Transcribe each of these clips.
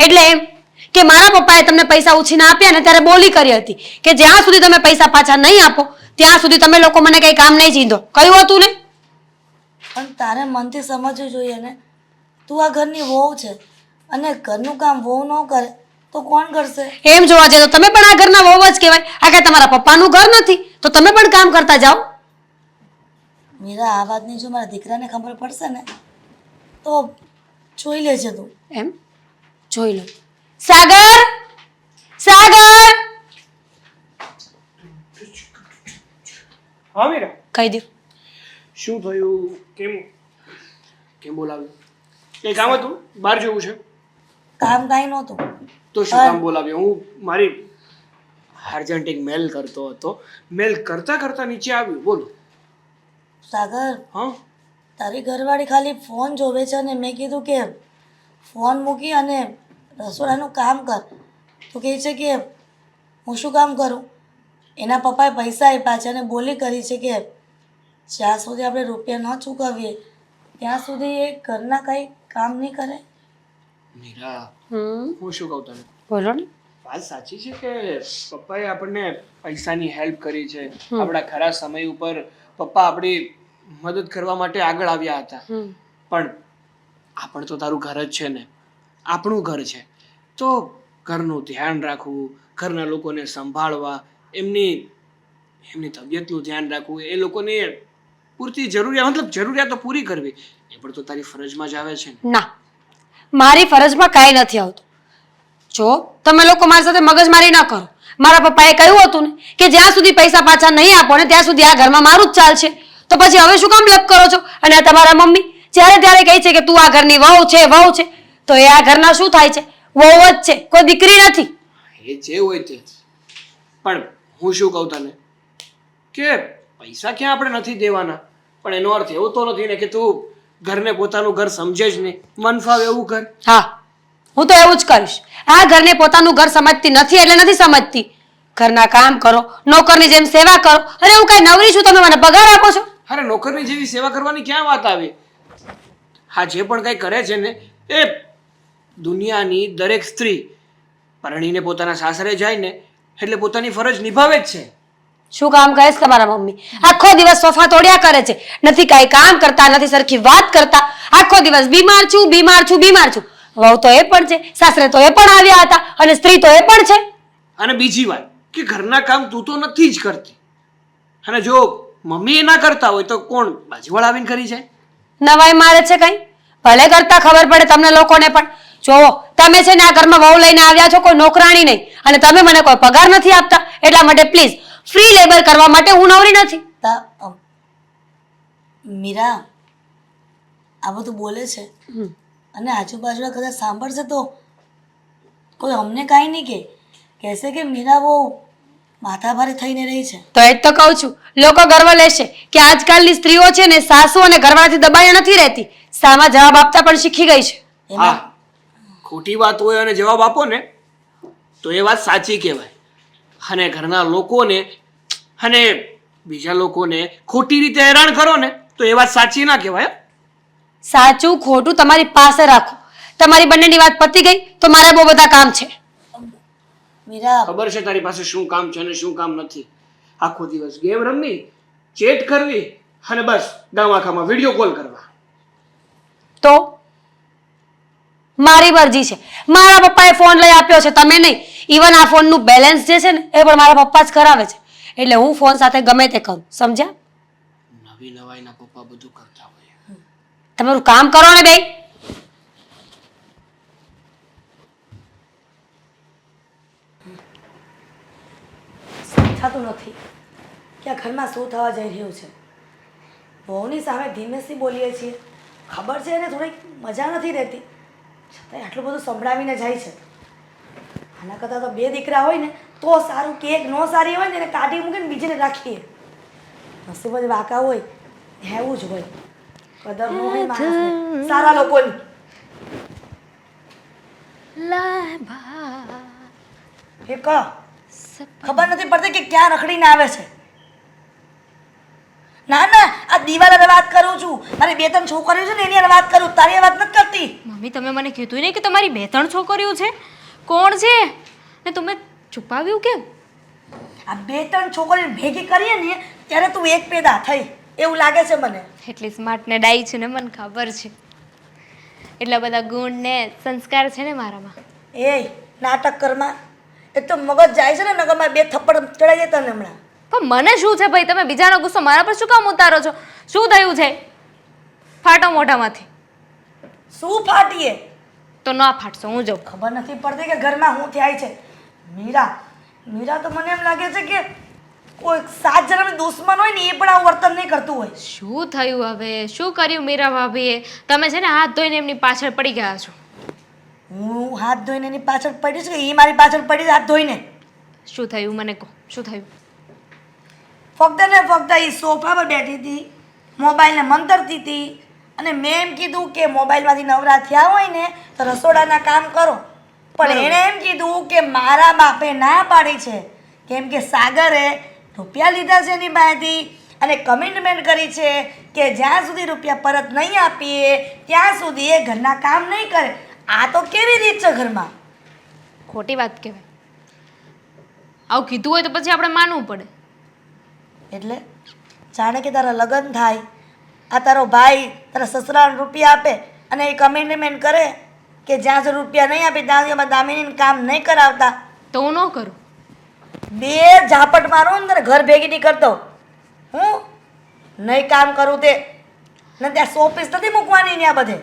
એટલે એમ કે મારા પપ્પાએ તમને પૈસા ઉછીના આપ્યા ને ત્યારે બોલી કરી હતી કે જ્યાં સુધી તમે પૈસા પાછા નહીં આપો ત્યાં સુધી તમે લોકો મને કઈ કામ નહીં ચીંધો. કહ્યું હતું ને? પણ તારે મનથી સમજવું જોઈએ ને, તું આ ઘરની વહુ છે અને ઘરનું કામ વહુ ન કરે તો કોણ કરશે? એમ જોવા જાય તો તમે પણ આ ઘરના વહુ જ કહેવાય. આ કઈ તમારા પપ્પાનું ઘર નથી તો તમે પણ કામ કરતા જાઓ. મીરા, આ વાતની જો મારા દીકરાને ખબર પડશે ને તો જોઈ લેજે તું. એમ જોઈ લો. સાગર, સાગર, હા મીરા, કહી દો. શું થયું? કેમ કેમ બોલાવ્યું? કઈ કામ હતું? બહાર જવું છે કામ કાંઈ નહોતું. તો શું કામ બોલાવ્યો? હું મારી અર્જન્ટ એક મેલ કરતો હતો. મેલ કરતા કરતા નીચે આવ્યું. બોલો. સાગર, હા, તારી ઘરવાળી ખાલી ફોન જોવે છે અને મેં કીધું કે ફોન મૂકી અને રસોડાનું કામ કર. તો કહે છે કે હું શું કામ કરું? એના પપ્પાએ પૈસા આપ્યા છે અને બોલી કરી છે કે જ્યાં સુધી આપણે રૂપિયા ન ચૂકવીએ ત્યાં સુધી એ ઘરના કંઈ કામ નહીં કરે. મીરા, હમ, હું શું કહું તને? બોલો ને. વાત સાચી છે કે પપ્પાએ આપણને પૈસાની હેલ્પ કરી છે. આપણા ખરા સમય ઉપર પપ્પા આપણી મદદ કરવા માટે આગળ આવ્યા હતા. પણ આ પણ તો તારું ઘર જ છે ને, આપણું ઘર છે. તો ઘરનું ધ્યાન રાખવું, ઘરના લોકોને સંભાળવા, એમની તબિયતનું ધ્યાન રાખવું, એ લોકોની પૂરતી જરૂરિયાતો પૂરી કરવી, એ પણ તો તારી ફરજમાં જ આવે છે ને. ના, મારી ફરજમાં કાંઈ નથી આવતું. જો તમે લોકો મારી સાથે મગજમારી ના કરો. મારા પપ્પાએ કહ્યું હતું ને કે જ્યાં સુધી પૈસા પાછા નહીં આપો ને ત્યાં સુધી આ ઘરમાં મારું જ ચાલશે. તો પછી હવે શું કામ લપ કરો છો? અને આ તમારા મમ્મી જ્યારે ત્યારે કહે છે કે તું આ ઘરની વહુ છે, વહુ છે. તો એ આ ઘરના શું થાય છે? વહુ જ છે, કોઈ દીકરી નથી. એ જે હોય તે. પણ હું શું કહું તને કે પૈસા ક્યાં આપણે નથી દેવાના, પણ એનો અર્થ એવો તો નથી ને કે તું ઘરને પોતાનું ઘર સમજે જ નહીં, મન ફાવે એવું કર. હા, હું તો એવું જ કરીશ. આ ઘરને પોતાનું ઘર સમજતી નથી એટલે નથી સમજતી. ઘરના કામ કરો, નોકરની જેમ સેવા કરો. અરે હું કઈ નવરી છું, તમે મને પગાર આપો છો? અરે નોકરની જેવી સેવા કરવાની ક્યાં વાત આવી? હા, જે પણ કંઈ કરે છે ને એ દુનિયાની દરેક સ્ત્રી પરણીને પોતાના સાસરે જાય ને એટલે પોતાની ફરજ નિભાવે જ છે. શું કામ કરે છે તમારા મમ્મી? આખો દિવસ સોફા તોડ્યા કરે છે, નથી કાંઈ કામ કરતા, નથી સરખી વાત કરતા. આખો દિવસ બીમાર છું, બીમાર છું, બીમાર છું. વહુ તો એ પણ છે, સાસરે તો એ પણ આવ્યા હતા અને સ્ત્રી તો એ પણ છે. અને બીજી વાત કે ઘરના કામ તું તો નથી જ કરતી, અને જો મમ્મી એ ના કરતા હોય તો કોણ બાજુવાળા આવીને કરી જાય? નવાઈ મારે છે કઈ? ભલે કરતા ખબર પડે તમને લોકોને પણ. જોવો, તમે છે ને આ ઘરમાં વહુ લઈને આવ્યા છો, કોઈ નોકરાણી નહીં, અને તમે મને કોઈ પગાર નથી આપતા. એટલા માટે પ્લીઝ ફ્રી લેબર કરવા માટે હું નવરી નથી. મીરા, આ બધું બોલે છે અને આજુબાજુના કદાચ સાંભળશે તો કોઈ અમને કાંઈ નહીં કહેશે કે મીરા બહુ માથાભારે થઈને રહી છે. તો એ જ તો કહું છું, લોકો ગર્વ લેશે કે આજકાલની સ્ત્રીઓ છે ને સાસુ અને ઘરવાળાથી દબાઈ નથી રહેતી, સામા જવાબ આપતા પણ શીખી ગઈ છે. હા, ખોટી વાત હોય અને જવાબ આપો ને તો એ વાત સાચી કહેવાય, અને ઘરના લોકોને અને બીજા લોકોને ખોટી રીતે હેરાન કરો ને તો એ વાત સાચી ના કહેવાય. સાચું ખોટું તમારી પાસે રાખો. તમારી બંનેની વાત પતી ગઈ તો મારે બહુ બધા કામ છે. મીરા, ખબર છે તારી પાસે શું કામ છે અને શું કામ નથી. આખો દિવસ ગેમ રમવી, ચેટ કરવી અને બસ ગામ આખામાં વિડીયો કોલ કરવા. તો મારી મરજી છે. મારા પપ્પાએ ફોન લઈ આપ્યો છે, તમે નહીં. ઇવન આ ફોનનું બેલેન્સ જે છે ને એ પણ મારા પપ્પા જ કરાવે છે. એટલે હું ફોન સાથે ગમે તે કરું, સમજ્યા? નવી નવાઈના પપ્પા બધું કરતા હોય. તમારું કામ કરો ને બેય. થતું નથી કે આ ઘરમાં શું થવા જઈ રહ્યું છે. વહુની સામે ધીમેથી બોલીએ છીએ, ખબર છે એને થોડીક મજા નથી રહેતી, છતાંય આટલું બધું સંભળાવીને જાય છે. આના કરતાં તો બે દીકરા હોય ને તો સારું, કે એક નો સારી હોય ને એને કાઢી મૂકીને બીજીને રાખીએ. નસીબ જ વાંકા હોય એવું જ હોય, કદર ન હોય માણસને, સારા લોકોની. એ ખબર નથી પડતી કે ક્યાં રખડીને આવે છે. ના ના, આ દિવાળાની વાત કરું છું. મારી 2-3 છોકરીઓ છે ને એની વાત કરું, તારી વાત નથી કરતી. મમ્મી તમે મને કીધું નહીં કે તમારી 2-3 છોકરીઓ છે? કોણ છે ને તમે છુપાવ્યું કેમ? આ 2-3 છોકરીને ભેગી કરીએ ને ત્યારે તું એક પેદા થઈ એવું લાગે છે મને. એટલી સ્માર્ટ ને ડાઈ છે ને મને ખબર છે. એટલા બધા ગુણ ને સંસ્કાર છે ને મારામાં. એ નાટક કરમાં એક તો મગજ જાય છે ને નગરમાં 2 થપ્પડ ચડાઈ જતા ને હમણાં. પણ મને શું છે ભાઈ, તમે બીજાનો ગુસ્સો મારા પર શું કામ ઉતારો છો? શું થયું છે? ફાટો મોઢામાંથી. શું ફાટીએ? તો ના ફાટશો, હું જાઉં. ખબર નથી પડતી કે ઘરમાં શું થાય છે. મીરા તો મને એમ લાગે છે કે કોઈ 7 જણાનો દુશ્મન હોય ને એ પણ આવું વર્તન નહીં કરતું હોય. શું થયું હવે? શું કર્યું મીરા ભાભીએ? તમે છે ને હાથ ધોઈને એમની પાછળ પડી ગયા છો. હું હાથ ધોઈને એની પાછળ પડી છું કે એ મારી પાછળ પડી છે હાથ ધોઈને? શું થયું મને કહો, શું થયું? ફક્ત ને ફક્ત એ સોફા પર બેઠી હતી, મોબાઈલને મંતરતી હતી અને મેં એમ કીધું કે મોબાઈલમાંથી નવરા થયા હોય ને તો રસોડાના કામ કરો. પણ એણે એમ કીધું કે મારા બાપે ના પાડી છે, કેમ કે સાગરે રૂપિયા લીધા છે એની પાસેથી અને કમિટમેન્ટ કરી છે કે જ્યાં સુધી રૂપિયા પરત નહીં આપીએ ત્યાં સુધી એ ઘરના કામ નહીં કરે. આ તો કેવી રીત છે ઘરમાં? ખોટી વાત કહેવાય. આવું કીધું હોય તો પછી આપણે માનવું પડે. એટલે જાણે કે તારા લગ્ન થાય, આ તારો ભાઈ તારા સસરાને રૂપિયા આપે અને એ કમિટમેન્ટ કરે કે જ્યાં સુધી રૂપિયા નહીં આપે ત્યાં સુધી અમારે દામિનીને કામ નહીં કરાવતા. તો હું ન કરું. 2 ઝાપટ મારું ને ઘર ભેગી નહીં કરતો. હું નહીં કામ કરું તે ને ત્યાં શોપીસ નથી મૂકવાની ને આ બધે.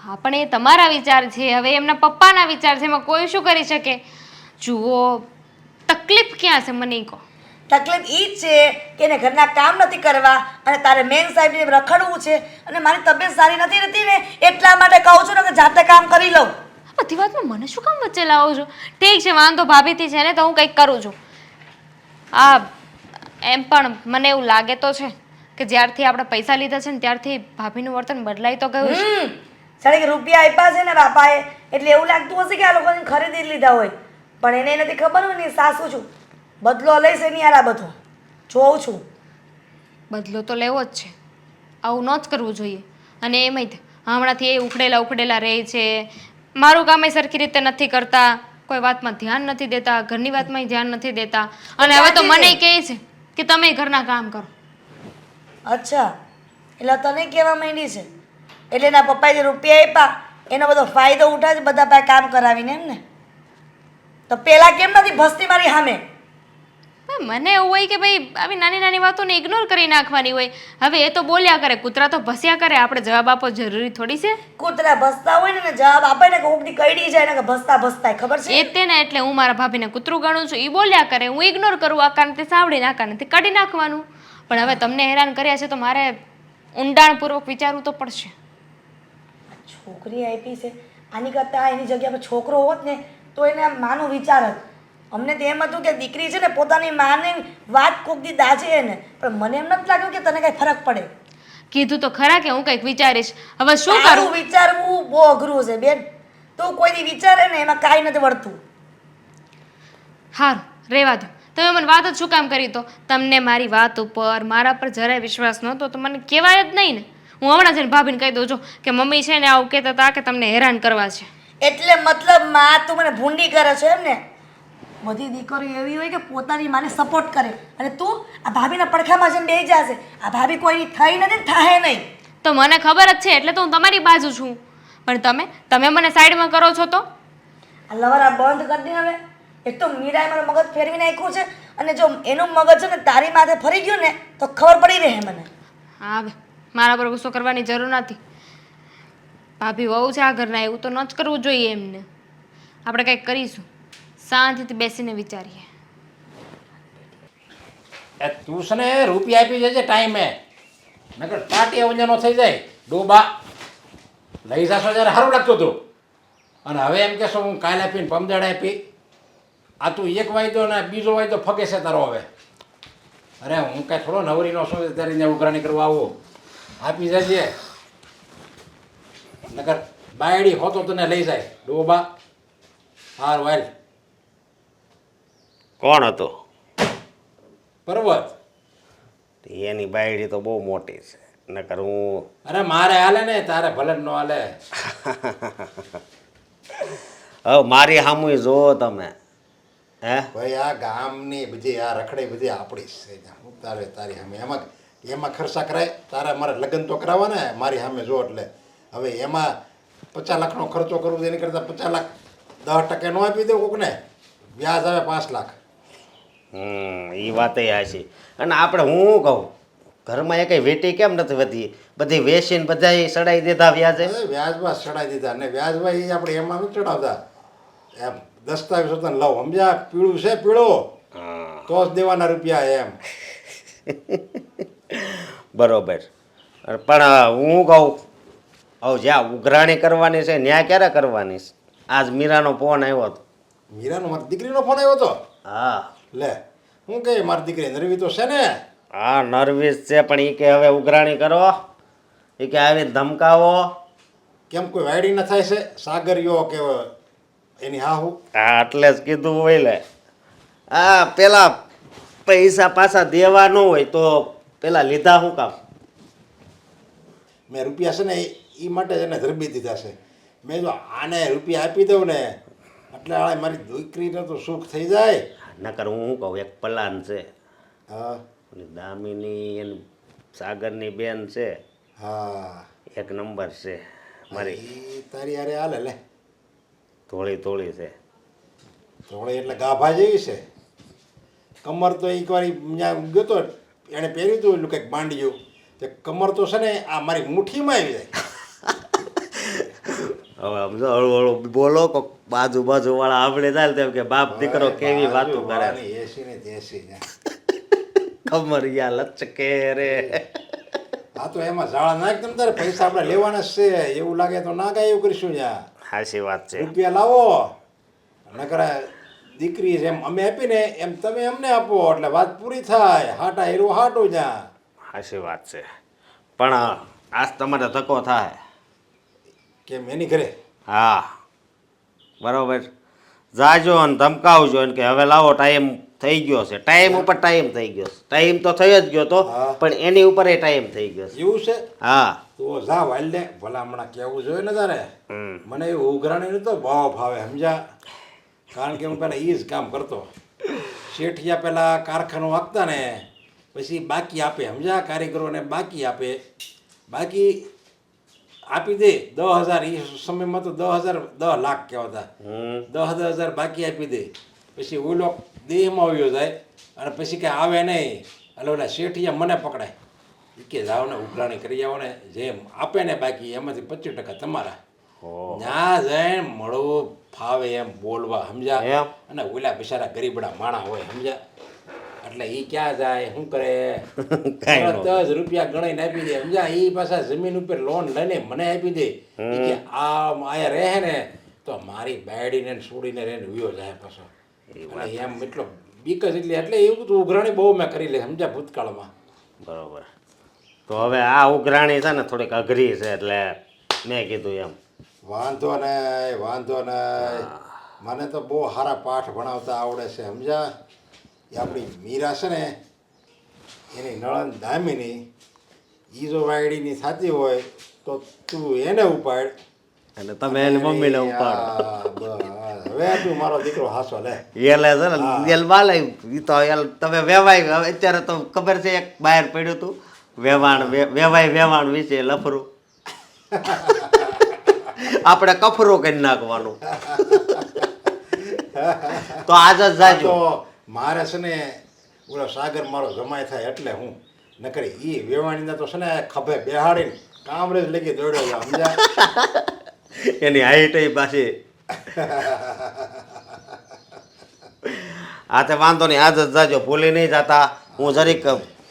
હા પણ એ તમારા વિચાર છે, હવે એમના પપ્પાના વિચાર છે, એમાં કોઈ શું કરી શકે? જુઓ, તકલીફ ક્યાં છે મને કહો. તકલીફ એ જ છે કે એને ઘરના કામ નથી કરવા અને તારે મેન સાહેબને રખડવું છે અને મારી તબિયત સારી નથી રહેતી ને એટલા માટે કહું છું ને કે જાતે કામ કરી લઉં. આ બધી વાતમાં મને શું કામ વચ્ચે લાવો છો? ઠીક છે, વાંધો ભાભીથી છે ને તો હું કંઈક કરું છું. એમ પણ મને એવું લાગે તો છે કે જ્યારથી આપણે પૈસા લીધા છે ને ત્યારથી ભાભીનું વર્તન બદલાઈ તો ગયું છે. જાણે કે રૂપિયા આપ્યા છે ને બાપાએ એટલે એવું લાગતું હશે કે આ લોકોને ખરીદી જ લીધા હોય, પણ એને નથી ખબર હોય ને સાસુ છું બદલો લઈશ એની યાર. આ બધું જોઉં છું. બદલો તો લેવો જ છે, આવું ન જ કરવું જોઈએ. અને એમાંય હમણાંથી એ ઉખડેલા રહે છે, મારું કામ એ સરખી રીતે નથી કરતા, કોઈ વાતમાં ધ્યાન નથી દેતા, ઘરની વાતમાં ધ્યાન નથી દેતા અને હવે તો મને કહે છે કે તમે ઘરના કામ કરો. અચ્છા, એટલે તને કહેવા માંડી છે એટલે એના પપ્પાએ જે રૂપિયા આપ્યા એનો બધો ફાયદો ઉઠાવે છે બધા પાસે કામ કરાવીને એમ ને? તો પેલા કેમ નથી ભસતી મારી સામે? મને એવું હોય કે ભાઈ આવી નાની નાની વાતોને ઇગ્નોર કરી નાખવાની હોય. હવે એ તો બોલ્યા કરે, કૂતરા તો ભસ્યા કરે, આપણે જવાબ આપવો જરૂરી થોડી છે? કૂતરા ભસતા હોય ને જવાબ આપે ને કે ઉગતી કઈડી જાય ને કે ભસતા ભસતા ખબર છે? એ તે ને એટલે હું મારા ભાભીને કૂતરું ગણું છું. એ બોલ્યા કરે, હું ઇગ્નોર કરું, આ કારણથી સાંભળીને આ કારણથી કાઢી નાખવાનું. પણ હવે તમને હેરાન કર્યા છે તો મારે ઊંડાણપૂર્વક વિચારવું તો પડશે. છોકરી આપી છે, આની કરતાં એની જગ્યા પર છોકરો હોત ને તો એને આમ માનો વિચાર જ. અમને તો એમ હતું કે દીકરી છે ને પોતાની માને વાત કોક દી દાજે એને, પણ મને એમ નથી લાગ્યું કે તને કઈ ફરક પડે. કીધું તો ખરા કે હું કંઈક વિચારીશ. હવે શું કરું? તારું વિચારવું બહુ અઘરું છે બેન. તું કોઈ દી વિચારે ને એમાં કાંઈ નથી વળતું. હારું, રેવા દો. તમે મને વાત જ શું કામ કરી? તો તમને મારી વાત ઉપર મારા પર જરાય વિશ્વાસ નહોતો તો મને કહેવાય જ નહીં ને. હું હમણાં જઈને ભાભીને કહી દઉં છું કે મમ્મી છે ને આવું કહેતા હતા કે તમને હેરાન કરવા છે. એટલે મતલબ માં તું મને ભૂંડી કરે છે એમ ને? બધી દીકરીઓ એવી હોય કે પોતાની માને સપોર્ટ કરે અને તું આ ભાભીના પડખામાં જઈને બેસી જશે. આ ભાભી કોઈની થઈ નથી ને થાય નહીં. તો મને ખબર જ છે એટલે તો હું તમારી બાજુ છું. પણ તમે મને સાઈડમાં કરો છો તો? આ લવરા બંધ કરી દે હવે. એક તો મીરાએ મારું મગજ ફેરવી નાખ્યું છે અને જો એનું મગજ છે ને તારી માથે ફરી ગયું ને તો ખબર પડી રહે મને. હા હવે મારા પર ગુસ્સો કરવાની જરૂર નથી. ભાભી વહુ છે આ ઘરના, એવું તો ન જ કરવું જોઈએ એમને. આપણે કંઈક કરીશું, શાંતિથી બેસીને વિચારીએ. તું છે ને રૂપિયા આપી જજે ટાઈમે, નકર પાટી અવંજનો થઈ જાય. ડોબા લઈ જશો જ્યારે સારું લાગતું હતું અને હવે એમ કહેશો હું કાલે આપીને પમદાડે આપી. આ તું એક વાયદો ને બીજો વાયદો ફગે છે તારો હવે. અરે હું કાંઈ થોડો નવરીનો શું ત્યારે ત્યાં ઉઘરાણી કરવા આવો. આપી જજે, નકર બાયડી હોતો તને લઈ જાય. ડોબા હાર વાલ. કોણ હતો? પર્વત. એની બાયડી તો બહુ મોટી છે. નકર હું અરે મારે હાલે ને તારે ભલે ન હાલે. હવે મારી સામું જોવો તમે હે ભાઈ આ ગામની બધી આ રખડી બધી આપણી જ છે. હું તારે તારી સામે એમાં ખર્ચા કરાય. તારા મારે લગ્ન તો કરાવવા ને મારી સામે જો એટલે હવે એમાં 50 લાખનો ખર્ચો કરવો એની કરતાં 50 લાખ 10% નો આપી દઉં કોકને, વ્યાજ આવે 5 લાખ. એ વાત હાચી. અને આપણે હું કહું ઘરમાં એ કઈ વેટી કેમ નથી વધી? બધી વેચીને બધા સડાઈ દીધા વ્યાજે. અરે વ્યાજમાં ચડાવી દીધા ને વ્યાજમાં એ આપણે એમાં નથી ચડાવતા. એમ દસ્તાવેજ તને લઉં સમજ્યા, પીળું છે પીળો તો જ દેવાના રૂપિયા એમ. બરોબર. પણ હું કહું હવે જ્યાં ઉઘરાણી કરવાની છે ત્યાં ક્યારે કરવાની છે? આજ મીરાનો ફોન આવ્યો હતો. મીરાનો મારી દીકરીનો ફોન આવ્યો હતો. હા લે હું કહે મારી દીકરી નરવી તો છે ને. હા નર્વિસ છે પણ એ કે હવે ઉઘરાણી કરો. એ કે આવી ધમકાવો. કેમ કોઈ વાયડી ન થાય છે સાગરીયો કે એની હાહુ? હા એટલે જ કીધું હોય લે. હા પેલા પૈસા પાછા દેવા ન હોય તો પેલા લીધા શું કામ? મેં રૂપિયા છે ને એ માટે જ એને ધરબી દીધા છે. મેં જો આને રૂપિયા આપી દઉં ને એટલે આ મારી દીકરીને તો સુખ થઈ જાય. નકર હું શું કહું એક પ્લાન છે. હા ઓલી દામિની એની સાગરની બેન છે હા એક નંબર છે મારી. ઈ તારી હારે હાલે લે. થોડી થોડી છે. થોડી એટલે ગાભા જેવી છે. કમર તો એકવાર ત્યાં ગયો તો એણે પહેર્યું હતું એટલું કંઈક માંડ્યું તે કમર તો છે ને આ મારી મુઠ્ઠીમાં આવી જાય. હવે સમજો હળવું હળવું બોલો કોક બાજુ વાળા આપણે થાય તેમ કે બાપ દીકરો કેવી વાતો કરે છે. એસી ને દેશી ને કમરિયા લચકે રે. હા તો એમાં ઝાડા નાખ તમે તારે પૈસા આપણે લેવાના જ છે એવું લાગે તો ના કાંઈ એવું કરીશું ત્યાં. હાચી વાત છે. રૂપિયા લાવો નકર દીકરી જેમ અમે આપીને એમ તમે અમને આપો એટલે વાત પૂરી થાય. હાટા હીરો હાટું જ્યાં. હાચી વાત છે. પણ આજ તમારે ધક્કો થાય. કેમ એની ઘરે? હા બરોબર. જાજો ને ધમકાવજો ને કે હવે લાવો ટાઈમ થઈ ગયો છે. ટાઈમ ઉપર ટાઈમ થઈ ગયો છે. ટાઈમ તો થઈ જ ગયો તો હા. પણ એની ઉપર એ ટાઈમ થઈ ગયો છે. એવું છે? હા તો જા વાલ લે ભલા હમણાં કેવું જોઈએ ને તારે. હમ. મને એવું ઉઘરાણીનું તો બહુ ભાવે સમજ્યા. કારણ કે હું પહેલાં એ જ કામ કરતો. શેઠિયા પહેલાં કારખાનું હાંકતા ને પછી બાકી આપે સમજ્યા, કારીગરોને બાકી આપે. બાકી આપી દે 10,000. એ સમયમાં તો 10 લાખ કહેવાતા. 10,000 બાકી આપી દે પછી ઓલો દેહમાં આવ્યો જાય અને પછી કાંઈ આવે નહીં એટલે ઓલા શેઠિયા મને પકડાય. એ કે જાઓ ને ઉઘરાણી કરી આવો ને જેમ આપે ને બાકી એમાંથી 25% તમારા. ત્યાં જઈને મળવું ફાવે એમ બોલવા સમજ્યા. એમ? અને ઓલા બિચારા ગરીબડા માણા હોય સમજ્યા એટલે એ ક્યાં જાય શું કરે કાંઈ ન તરત જ રૂપિયા ગણાઈને આપી દે સમજ્યા. એ પાછા જમીન ઉપર લોન લઈને મને આપી દે. ઈ કે આ આયા રહે ને તો મારી બાયડીને ને છોડીને રહીને વિયો જાય પાછો. એટલે એમ એટલો બીક જ એટલે એવું બધું ઉઘરાણી બહુ મેં કરી લે સમજ્યા ભૂતકાળમાં. બરોબર. તો હવે આ ઉઘરાણી છે ને થોડીક અઘરી છે એટલે મેં કીધું એમ. વાંધો નહીં વાંધો નહીં. મને તો બહુ સારા પાઠ ભણાવતા આવડે છે સમજ્યા. એ આપણી મીરા છે ને એની નળન દામિની એ જો વાયડીની થતી હોય તો તું એને ઉપાડ અને તમે એની મમ્મીને ઉપાડો. આ બસ. હવે તું મારો દીકરો હાસો લે. એલે છે ને એલ બાલે ઈ તો એલ તમે વેવાય અત્યારે તો ખબર છે એક બહાર પડ્યું હતું વેવાણ વિશે લફરું. આપણે કફરું કરી નાખવાનું. તો આજ જ જાજો. તો મારે છે ને ઓલો સાગર મારો જમાય થાય એટલે હું નકરી એ વેવાણીને તો છે ને ખભે બેહાડીને કામરેજ લઈ ગઈ દોડ્યો જાવ સમજ્યા. એની હાઈટ પાછી. આ તે વાંધો નહીં આજ જ જાજો ભૂલી નહીં જતા. હું જરીક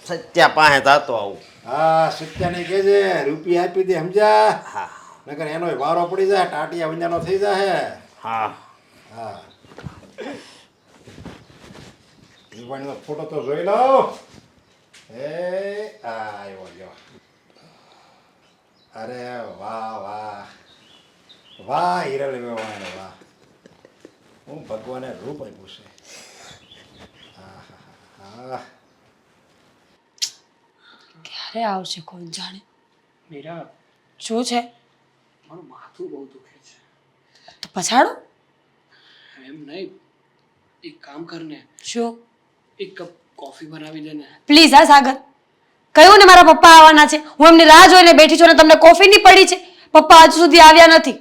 સત્યા પાસે જતો આવું. હા સત્યાને કહેજે રૂપિયા આપી દે સમજ્યા. હા નકર એનો વારો પડી જાય ટાટિયા વિંજાનો થઈ જાય. હા હા વેવાણીનો ફોટો તો જોઈ લો. એ આવ્યો ગયો. અરે વાહ વાહ વાહ હિરલ વેવાણ વાહ. હું ભગવાને રૂપ આપ્યું છે. હા હા હા ક્યારે આવશે કોણ જાણે. મીરા, શું છે? મારું માથું બહુ દુખે છે. તો પછાડો. એમ નહીં, એક કામ કર ને, શું? એક કપ કોફી બનાવી દે ને. પ્લીઝ હા સાગર, કહ્યું ને મારા પપ્પા આવવાના છે, હું એમની રાહ જોઈને બેઠી છું અને તમને કોફી ની પડી છે. પપ્પા હજુ સુધી આવ્યા નથી.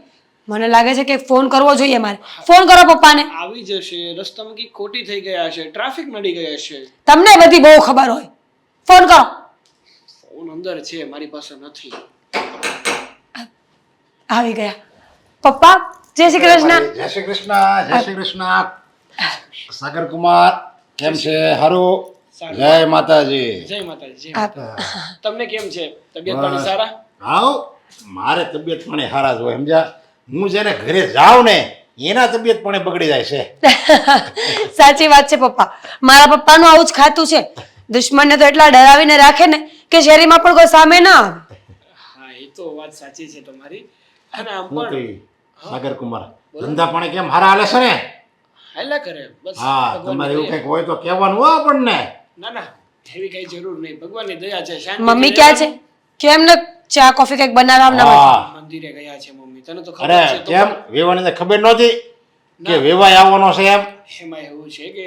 મને લાગે છે કે ફોન કરવો જોઈએ મારે. ફોન કરો પપ્પાને. આવી જશે, રસ્તામાં કંઈક ખોટી થઈ ગયા છે, ટ્રાફિક નડી ગયા છે. તમને બધી બહુ ખબર હોય. ફોન કરો. ફોન અંદર છે, મારી પાસે નથી. આવી ગયા. પપ્પા જય શ્રી કૃષ્ણ. જય શ્રી કૃષ્ણ, જય શ્રી કૃષ્ણ. સાગર કુમાર કેમ છે? હારું? જય માતાજી. જય માતાજી. જય માતાજી. તમને કેમ છે? તબિયત પાણી સારા? હાઉ મારે તબિયત પણ હારા જ હોય સમજ્યા. હું જેને ઘરે જાઉં ને એના તબિયત પણ બગડી જાય છે. સાચી વાત છે પપ્પા. મારા પપ્પાનું આવું જ ખાતું છે. દુશ્મનને તો એટલા ડરાવીને રાખે ને કે શેરીમાં પણ કોઈ સામે ના આવે. હા, એ તો વાત સાચી છે તમારી. અને આમ હું પણ કહી સાગર કુમાર ધંધા પાણી કેમ હારા હાલે છે ને? હાલ્યા કરે બસ. હા ભગવાનની તમારે એવું દયા. કંઈક હોય તો કહેવાનું હો આપણને. ના ના, એવી કઈ જરૂર નહીં. ભગવાનની દયા છે. શાંતિથી મમ્મી ક્યાં છે? કેમ ને ચા કોફી કંઈક બનાવવાના માટે? હા મંદિરે ગયા છે મમ્મી. તને તો અરે ખબર છે તો. કેમ વેવાણીને ખબર નહોતી કે વેવાય આવવાનો છે એમ? એમાં એવું છે કે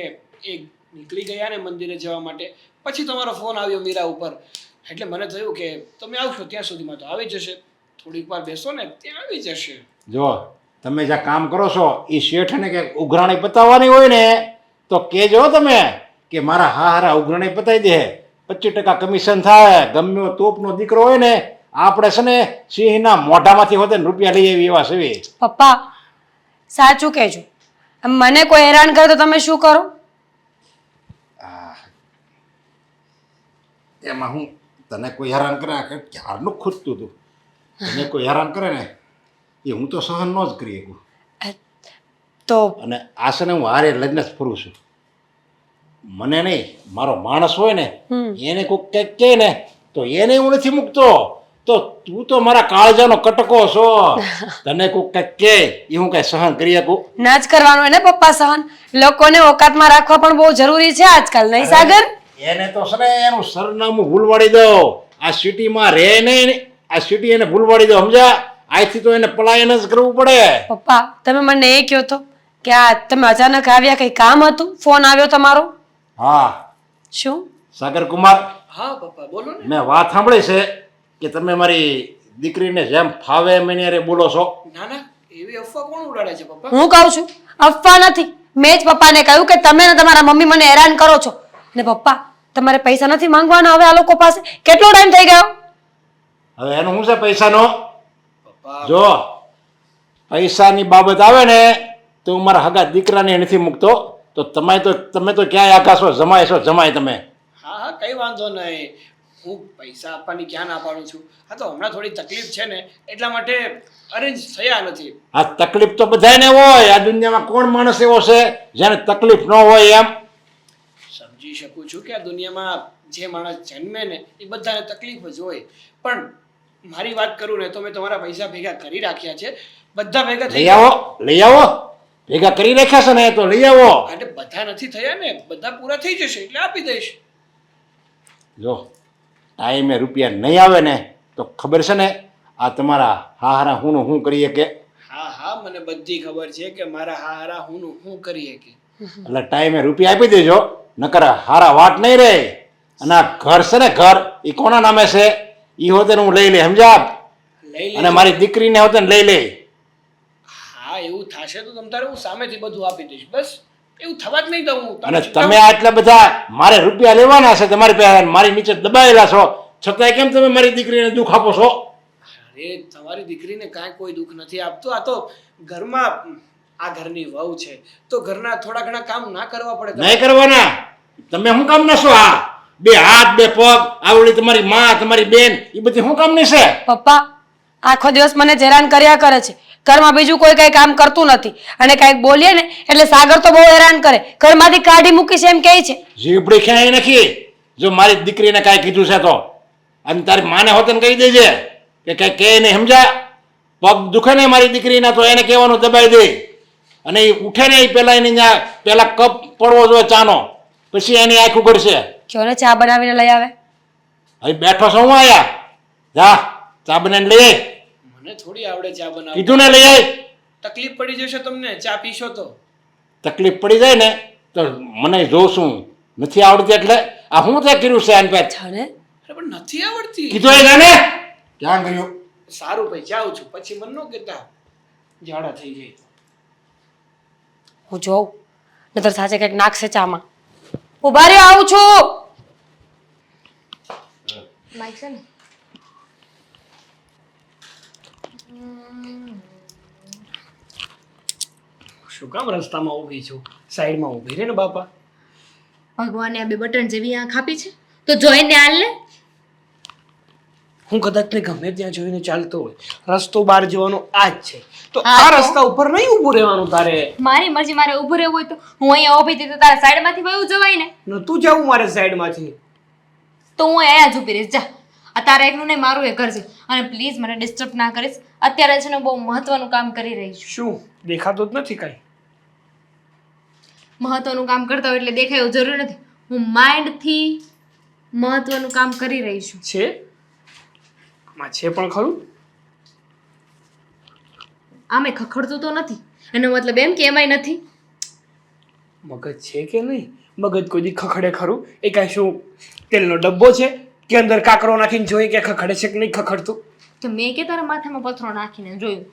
એ નીકળી ગયા ને મંદિરે જવા માટે, પછી તમારો ફોન આવ્યો મીરા ઉપર. એટલે મને થયું કે તમે આવશો ત્યાં સુધીમાં તો આવી જશે. થોડીક વાર બેસો ને ત્યાં આવી જશે. જો તમે જ્યાં કામ કરો છો એ શેઠને કે ઉઘરાણી પતાવવાની હોય ને તો કહેજો તમે કે મારા હારા ઉઘરાણી પતાવી દે, 25% કમિશન થાય. ગમે એવો તોપનો દીકરો હોય ને આપણે છે ને સિંહના મોઢામાંથી હોતે ને રૂપિયા લઈ આવી એવા સેવી. પપ્પા સાચું કહેજો. મને કોઈ હેરાન કરે તો તમે શું કરો? એમાં હું તને કોઈ હેરાન કરે ક્યારનું ખૂટતું હતું. તને કોઈ હેરાન કરે ને એ હું તો સહન ન જ કરી શકું. તો અને આ છે ને હું હારે લગ્ન જ ફરું છું. મને નહીં, મારો માણસ હોય ને એને કોઈક કંઈક કહે ને તો એને હું નથી મૂકતો. તો તું તો મારા કાળજાનો કટકો છો. તને કોઈક કંઈક કહે એ હું કઈ સહન કરી શકું? ના જ કરવાનું હોય ને પપ્પા સહન. લોકોને ઓકાતમાં રાખવા પણ બહુ જરૂરી છે આજકાલ, નહીં સાગર? એને તો છે ને એનું સરનામું ભૂલવાડી દો. આ સિટીમાં રહે નહીં, આ સિટી એને ભૂલવાડી દો સમજ્યા. આજથી તો એને પલાયન જ કરવું પડે. પપ્પા તમે મને એ કહો તો કે આ તમે અચાનક આવ્યા, કઈ કામ હતું? ફોન આવ્યો તમારો? હા શું? સાગર કુમાર હા પપ્પા બોલો ને. મેં વાત સાંભળી છે કે તમે મારી દીકરીને જેમ ફાવે એમ એની હારે બોલો છો. ના ના, એવી અફવા કોણ ઉડાડે છે પપ્પા? હું કહું છું અફવા નથી. મેં જ પપ્પાને કહ્યું કે તમે ને તમારા મમ્મી મને હેરાન કરો છો. ને પપ્પા તમારે પૈસા નથી માંગવાના હવે આ લોકો પાસે? કેટલો ટાઈમ થઈ ગયો? હવે એનું શું છે પૈસાનો? પપ્પા જો પૈસાની બાબત આવે ને તો હું મારા હગા દીકરાને નથી મૂકતો. તો તમે તો ક્યાંય આઘા છો, જમાય છો, જમાય તમે. હા હા, કઈ વાંધો નહીં. હું પૈસા આપવાની ક્યાં ના પાડું છું. હા તો હમણાં થોડી તકલીફ છે ને એટલા માટે અરેન્જ થયા નથી. આ તકલીફ તો બધાને હોય. આ દુનિયામાં કોણ માણસ એવો છે જેને તકલીફ ન હોય એમ? સમજી શકું છું કે આ દુનિયામાં જે માણસ જન્મે ને એ બધાને તકલીફ જ હોય. પણ મારી વાત કરું ને તો મેં તમારા પૈસા ભેગા કરી રાખ્યા છે. બધા ભેગા થઈ લઈ આવો, લઈ આવો. ભેગા કરી રાખ્યા છે ને તો લઈ આવો. એટલે બધા નથી થયા ને, બધા પૂરા થઈ જશે એટલે આપી દઈશ. જો ટાઈમે રૂપિયા નહીં આવે ને તો ખબર છે ને આ તમારા હારા હું કરીએ કે. હા હા, મને બધી ખબર છે કે મારા હારા હું કરીએ કે. એટલે ટાઈમે રૂપિયા આપી દેજો, નકર હારા વાટ નહીં રહે. અને આ ઘર છે ને ઘર એ કોના નામે છે એ હોતે હું લઈ લે સમજા. લઈ લે. અને મારી દીકરીને હોતે લઈ લે. હા એવું થશે તો તમ તારે હું સામેથી બધું આપી દઈશ. બસ એવું થવા જ નહીં દઉં હું. અને તમે આટલા બધા મારે રૂપિયા લેવાના છે તમારી પાસે, મારી નીચે દબાયેલા છો, છતાંય કેમ તમે મારી દીકરીને દુઃખ આપો છો? અરે તમારી દીકરીને કાંઈ કોઈ દુઃખ નથી આપતું. આ તો ઘરમાં આ ઘરની વહુ છે તો ઘરના થોડા ઘણા કામ ના કરવા પડે? નહીં કરવાના. તમે શું કામ ના છો? આ બે હાથ બે પગ આવડી તમારી માં તમારી બેન એ બધી શું કામ નહીં છે? પપ્પા આખો દિવસ મને જ હેરાન કર્યા કરે છે. ઘરમાં બીજું કોઈ કઈ કામ કરતું નથી અને કઈક બોલીએ ને એટલે સાગર તો બહુ હેરાન કરે. ઘરમાંથી કાઢી મૂકી છે એમ કહે છે. જીભડી ક્યાંય નથી. જો મારી દીકરીને કાંઈ કીધું છે તો અને તારી માને હોતે ને કહી દેજે કે કઈ કહે નહીં સમજા. પગ દુખે ને મારી દીકરીના તો એને કહેવાનું દબાઈ દે. અને એ ઉઠે ને એ પેલા એની પેલા કપ પડવો જોઈએ ચાનો, પછી એની આંખ ઉઘડશે. કયો ને ચા બનાવીને લઈ આવે. અહીં બેઠો છો હું આયા જા ચા બનાવીને લઈ આય. મને થોડી આવડે ચા બનાવતા. કીધું ને લઈ આય. તકલીફ પડી જશે તમને ચા પીશો તો. તકલીફ પડી જાય ને તો મને જોઉં છું નથી આવડતી એટલે આ હું તે કર્યું છે આની પાસે જાણે અરે પણ નથી આવડતી. કીધું એ ને ક્યાં ગયું સારું ભાઈ જાઉં છું પછી મને ન કહેતા ઝાડા થઈ જાય. હું જોઉં નતર સાચે કંઈક નાખશે ચામાં. ઉભા રહ્યો, આવું છું. માઇક છે ને શું કામ રસ્તામાં ઊભી છું? સાઈડમાં ઊભી રહે ને બાપા. ભગવાને આ બે બટન જેવી આંખ આપી છે તો જોઈને હાલ ને. હું કદાચ ને ગમે ત્યાં જોઈને ચાલતો હોય રસ્તો બહાર જવાનો આ જ છે તો હા, આ તો? રસ્તા ઉપર નહીં ઊભું રહેવાનું તારે. મારી મરજી, મારે ઊભું રહેવું હોય તો હું અહીંયા ઊભી હતી તો તારા સાઈડમાંથી વયું જવાય ને. નતું જવું મારે સાઈડમાંથી. તો હું અહીંયા જ ઊભી રહીશ. જા, આ તારા એકનું નહીં, મારું એ ઘર છે. અને પ્લીઝ મને ડિસ્ટર્બ ના કરીશ. અત્યારે છે ને બહુ મહત્વનું કામ કરી રહી છું. શું દેખાતું જ નથી કાંઈ? મહત્વનું કામ કરતા હોય એટલે દેખાય એવું જરૂરી નથી. હું માઇન્ડથી મહત્વનું કામ કરી રહી છું. છે આમાં છે પણ ખરું. આમે ખખડતું તો નથી, એનો મતલબ એમ કે એમાંય નથી. મગજ છે કે નહીં? મગજ કોઈ દી ખખડે ખરું? એ કાંઈ શું તેલનો ડબ્બો છે કે અંદર કાકરો નાખીને જોઈએ કે ખખડે છે કે નહીં ખખડતું? તો મેં કે તારા માથામાં પથરો નાખીને જોયું.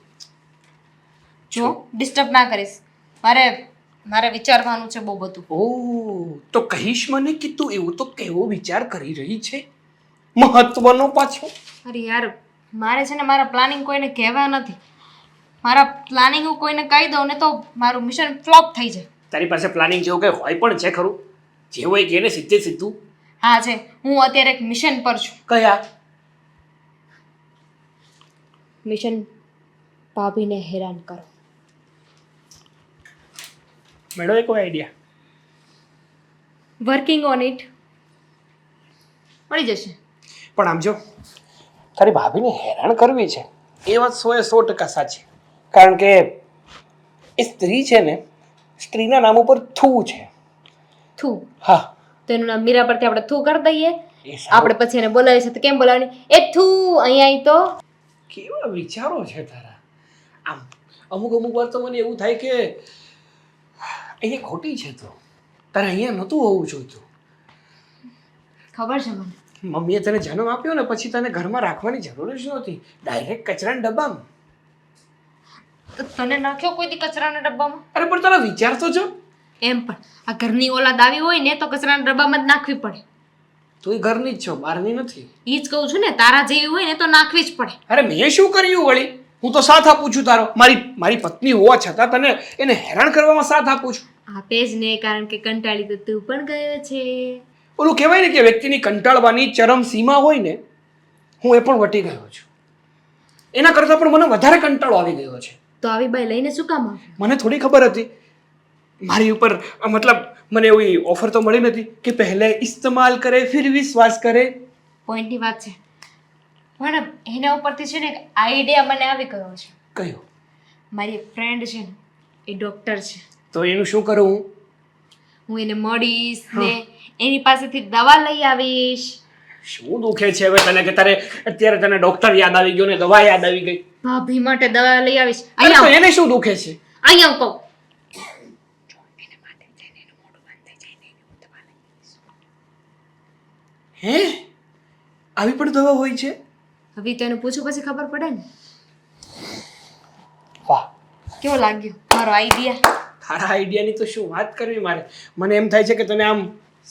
જો ડિસ્ટર્બ ના કરીશ, મારે વિચારવાનું છે બહુ બધું. ઓ તો કહીશ મને કે તું એવું તો કેવો વિચાર કરી રહી છે મહત્વનો પાછો? અરે યાર, મારે છે ને મારા પ્લાનિંગ કોઈને કહેવા નથી. મારા પ્લાનિંગ હું કોઈને કહી દઉં ને તો મારું મિશન ફ્લોપ થઈ જાય. તારી પાસે પ્લાનિંગ જેવું કંઈ હોય પણ છે ખરું? જે હોય કે ને સીધે સીધું. હા છે, હું અત્યારે એક મિશન પર છું. કયા? મિશન ભાભીને હેરાન કરો. મેળો કોઈ આઈડિયા? Working on it. મળી જશે. પણ આમ જો તારી ભાભીને હેરાન કરવી છે એ વાત 100% સાચી. કારણ કે એ સ્ત્રી છે ને, સ્ત્રીના નામ ઉપર થૂ છે. થુ હા તો એનું નામ મીરા પરથી આપણે થુ કરી દઈએ. એ સારું. આપણે પછી એને બોલાવીએ છીએ તો કેમ બોલાવવાની? એ થુ અહીંયા આવી તો. કેવા વિચારો છે તારા! આમ અમુક વાર તો મને એવું થાય કે અહીંયા ખોટી છે તો તારે અહીંયા નહોતું હોવું જોઈતું. ખબર છે મને. મમ્મીએ તને જન્મ આપ્યો ને પછી તને ઘરમાં રાખવાની જરૂર જ નહોતી. ડાયરેક્ટ કચરાના ડબ્બામાં. તો તને નાખ્યો કોઈ દી કચરાના ડબ્બામાં? અરે પણ તારા વિચાર તો જો. એમ પણ આ ઘરની ઓલાદ આવી હોય ને તો કચરાના ડબ્બામાં જ નાખવી પડે. તું ઘરની જ છો, બહારની નથી. એ જ કહું છું ને, તારા જેવી હોય ને તો નાખવી જ પડે. અરે મેં શું કર્યું વળી? હું તો સાથ આપું છું તારો. મારી પત્ની હોવા છતાં તને એને હેરાન કરવામાં સાથ આપું છું. આપે જ ને, કારણ કે કંટાળી તો તું પણ ગયો છે. ઓલું કહેવાય ને કે વ્યક્તિની કંટાળવાની ચરમ સીમા હોય ને, હું એ પણ વટી ગયો છું. એના કરતાં પણ મને વધારે કંટાળો આવી ગયો છે. તો આવી બાઈ લઈને શું કામ આવે? મને થોડી ખબર હતી મારી ઉપર મતલબ મને એવી ઓફર તો મળી નથી કે પહેલે ઇસ્તેમાલ કરે ફિર વિશ્વાસ કરે. પોઈન્ટની વાત છે પણ એના ઉપરથી છે ને એક આઈડિયા મને આવી ગયો છે. કયો? મારી એક ફ્રેન્ડ છે ને, એ ડૉક્ટર છે. તો એનું શું કરું હું? હું એને મળીશ ને એની પાસેથી દવા લઈ આવીશ. શું દુખે છે હવે તને કે તારે અત્યારે તને ડોક્ટર યાદ આવી ગયો ને દવા યાદ આવી ગઈ? ભાભી માટે દવા લઈ આવીશ. અરે તો અહીંયા એને શું દુખે છે? અહીંયા કહું. હે આવી પણ દવા હોય છે? હવે તો એને પૂછું પછી ખબર પડે ને. વાહ, કેવો લાગ્યો મારો આઈડિયા? તારા આઈડિયાની તો શું વાત કરવી મારે. મને એમ થાય છે કે તને આમ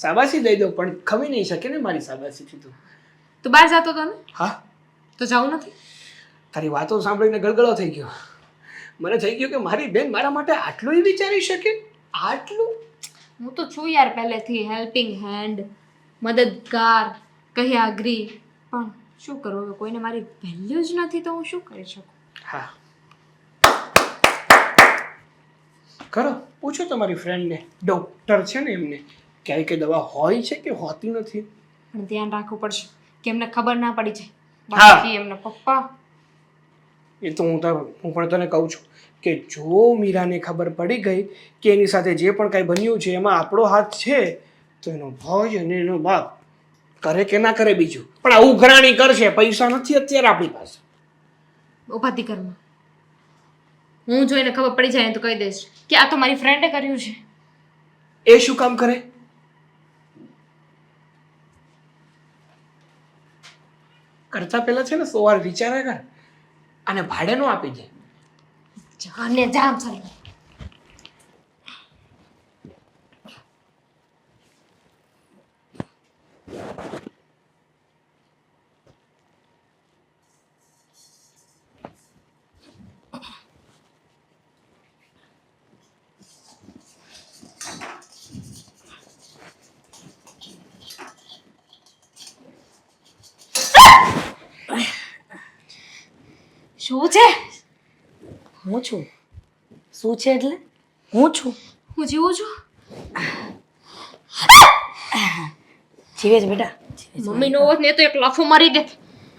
શાબાશી દઈ દો પણ ખમી નહીં શકે ને મારી શાબાશીથી તું. તું બહાર જતો હતો ને? હા તો જવું નથી? તારી વાતો સાંભળીને ગળગળો થઈ ગયો. મને થઈ ગયું કે મારી બેન મારા માટે આટલું વિચારી શકે. આટલું? હું તો છું યાર પહેલેથી હેલ્પિંગ હેન્ડ, મદદગાર, કહી અગ્રી. પણ શું કરું હવે, કોઈને મારી વેલ્યુ જ નથી તો હું શું કરી શકું? હા કરો, પૂછો તમારી ફ્રેન્ડને, ડૉક્ટર છે ને એમને, ક્યાંય કે દવા હોય છે કે હોતી નથી. પણ ધ્યાન રાખવું પડશે કે એમને ખબર ના પડી જાય. હા. બાકી એમના પપ્પા. એ તો હું પણ તને કહું છું કે જો મીરાને ખબર પડી ગઈ કે એની સાથે જે પણ કાંઈ બન્યું છે એમાં આપણો હાથ છે તો એનો ભાઈ અને એનો બાપ કરે કે ના કરે બીજું, પણ આ ઉઘરાણી કરશે. પૈસા નથી અત્યારે આપણી પાસે. ઉપાધિ કરમાં હું જોઈને ખબર પડી જાય ને તો કહી દઈશ કે આ તો મારી ફ્રેન્ડે કર્યું છે. એ શું કામ કરે? કરતા પહેલા છે ને 100 વાર વિચારે કર. અને ભાડે નો આપી દે. જાને જામ સારી. શું છે? હું છું. શું છે એટલે? હું છું. હું જીવું છું. જીવે છે બેટા. મમ્મીનો હોત ને તો એક લાફો મારી દે.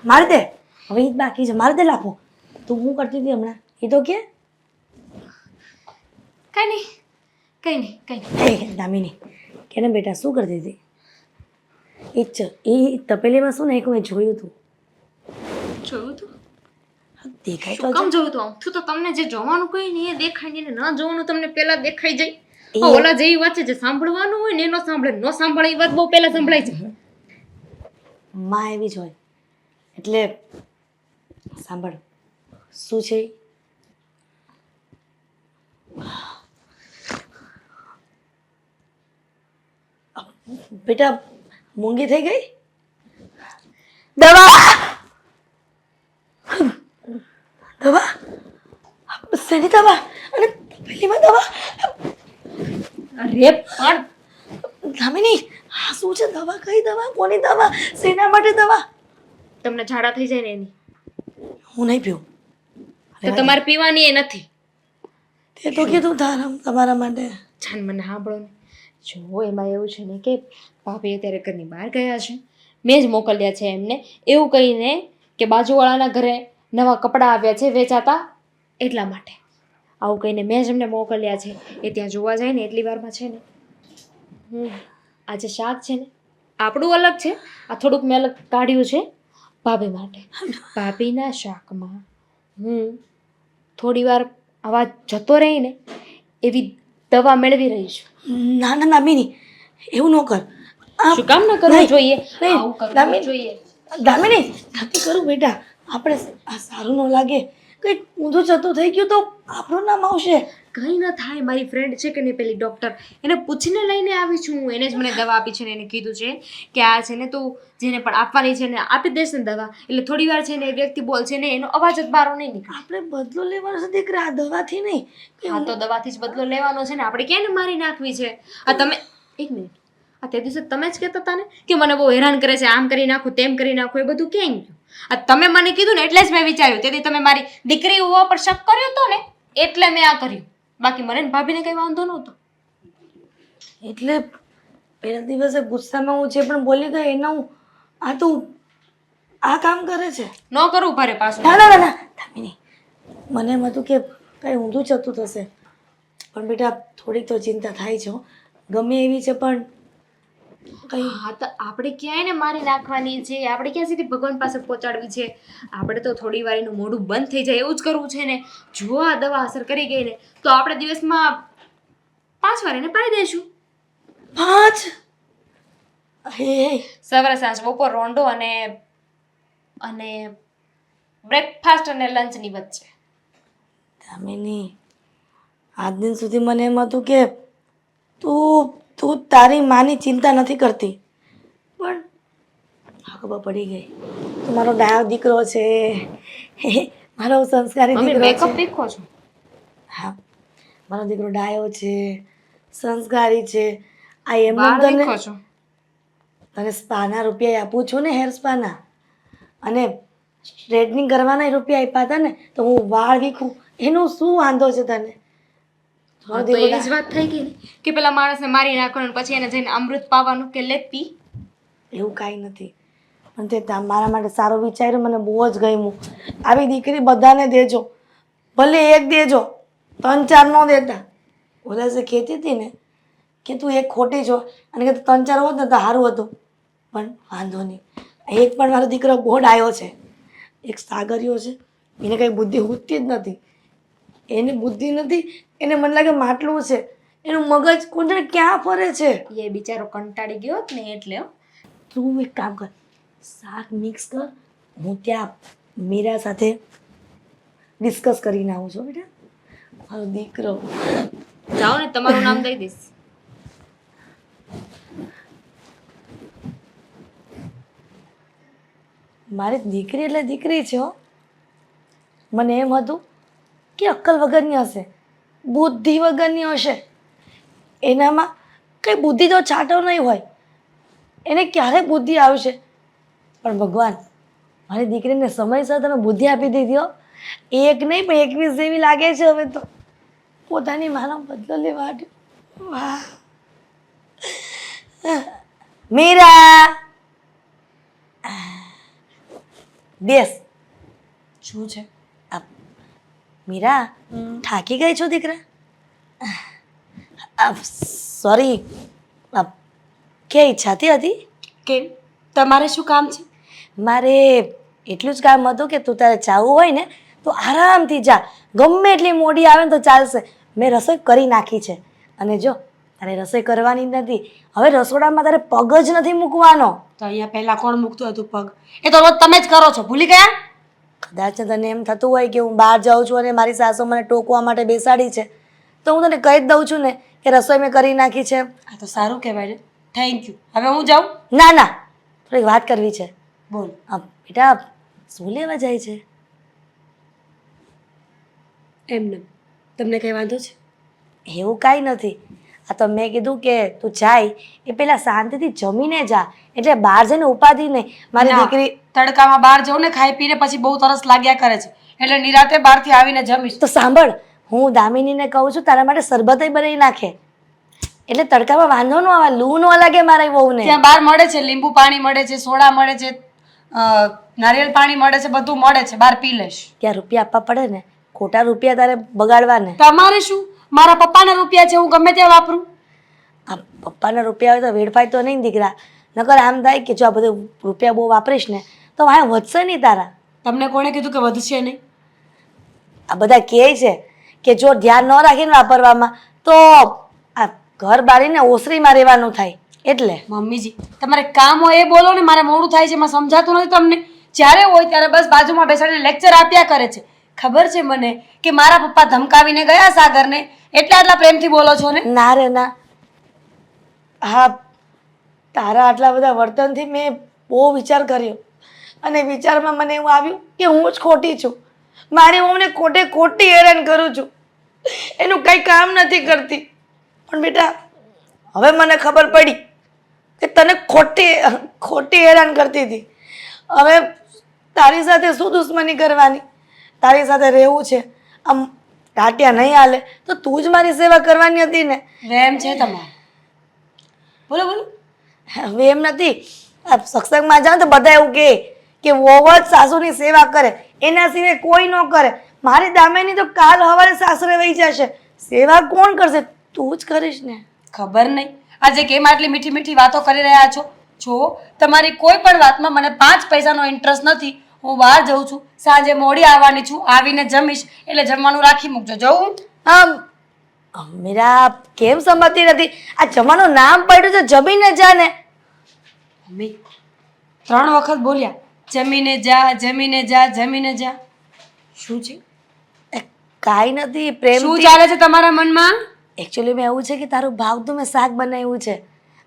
મારી દે. હવે ઈ જ બાકી છે. મારી દે લાફો. તું હું કરતી હતી હમણાં એ તો કે? કઈ નહીં. દામિની કે ને બેટા શું કરતી હતી? એ તપેલીમાં શું નાખ્યું મેં જોયું હતું. જોયું તું? દેખાય શું તો કામ છે. જોયું તું? આમથી તો તમને જે જોવાનું કઈ નહીં એ દેખાય નહીં, ને ન જોવાનું તમને પહેલા દેખાઈ જાય. એ- ઓલા જેવી વાત છે, જે સાંભળવાનું હોય ને એનો સાંભળે, ન સાંભળે એ વાત બહુ પહેલા સંભળાય છે. માં એવી જ હોય. એટલે સાંભળ શું છે ઈ? બેટા મૂંગી થઈ ગઈ. દવા દવા શેની દવા? અને પેલીમાં દવા. અરે પણ દામિની આ શું છે? દવા કઈ દવા? કોની દવા? શેના માટે દવા? તમને ઝાડા થઈ જાય ને એની. હું નહીં પીવું. તો તમારે પીવાની એ નથી. તે તો કીધું તમારા માટે. જાન મને સાંભળો ને. જો એમાં એવું છે ને કે ભાભી અત્યારે ઘરની બહાર ગયા છે, મેં જ મોકલ્યા છે એમને, એવું કહીને કે બાજુવાળાના ઘરે નવા કપડાં આવ્યા છે વેચાતા, એટલા માટે આવું કહીને મેં જ એમને મોકલ્યા છે. એ ત્યાં જોવા જાય ને એટલી વારમાં છે ને આ જે શાક છે ને આપણું અલગ છે, આ થોડુંક મેં અલગ કાઢ્યું છે ભાભી માટે. ભાભીના શાકમાં હું થોડી વાર અવાજ જતો રહીને એવી દવા મેળવી રહી છું. ના ના દામિની એવું ન કર. શું કામ ન કરવું નહીં, જોઈએ? નહીં, આવું કરવું દામિની, જોઈએ. દામિની નથી કરું બેટા. આપણે આ સારું ન લાગે. કંઈક ઊંધું જતું થઈ ગયું તો આપણું નામ આવશે. કંઈ ન થાય. મારી ફ્રેન્ડ છે કે નહીં પેલી ડૉક્ટર, એને પૂછીને લઈને આવી છું હું. એને જ મને દવા આપી છે ને એને કીધું છે કે આ છે ને તું જેને પણ આપવાની છે ને આપી દેશે ને દવા, એટલે થોડી વાર છે ને એ વ્યક્તિ બોલશે ને એનો અવાજ જ બહાર નહીં નીકળે. આપણે બદલો લેવાનો છે દીકરા, આ દવાથી નહીં. હા તો દવાથી જ બદલો લેવાનો છે ને, આપણે ક્યાં ને મારી નાખવી છે? આ તમે એક મિનિટ, આ તે દિવસે તમે જ કહેતા હતા ને કે મને બહુ હેરાન કરે છે, આમ કરી નાખું તેમ કરી નાખું, એ બધું ક્યાં ગયું? આ તમે મને કીધું ને એટલે જ મેં વિચાર્યું. તેથી તમે મારી દીકરી હોવા પર શક કર્યો હતો ને એટલે મેં આ કર્યું. બાકી મને ને ભાભીને કઈ વાંધો નહોતો. એટલે પેલા દિવસે ગુસ્સામાં હું જે પણ બોલી ગઈ એના હું આ તું આ કામ કરે છે. ન કરવું પડે પાછું. ના ના ના ના દામિની, મને એમ હતું કે કંઈ ઊંધું જતું થશે, પણ બેટા થોડીક તો ચિંતા થાય છે હો. ગમે એવી છે પણ કંઈ હા તો આપણે ક્યાંય ને મારી નાખવાની છે, આપણે ક્યાં સુધી ભગવાન પાસે પહોંચાડવી છે? આપણે તો થોડી વાર એનું મોઢું બંધ થઈ જાય એવું જ કરવું છે ને. જો આ દવા અસર કરી ગઈ ને તો આપણે દિવસમાં 5 વાર એને પાઈ દઈશું. 5 હે સવારે સાંજ બપોર રોંડો અને બ્રેકફાસ્ટ અને લંચની વચ્ચે. દામિની આજ દિન સુધી મને એમ હતું કે તું તારી માની ચિંતા નથી કરતી, પણ હા ખબર પડી ગઈ. તું મારો ડાયો દીકરો છે, મારો સંસ્કારી મમ્મી દીકરો મેકઅપ છે. દેખો છો? હા મારો દીકરો ડાયો છે, સંસ્કારી છે. આ એમ વાળ તને દેખો છો? તને સ્પાના રૂપિયા આપું છું ને, હેર સ્પાના, અને સ્ટ્રેટનિંગ કરવાના રૂપિયા આપ્યા હતા ને, તો હું વાળ વીખું એનો શું વાંધો છે તને? હા, તો એવી જ વાત થઈ ગઈ ને કે પેલા માણસને મારી નાખવાનું પછી એને જઈને અમૃત પાવાનું કે લે પી. એવું કાંઈ નથી, પણ તે મારા માટે સારું વિચાર્યું, મને બહુ જ ગમ્યું. આવી દીકરી બધાને દેજો, ભલે એક દેજો, 3-4 ન દેતા. ઓલા જે કહેતી હતી ને કે તું એક ખોટી છો અને કે 3-4 હોત ને તો સારું હતું, પણ વાંધો નહીં, એક પણ મારો દીકરો બહુ ડાયો છે. એક સાગરિયો છે, એને કંઈ બુદ્ધિ ઉઠતી જ નથી. એની બુદ્ધિ નથી, એને મને લાગે માટલું છે. એનું મગજ કોણ ક્યાં ફરે છે. એ બિચારો કંટાળી ગયો હોત ને એટલે હો. તું એક કામ કર, શાક મિક્સ કર, હું ત્યાં મીરા સાથે ડિસ્કસ કરીને આવું છું બેટા. મારો દીકરો. જાઓ ને, તમારું નામ દઈ દઈશ. મારી દીકરી એટલે દીકરી છે હો. મને એમ હતું કે અક્કલ વગરની હશે, બુદ્ધિ વગરની હશે. એનામાં કંઈ બુદ્ધિ તો છાંટો નહીં હોય. એને ક્યારે બુદ્ધિ આવશે? પણ ભગવાન, મારી દીકરીને સમયસર તમે બુદ્ધિ આપી દીધી હો. એક નહીં પણ 21 જેવી લાગે છે હવે તો. પોતાની માનો બદલો લેવા માટે. વાહ મીરા, બેસ. શું છે? મીરા, થાકી ગઈ છો દીકરા? સોરી, કે ઈચ્છાતી હતી? કેમ, તમારે શું કામ છે? મારે એટલું જ કામ હતું કે તું તારે ચાવું હોય ને તો આરામથી જા, ગમે એટલી મોડી આવે ને તો ચાલશે. મેં રસોઈ કરી નાખી છે. અને જો તારે રસોઈ કરવાની જ નથી, હવે રસોડામાં તારે પગ જ નથી મૂકવાનો. તો અહીંયા પહેલા કોણ મૂકતું હતું પગ? એ તો રોજ તમે જ કરો છો, ભૂલી ગયા? કદાચ તને એમ થતું હોય કે હું બહાર જાઉં છું અને મારી સાસુ મને ટોકવા માટે બેસાડી છે, તો હું તને કહી જ દઉં છું ને કે રસોઈ મેં કરી નાખી છે. આ તો સારું કહેવાય ને. Thank you. હવે હું જાઉં? ના ના, થોડીક વાત કરવી છે. બોલ. બેટા, શું લેવા જાય છે? એમને તમને કઈ વાંધો છે? એવું કાંઈ નથી. આ તો મેં કીધું કે તું જાય એ પહેલાં શાંતિથી જમીને જા, એટલે બહાર જઈને ઉપાધિ નહીં. મારી ના, દીકરી તડકામાં બહાર જાઉં ને ખાઈ પીને પછી બહુ તરસ લાગ્યા કરે છે, એટલે નિરાતે બહારથી આવીને જમીશ. તો સાંભળ, હું દામિનીને કહું છું તારા માટે શરબતય બનાવી નાખે, એટલે તડકામાં વાંધો ન આવે, લૂ ન લાગે મારા વહુને. ત્યાં બહાર મળે છે, લીંબુ પાણી મળે છે, સોડા મળે છે, નારિયેળ પાણી મળે છે, બધું મળે છે, બહાર પી લઈશ. ત્યાં રૂપિયા આપવા પડે ને, ખોટા રૂપિયા તારે બગાડવા ને. તમારે શું, મારા પપ્પાના રૂપિયા છે, હું ગમે ત્યાં વાપરું. આ પપ્પાના રૂપિયા હોય તો વેડફાય તો નહીં દીકરા, નકર આમ થાય કે જો આ બધું રૂપિયા બહુ વાપરીશ ને તો વાંહે વધશે નહીં તારા. તમને કોણે કીધું કે વધશે નહીં? આ બધા કહે છે કે જો ધ્યાન ન રાખીને વાપરવામાં તો આ ઘર બાળીને ઓસરીમાં રહેવાનું થાય. એટલે મમ્મીજી, તમારે કામ હોય એ બોલો ને, મારે મોડું થાય છે એમાં સમજાતું નથી તમને. જ્યારે હોય ત્યારે બસ બાજુમાં બેસાડીને લેક્ચર આપ્યા કરે છે. ખબર છે મને કે મારા પપ્પા ધમકાવીને ગયા સાગરને, એટલે આટલા પ્રેમથી બોલો છો ને? ના રે ના, હા, તારા આટલા બધા વર્તનથી મેં બહુ વિચાર કર્યો અને વિચારમાં મને એવું આવ્યું કે હું જ ખોટી છું. મારી વહુને ખોટી હેરાન કરું છું, એનું કંઈ કામ નથી કરતી. પણ બેટા, હવે મને ખબર પડી કે તને ખોટી હેરાન કરતી હતી. હવે તારી સાથે શું દુશ્મની કરવાની, તારી સાથે રહેવું છે. આમ ટાટિયા નહીં હાલે તો તું જ મારી સેવા કરવાની હતી ને. વેમ છે તમારે. બોલો બોલો. હવે એમ નથી, આ સત્સંગમાં જાઓ તો બધા એવું કહે કે વહુ જ સાસુની સેવા કરે, એના સિવાય કોઈ ન કરે. મારી દામેની તો કાલ સવારે સાસરે વહી જશે, સેવા કોણ કરશે? તું જ કરીશ ને. ખબર નહીં આજે કેમ આટલી મીઠી મીઠી વાતો કરી રહ્યા છો. જો તમારી કોઈ પણ વાતમાં મને 5 પૈસાનો ઇન્ટરેસ્ટ નથી. હું બહાર જઉં છું, સાંજે મોડી આવવાની છું, આવીને જમીશ, એટલે જમવાનું રાખી મૂકજો. જવું? મીરા કેમ સમજતી નથી? આ જમાનું નામ પડ્યું તો જમીને જા ને. મમ્મી 3 વખત બોલ્યા, જમીને જા, જમીને જા, જમીને જા. શું છે? કાંઈ નથી, પ્રેમ. શું ચાલે છે તમારા મનમાં? એકચ્યુઅલીમાં એવું છે કે તારું ભાવતું મેં શાક બનાવ્યું છે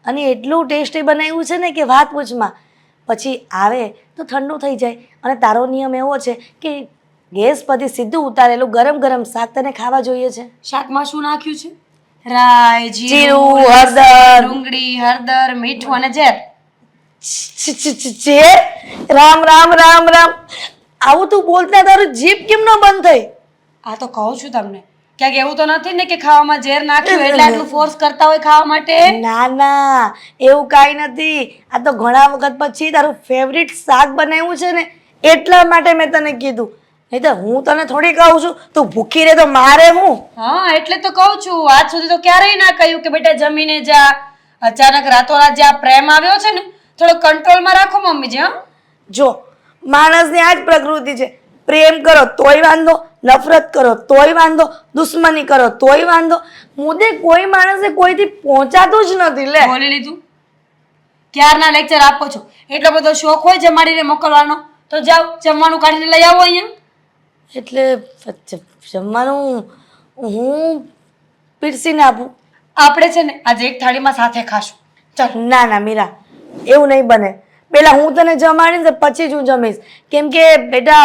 અને એટલું ટેસ્ટી બનાવ્યું છે ને કે વાત પૂછમાં. પછી આવે તો ઠંડુ થઈ જાય અને તારો નિયમ એવો છે કે ગેસ પરથી સીધું ઉતારેલું ગરમ ગરમ શાક તને ખાવા જોઈએ છે. શાકમાં શું નાખ્યું છે? રાઈ, જીરું, હળદર, ડુંગળી, હળદર, મીઠું અને ઝેર. ઝેર? રામ રામ રામ રામ, આવું તું બોલતા તારું જીભ કેમ ન બંધ થઈ? આ તો કહું છું તમને, ક્યાંક એવું તો નથી ને કે ખાવામાં ઝેર નાખ્યું એટલે આટલું ફોર્સ કરતા હોય ખાવા માટે? ના ના, એવું કાંઈ નથી. આ તો ઘણા વખત પછી તારું ફેવરિટ શાક બનાવ્યું છે ને એટલા માટે મેં તને કીધું. નહીં તો હું તને થોડી કહું છું, તું ભૂખી રહે તો મારે હું? હા, એટલે તો કહું છું. આજ સુધી તો ક્યારેય ના કહ્યું કે બેટા જમીને જા. અચાનક રાતોરાત જે આ પ્રેમ આવ્યો છે ને, થોડો કંટ્રોલમાં રાખો મમ્મીજી. હા, જો માણસની આ જ પ્રકૃતિ છે. પ્રેમ કરો તોય વાંધો, નફરત કરો તોય વાંધો, દુશ્મની કરો તોય વાંધો. મુદ્દે કોઈ માણસે કોઈથી પહોંચાતું જ નથી. લે બોલી લીધું. ક્યારના લેક્ચર આપો છો? એટલો બધો શોખ હોય જમાડીને મોકલવાનો તો જાઓ જમવાનું કાઢીને લઈ આવો અહીંયા. એટલે જમવાનું હું પીરસીને આપું? આપણે છે ને આજે એક થાળીમાં સાથે ખાશું. ચાલ. ના ના મીરા, એવું નહીં બને. પેલા હું તને જમાડીને પછી જ હું જમીશ. કેમ કે બેટા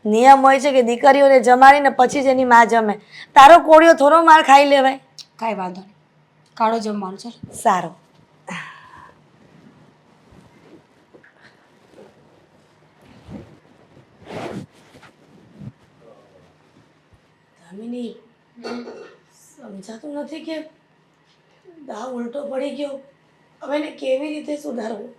નિયમ હોય છે કે દીકરીઓને જમાડીને પછી જ એની માં જમે. તારો કોળિયો થોડો માર ખાઈ લેવાય. કાંઈ વાંધો નહીં, કાઢો જમવાનું. ચાલ. સારું. દામિની, સમજાતું નથી કે દાવ ઉલટો પડી ગયો. હવે એને કેવી રીતે સુધારવું?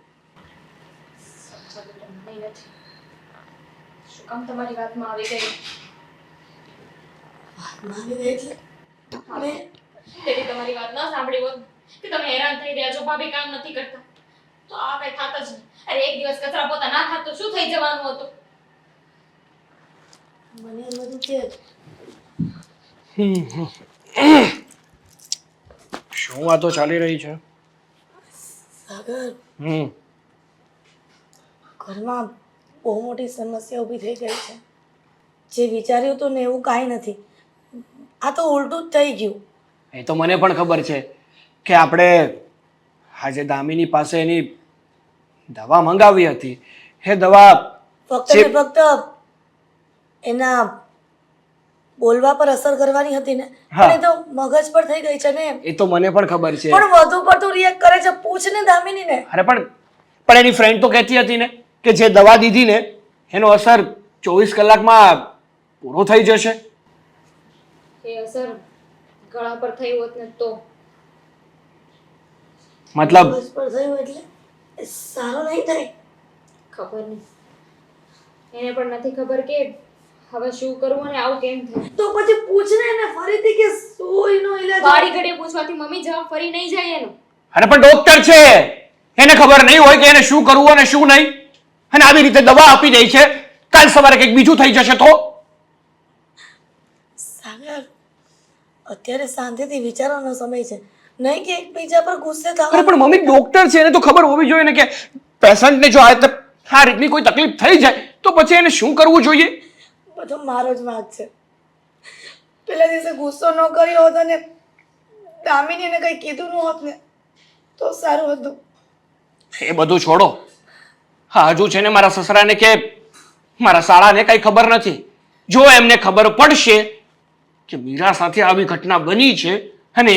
શું કામ તમારી વાતમાં આવી ગઈ? મારી દે એટલે મેં તેવી તમારી વાત ન સાંભળી હોત કે તમે હેરાન થઈ રહ્યા છો, ભાભી કામ નથી કરતા, તો આ કઈ થાત જ નહીં. અરે એક દિવસ કચરા પોતા ના થાત તો શું થઈ જવાનું હતું? મને એમ બધું કે શું વાતો ચાલી રહી છે? સાગર, હમ ઘરમાં બહુ મોટી સમસ્યા ઊભી થઈ ગઈ છે. જે વિચાર્યું હતું ને એવું કાંઈ નથી. આ તો ઉલટું જ થઈ ગયું. એ તો મને પણ ખબર છે કે આપણે આજે દામિની પાસે એની દવા મંગાવી હતી. એ દવા ફક્ત ને ફક્ત એના બોલવા પર અસર કરવાની હતી ને, હા. પણ એ તો મગજ પર થઈ ગઈ છે ને. એ તો મને પણ ખબર છે. પણ વધુ પડતું રિએક્ટ કરે છે. પૂછ ને દામિનીને. અરે પણ એની ફ્રેન્ડ તો કહેતી હતી ને કે જે દવા દીધી ને એનો અસર 24 કલાકમાં પૂરો થઈ જશે. એ અસર ગળા પર થઈ હોત ને તો મતલબ મગજ પર થયું એટલે એ સારું નહીં થાય. ખબર નહીં, એને પણ નથી ખબર કે હવે શું કરવું અને આવું કેમ થયું. તો પછી પૂછ ને એને ફરીથી કે શું એનો ઈલાજ. વાડી ઘડીએ પૂછવાથી મમ્મી જવાબ ફરી નહીં જાય એનો. અરે પણ ડોક્ટર છે, એને ખબર નહીં હોય કે એને શું કરવું અને શું નહીં, અને આવી રીતે દવા આપી દે છે. કાલ સવારે કંઈક બીજું થઈ જશે તો? સાગર, અત્યારે શાંતિથી વિચારવાનો સમય છે, નહીં કે એકબીજા પર ગુસ્સે અરે થવા. પણ મમ્મી ડોક્ટર છે, એને તો ખબર હોવી જોઈએ ને કે પેશન્ટને જો આ રીતની કોઈ તકલીફ થઈ જાય તો પછી એને શું કરવું જોઈએ. બધો મારો જ વાંક છે. પેલા દિવસે ગુસ્સો ન કર્યો હોત અને દામિનીને કંઈ કીધું ન હોત ને તો સારું હતું. એ બધું છોડો. હા, હજુ છે ને મારા સસરાને કે મારા સાળાને કઈ ખબર નથી. જો એમને ખબર પડશે કે મીરા સાથે આવી ઘટના બની છે અને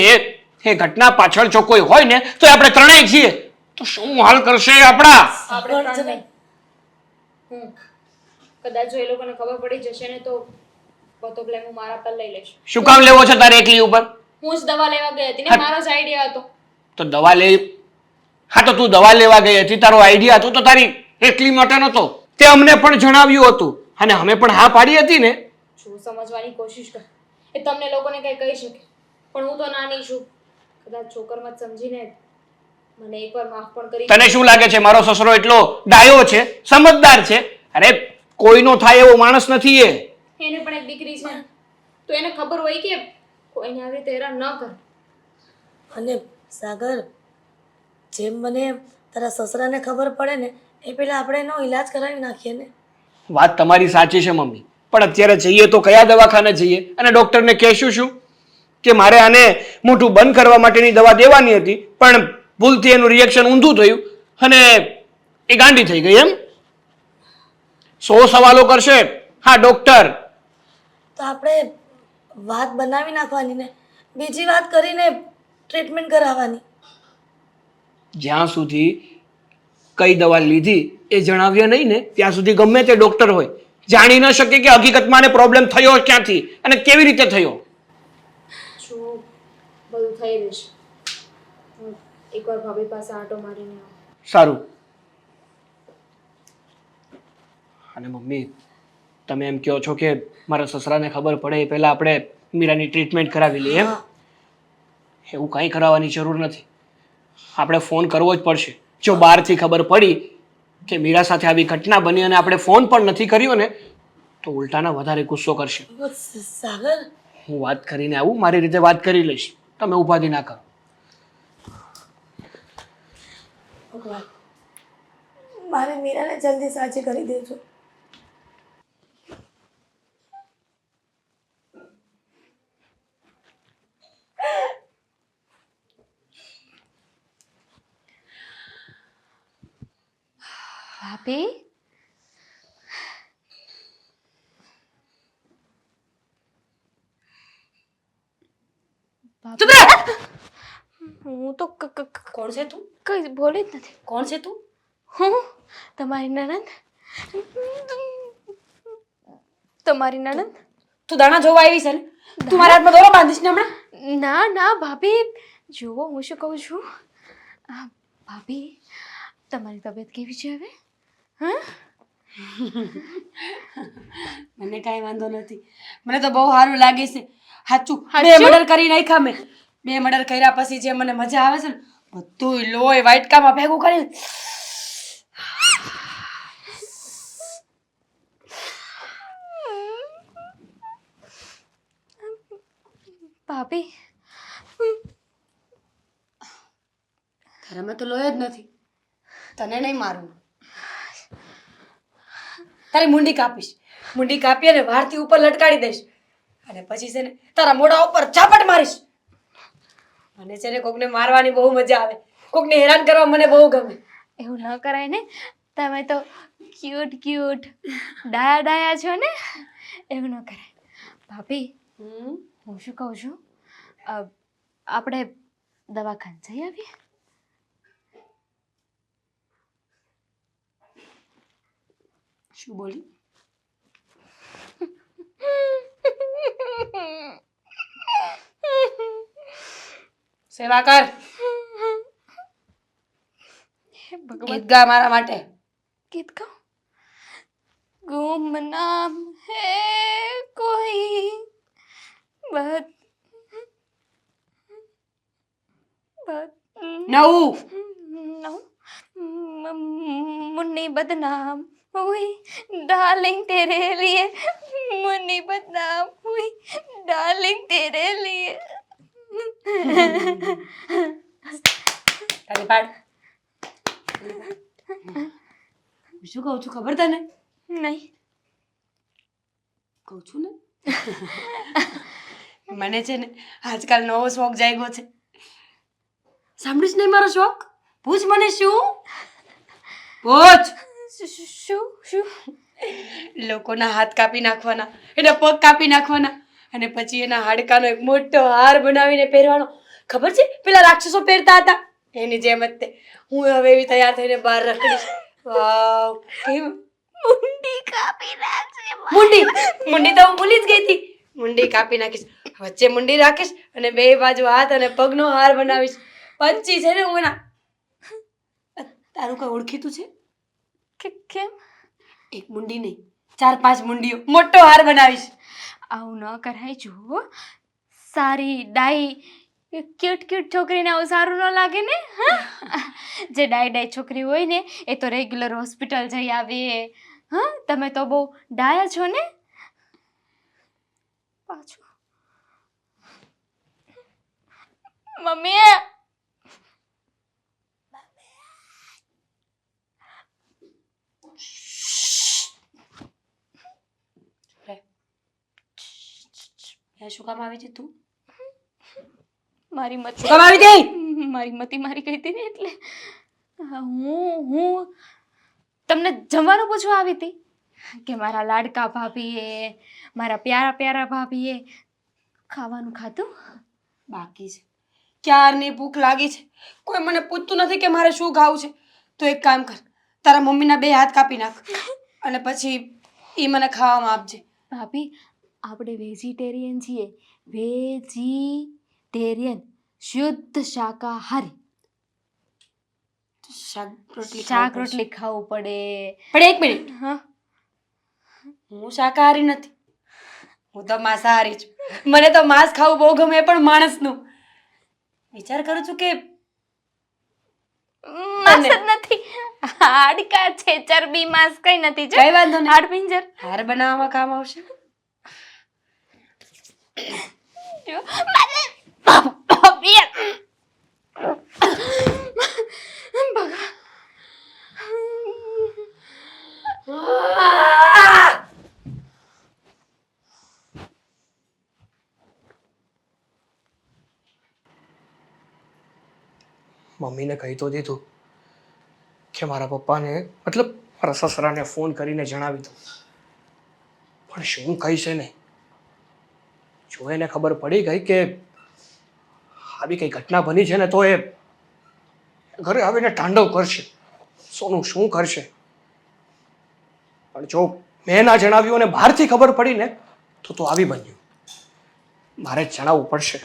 એ ઘટના પાછળ જો કોઈ હોય ને તો આપણે ત્રણેય છીએ, તો શું હાલ કરશે આપણા? આપણે ત્રણ નહીં. કદાચ જો એ લોકોને ખબર પડી જશે ને તો બધો બ્લેમ હું મારા પર લઈ લઈશ. શું કામ લેવો છે તારે એકલી ઉપર? હું જ દવા લેવા ગઈ હતી ને, મારો જ આઈડિયા હતો. તો દવા લે. હા, તો તું દવા લેવા ગઈ હતી, તારો આઈડિયા હતો, તો તારી એકલી માટે નતો. તે અમને પણ જણાવ્યું હતું અને અમે પણ હા પાડી હતી ને. શું સમજવાની કોશિશ કર. એ તમને લોકોને કઈ કહી શકે, પણ હું તો નાની છું. કદાચ છોકરમાં જ સમજીને મને એકવાર માફ પણ કરી. તને શું લાગે છે મારો સસરો એટલો ડાયો છે, સમજદાર છે? અરે કોઈનો થાય એવો માણસ નથી એ. એને પણ એક દીકરી છે, તો એને ખબર હોય કે કોઈને આવી રીતે હેરાન ન કર. અને સાગર, જેમ મને તારા સસરાને ખબર પડે ને એ પહેલાં આપણે એનો ઈલાજ કરાવી નાખીએ ને. વાત તમારી સાચી છે મમ્મી, પણ અત્યારે જઈએ તો કયા દવાખાને જઈએ અને ડોક્ટરને કહેશું શું કે મારે આને મોઢું બંધ કરવા માટેની દવા દેવાની હતી, પણ ભૂલથી એનું રિએક્શન ઊંધું થયું અને એ ગાંડી થઈ ગઈ. એમ 100 સવાલો કરશે. હા ડોક્ટર, તો આપણે વાત બનાવી નાખવાની ને બીજી વાત કરીને ટ્રીટમેન્ટ કરાવવાની. જ્યાં સુધી કઈ દવા લીધી એ જણાવ્યા નહીં ને ત્યાં સુધી ગમે તે ડોક્ટર હોય જાણી ન શકે કે હકીકતમાં આને પ્રોબ્લેમ થયો ક્યાંથી અને કેવી રીતે થયો. શું બધું થઈ રહેશે. હું એકવાર ભાભી પાસે આંટો મારીને આવું. સારું. અને મમ્મી, તમે એમ કહો છો કે મારા સસરાને ખબર પડે એ પહેલા આપણે મીરાની ટ્રીટમેન્ટ કરાવી લઈએ એમ? એવું કંઈ કરાવવાની જરૂર નથી. આપણે ફોન કરવો જ પડશે જો બહારથી ખબર પડી કે મીરા સાથે આવી ઘટના બની અને આપણે ફોન પણ નથી કર્યો ને તો ઉલટાના વધારે ગુસ્સો કરશે. સાગર હું વાત કરીને આવું, મારી રીતે વાત કરી લઈશ, તમે ઉપાધિ ના કરો. ભગવાન મારે મીરાને જલ્દી સાચી કરી દેજો. ભાભી ચૂપ રહે. હું તો કોણ છે તું? કઈ બોલી જ નથી. કોણ છે તું? હું તમારી નણંદ. તમારી નણંદ. તું દાણા જોવા આવી છે ને? તું મારા હાથમાં દોરો બાંધીશ ને હમણાં? ના ના ભાભી જુઓ હું શું કહું છું. ભાભી તમારી તબિયત કેવી છે હવે? હા મને કાંઈ વાંધો નથી. મને તો બહુ સારું લાગે છે. સાચું, બે સાચું? મર્ડર કરી નાખ્યા મેં. બે મર્ડર કર્યા પછી જે મને મજા આવે છે ને બધું લોહી વાટકામાં ભેગું કરીને ભાભી તારામાં તો લોહી જ નથી. તને નહીં મારું. તારી મુંડી કાપીશ. મુંડી કાપી અને વારથી ઉપર લટકાડી દઈશ અને પછી છે ને તારા મોઢા ઉપર ઝાપટ મારીશ. મને છે ને કોકને મારવાની બહુ મજા આવે. કોકને હેરાન કરવા મને બહુ ગમે. એવું ન કરાય ને. તમે તો ક્યુટ ક્યુટ ડાયા ડાયા છો ને. એવું ન કરાય. ભાભી હું શું કહું છું આપણે દવાખાને જઈ આવીએ. શું બોલી? સેવા કર. ભગવાન ગીત ગા મારા માટે. गीत गाओ. गुमनाम है कोई बद નવું मुन्नी बदनाम हुई डार्लिंग तेरे लिए मुन्नी बदनाम हुई डार्लिंग तेरे लिए. તારી પાડ. શું કહું છું ખબર તને? नहीं કહું છું ને મને છે ને આજકાલ નવો શોખ જાગ્યો છે. સાંભળીશ નહીં મારો શોખ? પૂછ મને શું? પૂછ. शू शू લોકોના હાથ કાપી નાખવાના, એના પગ કાપી નાખવાના અને પછી એના હાડકાનો એક મોટો હાર બનાવીને પહેરવાનો. ખબર છે પેલા રાક્ષસો પહેરતા હતા એની જેમ જ તે. હું હવે એવી તૈયાર થઈને બહાર રખડીશ. વાવ કેમ मुंडी कापी नाचे. મુંડી મુંડી તો હું ભૂલી જ ગઈ હતી. મુંડી કાપી નાખીશ, વચ્ચે મુંડી રાખીશ અને બે બાજુ હાથ અને પગનો હાર બનાવીશ. પંચી છે ને હું એના. તારું કઈ ઓળખીતું છે? કેમ એક મુંડી નહીં, 4-5 મુંડીઓ મોટો હાર બનાવીશ. આવું ન કરાય. જુઓ સારી ડાઈ ક્યુટ ક્યુટ છોકરીને આવું સારું ન લાગે ને. હા જે ડાઈ ડાઈ છોકરી હોય ને એ તો રેગ્યુલર હોસ્પિટલ જઈ આવે. હા તમે તો બહુ ડાયા છો ને. પાછું મમ્મી શું કામ આવી છે તું? મારી શું મતી કામ આવી હતી? મારી મતી મારી ગઈ હતી ને એટલે હું તમને જમવાનું પૂછવા આવી હતી કે મારા લાડકા ભાભીએ મારા પ્યારા પ્યારા ભાભીએ ખાવાનું ખાધું બાકી છે. ક્યારની ભૂખ લાગી છે. કોઈ મને પૂછતું નથી કે મારે શું ખાવું છે. તો એક કામ કર, તારા મમ્મીના 2 હાથ કાપી નાખ અને પછી એ મને ખાવામાં આપજે. ભાભી આપણે વેજીટેરિયન છીએ. વેજીટેરિયન શુદ્ધ શાકાહારી. શાક રોટલી શાક રોટલી ખાવું પડે. પણ એક મિનિટ, હા હું શાકાહારી નથી, હું તો માંસાહારી છું. મને તો માંસ ખાવું બહુ ગમે, પણ માણસનું. વિચાર કરું છું કે માંસ જ નથી, હાડકા છે, ચરબી માંસ કઈ નથી. જો કઈ વાંધો નહીં. હાડપિંજર. હાર બનાવવામાં કામ આવશે. જો પિયર. મમ્મીને કહી તો દીધું કે મારા પપ્પાને મતલબ મારા સસરાને ફોન કરીને જણાવી દઉં, પણ શું કહીશે નહીં. જો એને ખબર પડી ગઈ કે આવી કઈ ઘટના બની છે ને તો એ ઘરે આવીને તાંડવ કરશે. સોનું શું કરશે? પણ જો મેં ના જણાવ્યું અને બહારથી ખબર પડી ને તો આવી બન્યું. મારે જ જણાવવું પડશે.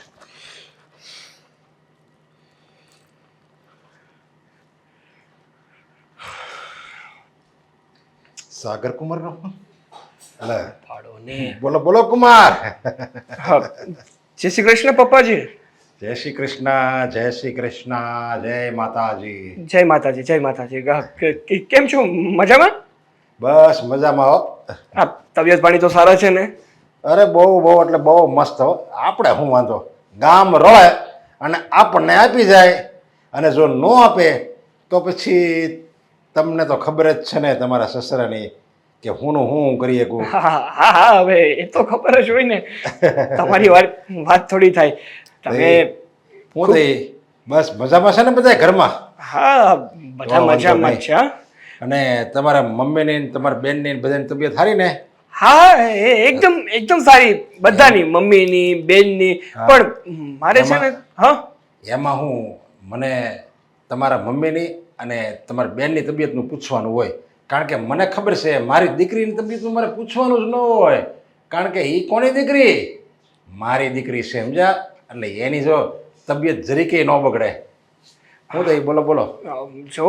સાગર કુમારનો ફોન? અલે પાડો ને. બોલો બોલો કુમાર. હા, જય શ્રી કૃષ્ણ પપ્પાજી. જય શ્રી કૃષ્ણ, જય શ્રી કૃષ્ણ, જય માતાજી. જય માતાજી, જય માતાજી. કેમ છો? મજામાં? બસ મજામાં હો. આ તબિયત પાણી તો સારા છે ને? અરે બહુ બહુ એટલે બહુ મસ્ત હો. આપણે શું વાંધો, ગામ રોળે અને આપણને આપી જાય, અને જો ન આપે તો પછી તમને તો ખબર જ છે ને તમારા સસરાની કે હું કરી શકું. હા હા હા, હવે એ તો ખબર જ હોય ને. તમારી વાત થોડી થાય. તમે હું તો બસ મજામાં છે ને બધા ઘરમાં? હા, બધા મજામાં જ છે. હા. અને તમારા મમ્મીની ને તમારા બેનની ને બધાની તબિયત સારી ને? હા, એકદમ એકદમ સારી બધાની, મમ્મીની, બેનની. પણ મારે છે ને, હા, એમાં હું મને તમારા મમ્મીની અને તમારી બેનની તબિયતનું પૂછવાનું હોય, કારણ કે મને ખબર છે મારી દીકરીની તબિયતનું મારે પૂછવાનું જ ન હોય, કારણ કે એ કોની દીકરી? મારી દીકરી છે, સમજ્યા? એટલે એની જો તબિયત જરીકે ન બગડે. હું તો બોલો બોલો. જો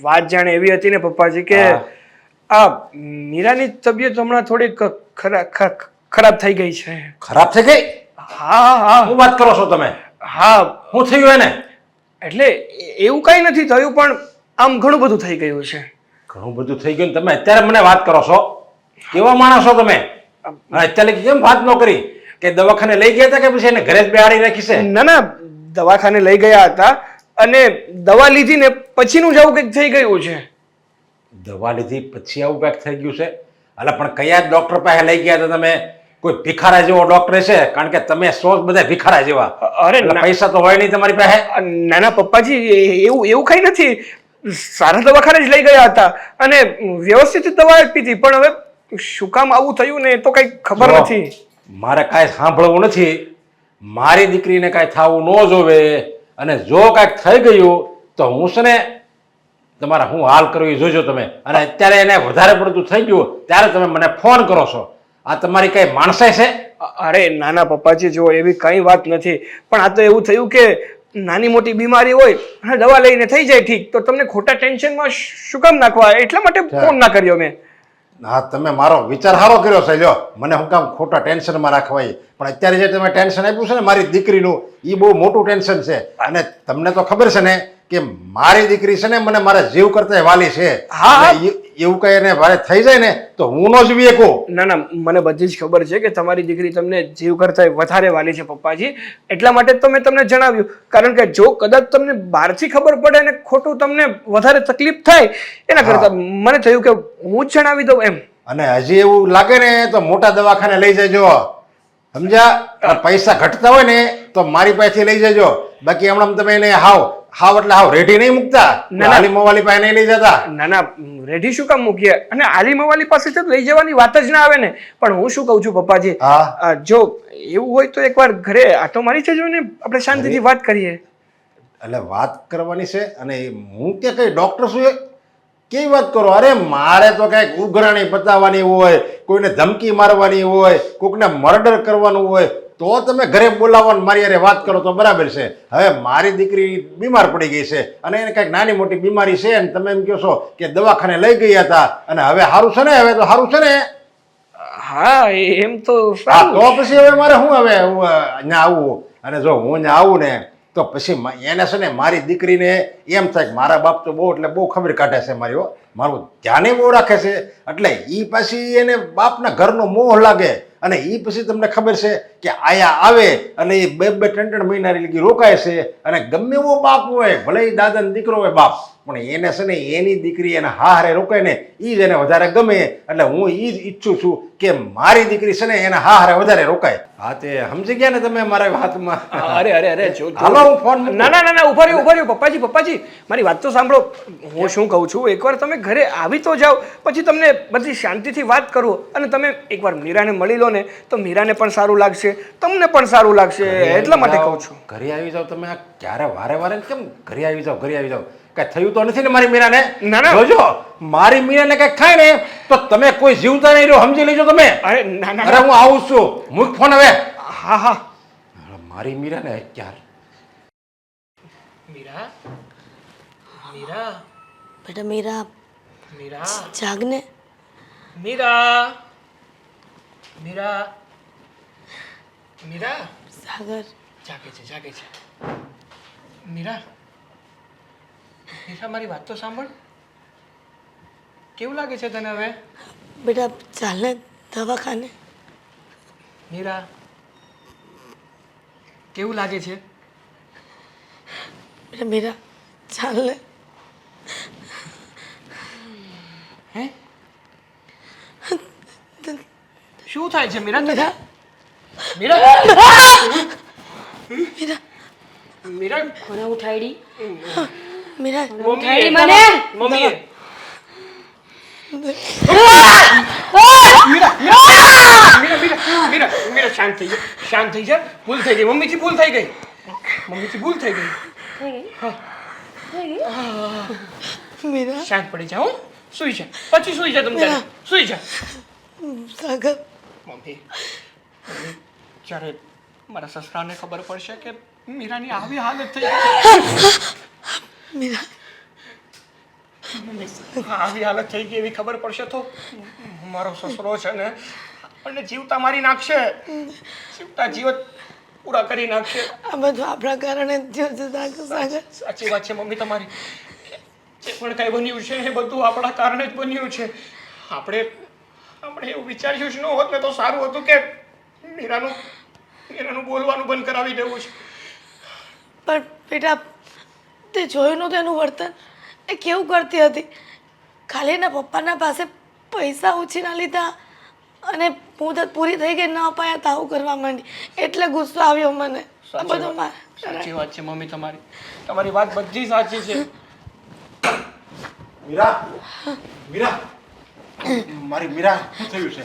વાત જાણે એવી હતી ને પપ્પાજી કે આ મીરાની તબિયત હમણાં થોડીક ખરાબ થઈ ગઈ છે. ખરાબ થઈ ગઈ? હા હા, શું વાત કરો છો તમે? હા, શું થયું એને? એટલે એવું કઈ નથી થયું, પણ આમ ઘણું બધું થઈ ગયું છે. ઘણું બધું થઈ ગયું ને તમે અત્યારે મને વાત કરો છો? કેવા માણસ છો તમે? અત્યારે કેમ વાત ન કરી કે દવાખાને લઈ ગયા હતા કે પછી એને ઘરે જ બેહાડી રાખી છે? ના ના, દવાખાને લઈ ગયા હતા અને દવા લીધી ને પછીનું જ આવું કંઈક થઈ ગયું છે. દવા લીધી પછી આવું કંઈક થઈ ગયું છે? અલા પણ કયા ડોક્ટર પાસે લઈ ગયા હતા તમે? કોઈ ભિખારા જેવો ડોક્ટર છે? કારણ કે તમે સો બધા ભિખારા જેવા. અરે પૈસા તો હોય નહીં તમારી પાસે. ના ના પપ્પાજી, એવું કઈ નથી. સારા દવાખાને જ લઈ ગયા હતા અને વ્યવસ્થિત દવા આપી હતી, પણ હવે શું કામ આવું થયું ને એ તો કઈ ખબર નથી. મારે કાંઈ સાંભળવું નથી. મારી દીકરીને કાંઈ થવું ન જોવે, અને જો કાંઈક થઈ ગયું તો હું છે ને તમારા હું હાલ કરવું એ જોજો તમે. અને અત્યારે એને વધારે પડતું થઈ ગયું ત્યારે તમે મને ફોન કરો છો. આ તમારી કઈ માણસાઈ છે? અરે નાના પપ્પાજી, જો એવી કઈ વાત નથી, પણ આ તો એવું થયું કે નાની મોટી બીમારી હોય અને દવા લઈને થઈ જાય ઠીક, તો તમને ખોટા ટેન્શનમાં શું કામ નાખવા, એટલા માટે ફોન ના કર્યો મેં. હા, તમે મારો વિચાર સારો કર્યો છે. લ્યો, મને હું કામ ખોટા ટેન્શનમાં રાખવાય, પણ અત્યારે જે તમે ટેન્શન આપ્યું છે ને મારી દીકરીનું, એ બહુ મોટું ટેન્શન છે. અને તમને તો ખબર છે ને કે મારી દીકરી છે ને મને મારા જીવ કરતા વાલી છે. હા, એવું કઈ એને ભારે થઈ જાય ને તો હું ન જીવી શકું. ના ના, મને બધી જ ખબર છે કે તમારી દીકરી તમને જીવ કરતા વધારે વાલી છે પપ્પાજી, એટલા માટે તો મેં તમને જણાવ્યું. કારણ કે જો કદાચ તમને બહારથી ખબર પડે ને ખોટું તમને વધારે તકલીફ થાય એના કરતા મને થયું કે હું જ જણાવી દઉં એમ. અને હજી એવું લાગે ને તો મોટા દવાખાને લઈ જજો, સમજ્યા? પૈસા ઘટતા હોય ને તો મારી પાસેથી લઈ જજો, બાકી હમણાં તમે એને હાવ એટલે હાવ રેઢી નહીં મૂકતા. આલી મવાલી પાસે નહીં લઈ જતા. ના ના, રેઢી શું કામ મૂકીએ? અને આલી મવાલી પાસે તો લઈ જવાની વાત જ ના આવે ને. પણ હું શું કહું છું પપ્પાજી, જો એવું હોય તો એકવાર ઘરે આટો મારી જજો ને, આપણે શાંતિથી વાત કરીએ. એટલે વાત કરવાની છે? અને હું કે કઈ ડોક્ટર શું કેવી વાત કરો? અરે મારે તો કઈક ઉઘરાણી બતાવવાની હોય, કોઈને ધમકી મારવાની હોય, કોઈકને મર્ડર કરવાનું હોય તો તમે ઘરે બોલાવવાનું મારી યારે વાત કરો તો બરાબર છે. હવે મારી દીકરી બીમાર પડી ગઈ છે અને એને કઈક નાની મોટી બીમારી છે અને તમે એમ કહો છો કે દવાખાને લઈ ગયા હતા અને હવે સારું છે ને? હવે તો સારું છે ને? હા, એમ તો તો પછી હવે મારે શું હવે અહીંયા આવવું? અને જો હું અહીંયા આવું ને તો પછી એને છે ને મારી દીકરીને એમ થાય કે મારા બાપ તો બહુ એટલે બહુ ખબર કાઢે છે મારી હો, મારું ધ્યાને બહુ રાખે છે, એટલે એ પછી એને બાપના ઘરનો મોહ લાગે અને એ પછી તમને ખબર છે કે આયા આવે અને એ 2-2 3-3 મહિના લગી રોકાય છે અને ગમે એવો બાપ હોય, ભલે એ દાદાનો દીકરો હોય બાપ, પણ એને છે ને એની દીકરી એને હારે રોકાય ને એ જ એને વધારે ગમે. એટલે હું એ જ ઈચ્છું છું કે મારી દીકરી છે ને એને હારે વધારે રોકાય. હા તે સમજી ગયા ને તમે મારા વાતમાં? અરે અરે અરે જો હાલો હું ફોન મૂકું. ના ના ના ના ઉભા રહ્યો પપ્પાજી મારી વાત તો સાંભળો. હું શું કહું છું, એકવાર તમે ઘરે આવી તો જાઓ, પછી તમને બધી શાંતિથી વાત કરું અને તમે એકવાર મીરાને મળી લો ને તો મીરાને પણ સારું લાગશે, તમને પણ સારું લાગશે, એટલા માટે કહું છું. ઘરે આવી જાવ તમે, આ ક્યારે વારે વારે કેમ ઘરે આવી જાવ કઈ થયું તો નથી ને મારી મીરાને? ના, ના. જોજો મારી મીરાને કઈક થાય ને તો તમે કોઈ જીવતા નહીં રહ્યો, સમજી લેજો તમે. અરે ના ના અરે હું આવું છું, મૂક ફોન હવે. હા હા મારી મીરાને ક્યારે મીરા મીરા બેટા મીરા, મીરા જાગને. મીરા મીરા મીરા સાગર, જાગે છે મીરા મીરા મારી વાત તો સાંભળ. કેવું લાગે છે તને હવે? બેટા ચાલ ને દવાખાને. મીરા કેવું લાગે છે? બેટા મીરા ચાલ ને. હે શું થાય છે મીરા? મીરા, મીરા મીરા, મીરા કોને ઉઠાડી? મીરા, ઉઠાડી મને? મમ્મીએ મીરા શાંત થઈ જા. ભૂલ થઈ ગઈ, મમ્મીથી ભૂલ થઈ ગઈ. મીરા, શાંત પડી જા. સુઈ જા, પછી સુઈ જા. તમે ત્યારે સુઈ જા. સાગર, મમ્મી જ્યારે મારા સસરાને ખબર પડશે કે મીરાની આવી હાલત થઈ મીરા, આવી હાલત થઈ ગઈ એવી ખબર પડશે તો મારો સસરો છે ને આપણને જીવતા મારી નાખશે, જીવતા જીવત પૂરા કરી નાખશે. આ બધું આપણા કારણે જ થયું છે સાગર. સાચી વાત છે મમ્મી તમારી. જે પણ કાંઈ બન્યું છે એ બધું આપણા કારણે જ બન્યું છે. આપણે એવું વિચાર્યું જ ન હોત ને તો સારું હતું કે મીરાનું બોલવાનું બંધ કરાવી દેવું છે. પણ બેટા તે જોયું નહોતું એનું વર્તન, એ કેવું કરતી હતી. ખાલી એના પપ્પાના પાસે પૈસા ઉછીના લીધા અને મુદત પૂરી થઈ ગઈ, ન અપાયા તો આવું કરવા માંડી, એટલે ગુસ્સો આવ્યો મને. આ બધું સાચી વાત છે મમ્મી તમારી વાત બધી સાચી છે. મીરા મારી મીરા શું થયું છે?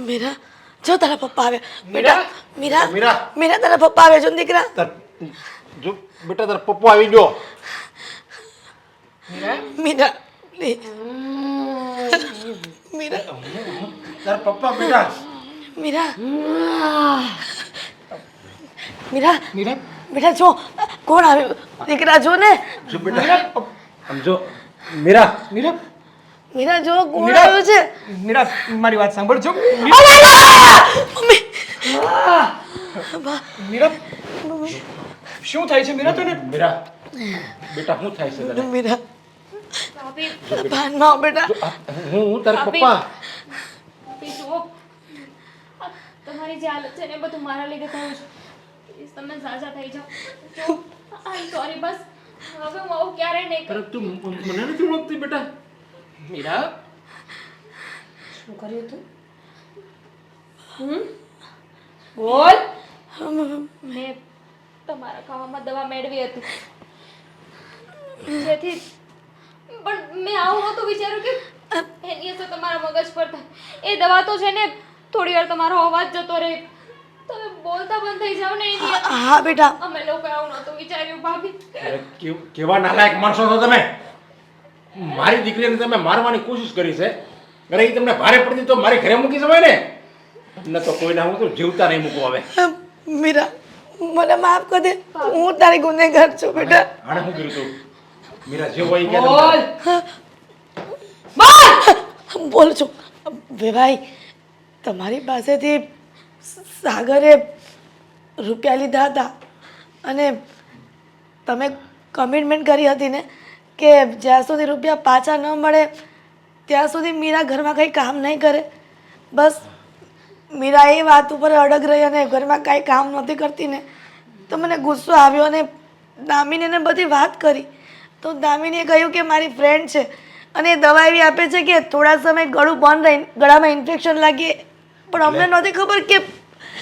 મીરા, જો તારા પપ્પા આવ્યા. બેટા મીરા, મીરા. મીરા તારા પપ્પા આવ્યા, જો ને દીકરા. જો બેટા તારા પપ્પો આવી ગયો. મીરા, please. મીરા, તારા પપ્પા બેટા. મીરા, મીરા, મીરા બેટા જો કોણ આવ્યું, દીકરા જો ને. જો બેટા આમ જો. મીરા મીરા જો કોણ આવ્યું છે. મીરા મારી વાત સાંભળજો. મમ્મી, મીરા શું થાય છે મીરા તને? મીરા બેટા શું થાય છે તને? મીરા ભાભી ભાનમાં આવ બેટા. હું તારા પપ્પા. ભાભી જુઓ, આ તમારી જે હાલત છે ને એ બધું મારા લીધે થયું છે. પ્લીઝ તમે સાજા થઈ જાઓ. જો આઈ સોરી, બસ હવે હું આવું ક્યારેય નહીં કરું. તું મને નથી ઓળખતી બેટા. મીરા શું કર્યું તું? બોલ. મેં તમારા ખાવામાં દવા મેળવી હતી, જેથી પણ મેં આવું નહોતું વિચાર્યું કે એની અસર તમારા મગજ પર થાય. એ દવા તો છે ને થોડી વાર તમારો અવાજ જતો રહે, તમે બોલતા બંધ થઈ જાવ ને એની અસર. હા બેટા, અમે લોકો આવું નહોતું વિચાર્યું ભાભી. અરે કેવા નાલાયક માણસો છો તમે. મારી દીકરીને તમે મારવાની કોશિશ કરી છે. અરે એ તમને ભારે પડતી તો મારી ઘરે મૂકી જવાય ને. ન તો કોઈના હું તો જીવતા નહીં મૂકું હવે. મીરા મને માફ કર દે, હું તારી ગુનેગાર છું બેટા. આને શું કર્યું તું? મીરા જે હોય એ કહે બોલ. તમને. બોલ છું ભાઈ, તમારી પાસેથી સાગરે રૂપિયા લીધા હતા અને તમે કમિટમેન્ટ કરી હતી ને કે જ્યાં સુધી રૂપિયા પાછા ન મળે ત્યાં સુધી મીરા ઘરમાં કંઈ કામ નહીં કરે. બસ મીરા એ વાત ઉપર અડગ રહી અને ઘરમાં કાંઈ કામ નહોતી કરતી ને તો મને ગુસ્સો આવ્યો અને દામિનીને બધી વાત કરી. તો દામિનીએ કહ્યું કે મારી ફ્રેન્ડ છે અને એ દવા એવી આપે છે કે થોડા સમય ગળું બંધ રહી ગળામાં ઇન્ફેક્શન લાગે. પણ અમને નહોતી ખબર કે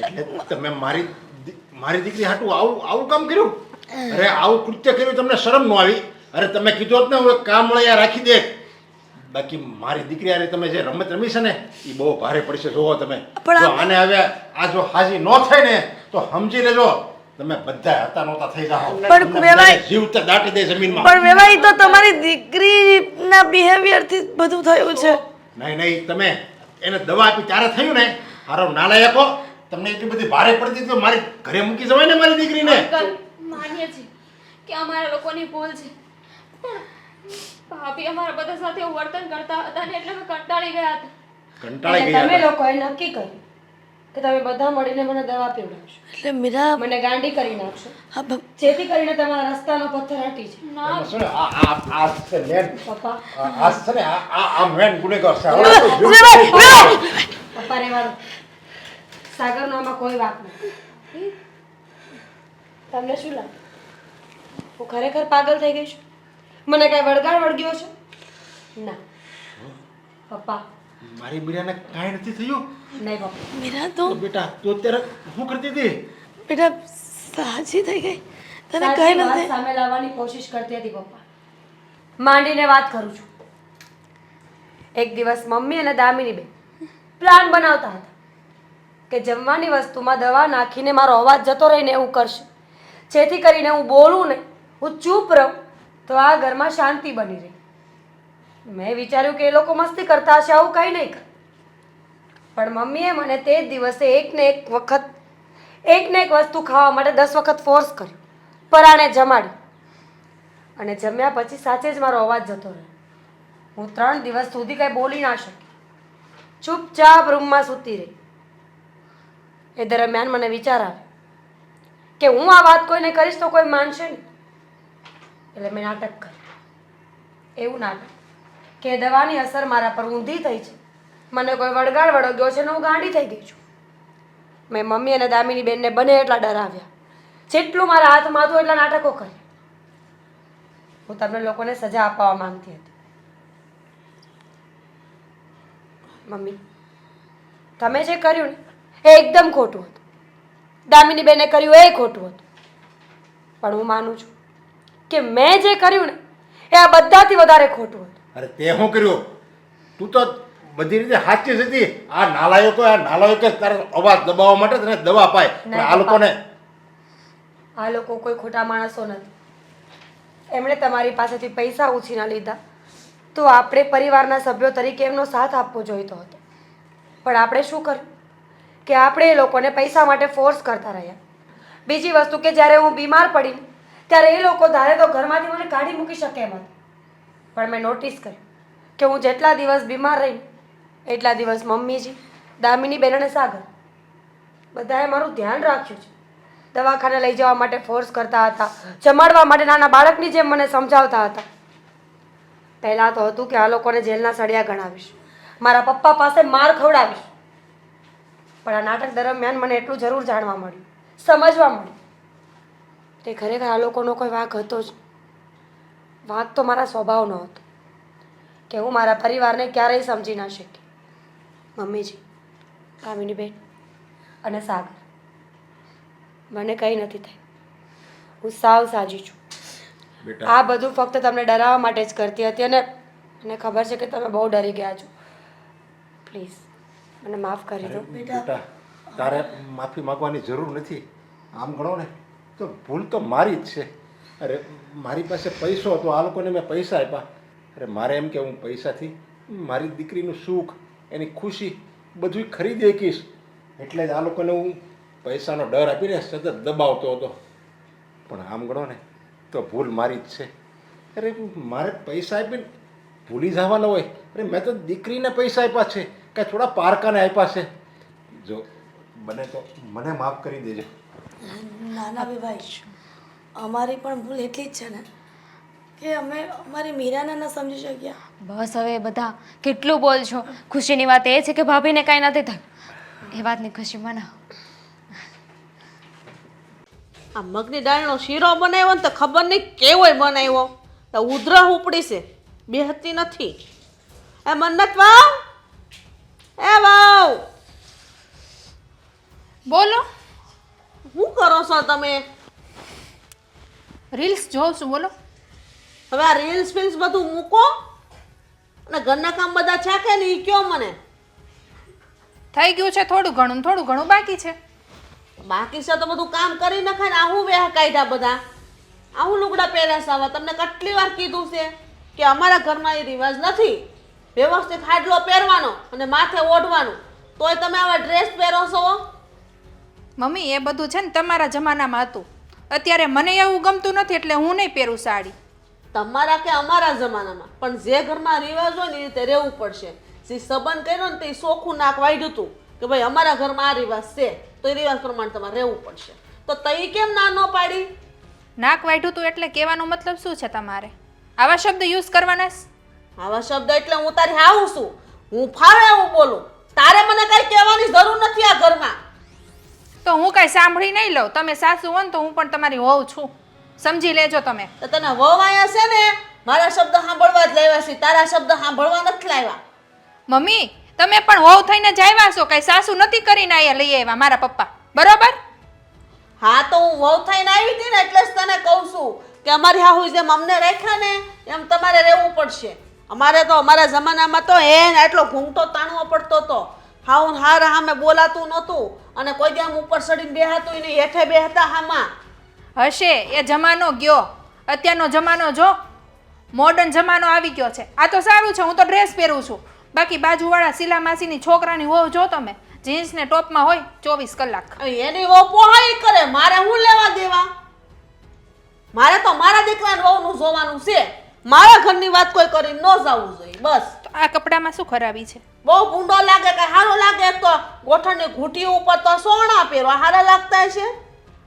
એટલે તમે મારી દીકરી હાટું આવું કામ કર્યું? અરે આવું કૃત્ય કર્યું, તમને શરમ ન આવી? અરે તમે કીધું હોત ને હું કામ મળ્યા રાખી દે. બાકી મારી દીકરી અરે તમે જે રમત રમી છે ને એ બહુ ભારે પડશે. જોવો તમે, પણ જો આને હવે આ જો હાજી ન થાય ને તો સમજી લેજો તમે બધા હતા નહોતા થઈ જાઓ. પણ તમને વેવાઈ- બધાને જીવતા દાટી દે જમીનમાં. પણ વેવાઈ તો તમારી દીકરીના બિહેવિયરથી બધું થયું છે. નહીં તમે એને દવા આપી ત્યારે થયું ને. હારો નાલાયકો, તમને એટલી બધી ભારે પડતી તો મારી ઘરે મૂકી જવાય ને મારી દીકરીને. માનીએ છીએ કે અમારા લોકોની ભૂલ છે, પણ ભાભી અમારા બધા સાથે એવું વર્તન કરતા હતા ને એટલે અમે કંટાળી ગયા હતા. કંટાળી એટલે ગયા તમે હતા. લોકોએ નક્કી કર્યું કે તમે બધા મળીને મને દવા પીવડાવશો, એટલે મીરા મને ગાંડી કરી નાખશો, હા, જેથી કરીને તમારા રસ્તાનો પથ્થર હટી જાય. ના એમાં શું ને, આ છે મેન, પપ્પા આ છે ને, આ મેન ગુનેગાર છે. પપ્પા રહેવાનું. સાગરનો આમાં કોઈ વાત નથી. તમને શું લાગે હું ખરેખર પાગલ થઈ ગઈ છું? મને કઈ વળગાડ વળગ્યો છે? ના પપ્પા, મારી બીરાને કાંઈ નથી થયું. નહીં પપ્પા. મીરા તો તો બેટા તું અત્યારે શું કરતી હતી? બેટા સાજી થઈ ગઈ. તને સાચી કઈ વાત નથી. સામે લાવવાની કોશિશ કરતી હતી પપ્પા. માંડીને વાત કરું છું. એક દિવસ મમ્મી અને દામિની બેન પ્લાન બનાવતા હતા કે જમવાની વસ્તુમાં દવા નાખીને મારો અવાજ જતો રહીને એવું કરશે, જેથી કરીને હું બોલું ને, હું ચૂપ રહું તો આ ઘરમાં શાંતિ બની રહે. મેં વિચાર્યું કે એ લોકો મસ્તી કરતા હશે, આવું કંઈ નહીં કરે. પણ મમ્મીએ મને તે જ દિવસે એકને એક વસ્તુ ખાવા માટે 10 વખત ફોર્સ કર્યો, પરાણે જમાડી. અને જમ્યા પછી સાચે જ મારો અવાજ જતો રહ્યો. હું 3 દિવસ સુધી કંઈ બોલી ના શકી, ચૂપચાપ રૂમમાં સૂતી રહી. એ દરમિયાન મને વિચાર આવ્યો કે હું આ વાત કોઈને કરીશ તો કોઈ માનશે નહીં. એટલે મેં નાટક કર્યું. એવું નાટક કે દવાની અસર મારા પર ઊંધી થઈ છે, મને કોઈ વળગાડ વળગ્યો છે ને હું ગાંડી થઈ ગઈ છું. મેં મમ્મી અને દામિની બેનને બને એટલા ડરાવ્યા, જેટલું મારા હાથમાં હતું એટલા નાટકો કર્યા. હું તમને લોકોને સજા અપાવવા માંગતી હતી. મમ્મી, તમે જે કર્યું ને એ એકદમ ખોટું હતું. દામિની બેને કર્યું એ ખોટું હતું. પણ હું માનું છું કે મેં જે કર્યું ને એ આ બધાથી વધારે ખોટું હતું. અરે તે શું કર્યું? તું તો બધી રીતે સાચી જ હતી. આ નાલાયકો તારો અવાજ દબાવવા માટે તને દવા પાય. પણ આ લોકોને આ લોકો કોઈ ખોટા માણસો નથી. એમણે તમારી પાસેથી પૈસા ઉછીના લીધા તો આપણે પરિવારના સભ્યો તરીકે એમનો સાથ આપવો જોઈતો હતો. પણ આપણે શું કર્યું કે આપણે એ લોકોને પૈસા માટે ફોર્સ કરતા રહ્યા. બીજી વસ્તુ કે જ્યારે હું બીમાર પડી ત્યારે એ લોકો ધારે તો ઘરમાંથી મને કાઢી મૂકી શકે એમ હતા. પણ મેં નોટિસ કર્યું કે હું જેટલા દિવસ બીમાર રહી એટલા દિવસ મમ્મીજી, દામિની બેન અને સાગર બધાએ મારું ધ્યાન રાખ્યું છે. દવાખાને લઈ જવા માટે ફોર્સ કરતા હતા, જમાડવા માટે નાના બાળકની જેમ મને સમજાવતા હતા. પહેલાં તો હતું કે આ લોકોને જેલના સળિયા ગણાવીશ, મારા પપ્પા પાસે માર ખવડાવીશ. પણ આ નાટક દરમિયાન મને એટલું જરૂર જાણવા મળ્યું, સમજવા મળ્યું કે ખરેખર આ લોકોનો કોઈ વાંક હતો જ. વાંક તો મારા સ્વભાવનો હતો કે હું મારા પરિવારને ક્યારેય સમજી ના શકી. મમ્મીજી, કામિની બેન અને સાગર, મને કંઈ નથી થયું. હું સાવ સાજી છું. બેટા આ બધું ફક્ત તમને ડરાવવા માટે જ કરતી હતી અને મને ખબર છે કે તમે બહુ ડરી ગયા છો. પ્લીઝ મને માફ કરી દો. બેટા તારે માફી માંગવાની જરૂર નથી. આમ ગણો ને તો ભૂલ તો મારી જ છે. અરે મારી પાસે પૈસો હતો, આ લોકોને મેં પૈસા આપ્યા. અરે મારે એમ કે હું પૈસાથી મારી દીકરીનું સુખ, એની ખુશી બધું ખરીદી શકીશ. એટલે જ આ લોકોને હું પૈસાનો ડર આપીને સતત દબાવતો હતો. પણ આમ ગણો ને તો ભૂલ મારી જ છે. અરે મારે પૈસા આપીને ભૂલી જવાના હોય? અરે મેં તો દીકરીને પૈસા આપ્યા છે, કાંઈ થોડા પારકાને આપ્યા છે. જો બને તો મને માફ કરી દેજો. નાના ભાઈ, અમારી પણ ભૂલ એટલી જ છે ને કે અમે અમારી મીરાને ન સમજી શક્યા. બસ હવે બધા કેટલું બોલશો. ખુશીની વાત એ છે કે ભાભીને કાંઈ નથી થયું. એ વાતની ખુશી મનાવો. આ મગની દાળનો શીરો બનાવ્યો ને તો ખબર નહીં કેવોય બનાવ્યો તો ઉધરહ ઉપડી છે બેહતી નથી. એ મન્નત વાવ એ વાવ બોલો. શું કરો છો તમે? રીલ્સ જોઉં છું. બોલો. હવે આ રીલ્સ ફિલ્સ બધું મૂકો અને ઘરના કામ બધા છે કે નહીં કયો મને. થઈ ગયું છે થોડું ઘણું બાકી છે. બાકી છે તો બધું કામ કરી નખાય ને આવું વેહ કાઢ્યા બધા. આવું લુગડા પહેર્યા છે. હવે તમને કેટલી વાર કીધું છે કે અમારા ઘરમાં એ રિવાજ નથી વ્યવસ્થિત હાડલો પહેરવાનો અને માથે ઓઢવાનું, તોય તમે આવા ડ્રેસ પહેરો છો. મમ્મી એ બધું છે ને તમારા જમાનામાં હતું. અત્યારે મને એવું ગમતું નથી એટલે હું નહીં પહેરું સાડી. તમારા કે અમારા જમાનામાં પણ જે ઘરમાં રિવાજ હોય ને એ રીતે રહેવું પડશે. જે સંબંધ કર્યો ને તે ચોખ્ખું નાક વાઢ્યું હતું કે ભાઈ અમારા ઘરમાં આ રિવાજ છે તો એ રિવાજ પ્રમાણે તમારે રહેવું પડશે. તો તઈ કેમ ના ન પાડી? નાક વાઢ્યું તું એટલે કહેવાનો મતલબ શું છે તમારે? આવા શબ્દ યુઝ કરવાના છે? આવા શબ્દ એટલે હું તારી હાવું છું, હું ફાવે એવું બોલું. તારે મને કઈ કહેવાની જરૂર નથી આ ઘરમાં. તો હું કાંઈ સાંભળી નહીં લઉં. તમે સાસુ હો ને તો હું પણ તમારી હોઉં છું, સમજી લેજો તમે. તો તને વવાયા છે ને મારા શબ્દ સાંભળવા જ લાવ્યા છે, તારા શબ્દ સાંભળવા નથી લાવ્યા. મમ્મી તમે પણ હોવ થઈને જ આવ્યા છો, કાંઈ સાસુ નથી કરીને અહીંયા લઈ આવ્યા મારા પપ્પા, બરોબર? હા તો હું વહુ થઈને આવી હતી ને એટલે જ તને કહું છું કે અમારી હાહુ જેમ અમને રાખ્યા ને એમ તમારે રહેવું પડશે. અમારે તો અમારા જમાનામાં તો આટલો ઘૂંઘટો તાણવો પડતો હતો. હાઉ હાર હામે બોલાતું નહોતું અને કોઈ દી આમ ઉપર ચડીને બેહાતું નહીં, હેઠે બેહતા હામાં. હશે એ જમાનો ગયો. અત્યારનો જમાનો જો મોડર્ન જમાનો આવી ગયો છે. આ તો સારું છે હું તો ડ્રેસ પહેરું છું. બાકી બાજુવાળા શીલા માસીની છોકરાની હોવ જો તમે જીન્સ ને ટોપમાં હોય 24 કલાક. હવે એની વહુ પોહાઈ કરે, મારે હું લેવા દેવા? મારે તો મારા દીકરાને વહુનું જોવાનું છે. મારા ઘરની વાત કોઈ કરીને ન જવું જોઈએ બસ. તો આ કપડામાં શું ખરાબી છે? બહુ ભૂંડો લાગે કે સારો લાગે? એક તો ગોઠણની ઘૂંટી ઉપર તો સોના પહેરવા સારા લાગતા છે.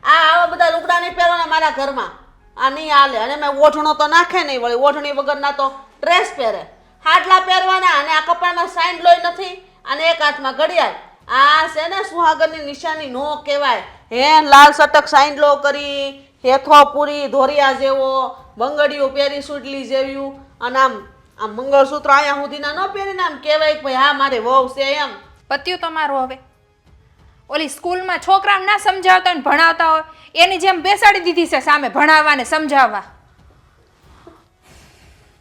આવા બધા લુગડા નહીં પહેરવાના મારા ઘરમાં. આ નહીં હાલે. અને મેં ઓઢણો તો નાખે નહીં, વળી ઓઢણી વગરના તો ડ્રેસ પહેરે. હાડલા પહેરવાના અને આ કપડામાં સાઈન લોય નથી અને એક હાથમાં ઘડિયાળ. આ છે ને સુહાગરની નિશાની નો કહેવાય. હે લાલ સટક સાઈન લો કરી, હેથો પૂરી ધોરિયા જેવો, બંગડીઓ પહેરી સુડલી જેવ્યું અને આમ મંગળસૂત્ર અહીંયા સુધીના ન પહેરીને આમ કહેવાય કે ભાઈ હા મારે વહુ છે એમ. પત્યું તમારું હવે. ઓલી સ્કૂલમાં છોકરાને ના સમજાવતા હોય ને ભણાવતા હોય એની જેમ બેસાડી દીધી છે સામે ભણાવવા ને સમજાવવા.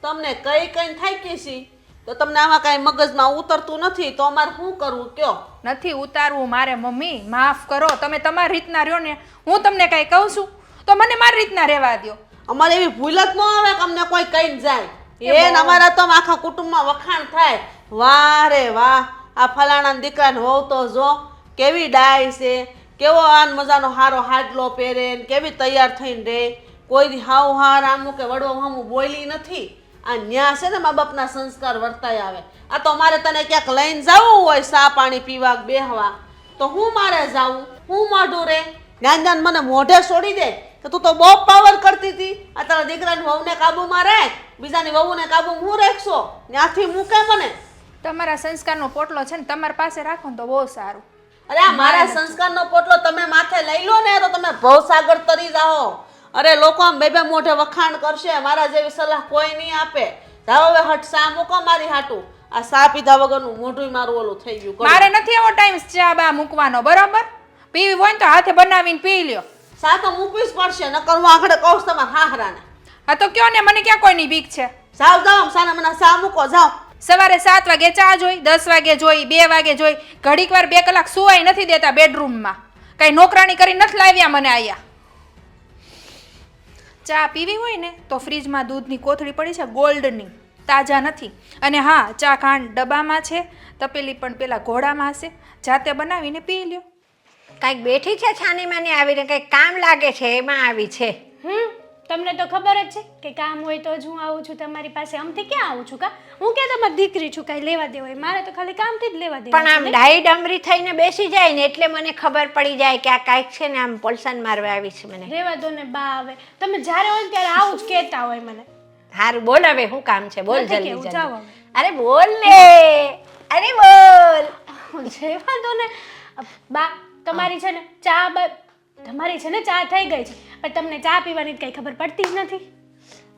તમને કઈ કઈ થાકી છી તો તમને આમાં કાંઈ મગજમાં ઉતરતું નથી તો અમારે શું કરવું કયો? નથી ઉતારવું મારે મમ્મી, માફ કરો. તમે તમારી રીતના રહ્યો ને, હું તમને કાંઈ કહું છું તો મને મારી રીતના રહેવા દ્યો. અમારે એવી ભૂલ જ ન આવે કે અમને કોઈ કઈ જાય. એને અમારા તો આખા કુટુંબમાં વખાણ થાય, વાહ રે વાહ આ ફલાણા દીકરાને વહુ તો જો કેવી ડાય છે, કેવો આન મજાનો હારો હાડલો પહેરે ને કેવી તૈયાર થઈને રે. કોઈ દી હાવ હાર આમું કે વડવો હામું બોલી નથી. આ ન્યા છે ને મા બાપના સંસ્કાર વર્તાય આવે. આ તો મારે તને ક્યાંક લઈને જવું હોય ચા પાણી પીવા બેહવા તો હું મારે જાવું, હું મોઢું રે જ્ઞાન મને મોઢે છોડી દે કે તું તો બહુ પાવર કરતી હતી. આ તારા દીકરાની વહુને કાબુમાં રાખ, બીજાની વહુને કાબુમાં હું રાખશો? ત્યાંથી મૂકે મને. તમારા સંસ્કારનો પોટલો છે ને તમારી પાસે રાખો ને તો બહુ સારું. અરે આ મારા સંસ્કારનો પોટલો તમે માથે લઈ લો ને તો તમે ભવસાગર તરી જાઓ. અરે લોકો આમ બે બે મોઢે વખાણ કરશે, મારા જેવી સલાહ કોઈ નહીં આપે. જાઓ હવે હટ સા મૂકો મારી હાટું. આ સા પીધા વગરનું મોઢું મારું ઓલું થઈ ગયું. મારે નથી એવો ટાઈમ ચા બા મૂકવાનો, બરોબર? પીવી હોય ને તો હાથે બનાવીને પી લ્યો. સા તો મૂકવી જ પડશે નકર હું આગળ કહું છું તમારા હાહરાને. આ તો કયો ને મને ક્યાં કોઈની બીક છે. જાઓ જાઓ સાના મને સા મૂકો જાઓ. સવારે 7 વાગે ચા જોઈ, 10 વાગે જોઈ, 2 વાગે જોઈ, ઘડીક વાર 2 કલાક સુવાય નથી દેતા બેડરૂમમાં. કઈ નોકરાણી કરી નથી લાવ્યા મને અહીંયા. ચા પીવી હોય ને તો ફ્રીજમાં દૂધની કોથળી પડી છે ગોલ્ડની, તાજા નથી. અને હા ચા ખાંડ ડબ્બામાં છે, તપેલી પણ પેલા ઘોડામાં હશે, જાતે બનાવીને પી લ્યો. કાંઈક બેઠી છે છાની માની આવીને કંઈક કામ લાગે છે એમાં આવી છે. તમને તો ખબર જ છે કે કામ હોય તો જ હું આવું છું તમારી પાસે. આમથી ક્યાં આવું છું કા? હું ક્યાં તમારી દીકરી છું કાંઈ લેવા દેવા હોય? મારે તો ખાલી કામથી જ લેવા દેવા પણ આમ ડાઈ ડમરી થઈને બેસી જાય ને એટલે મને ખબર પડી જાય કે આ કાંઈક છે ને આમ પલસન મારવા આવી છે મને. રેવા દો ને બા. હવે તમે જ્યારે હોય ને ત્યારે આવું જ કહેતા હોય મને. હારું બોલ હવે શું કામ છે બોલ નથી જલ્દી કહેવું, જલ્દી. જાઓ હવે. અરે બોલ ને અરે બોલ. રેવા દો ને બા. તમારી છે ને તમારી છે ને ચા થઈ ગઈ છે, પણ તમને ચા પીવાની કઈ ખબર પડતી જ નથી.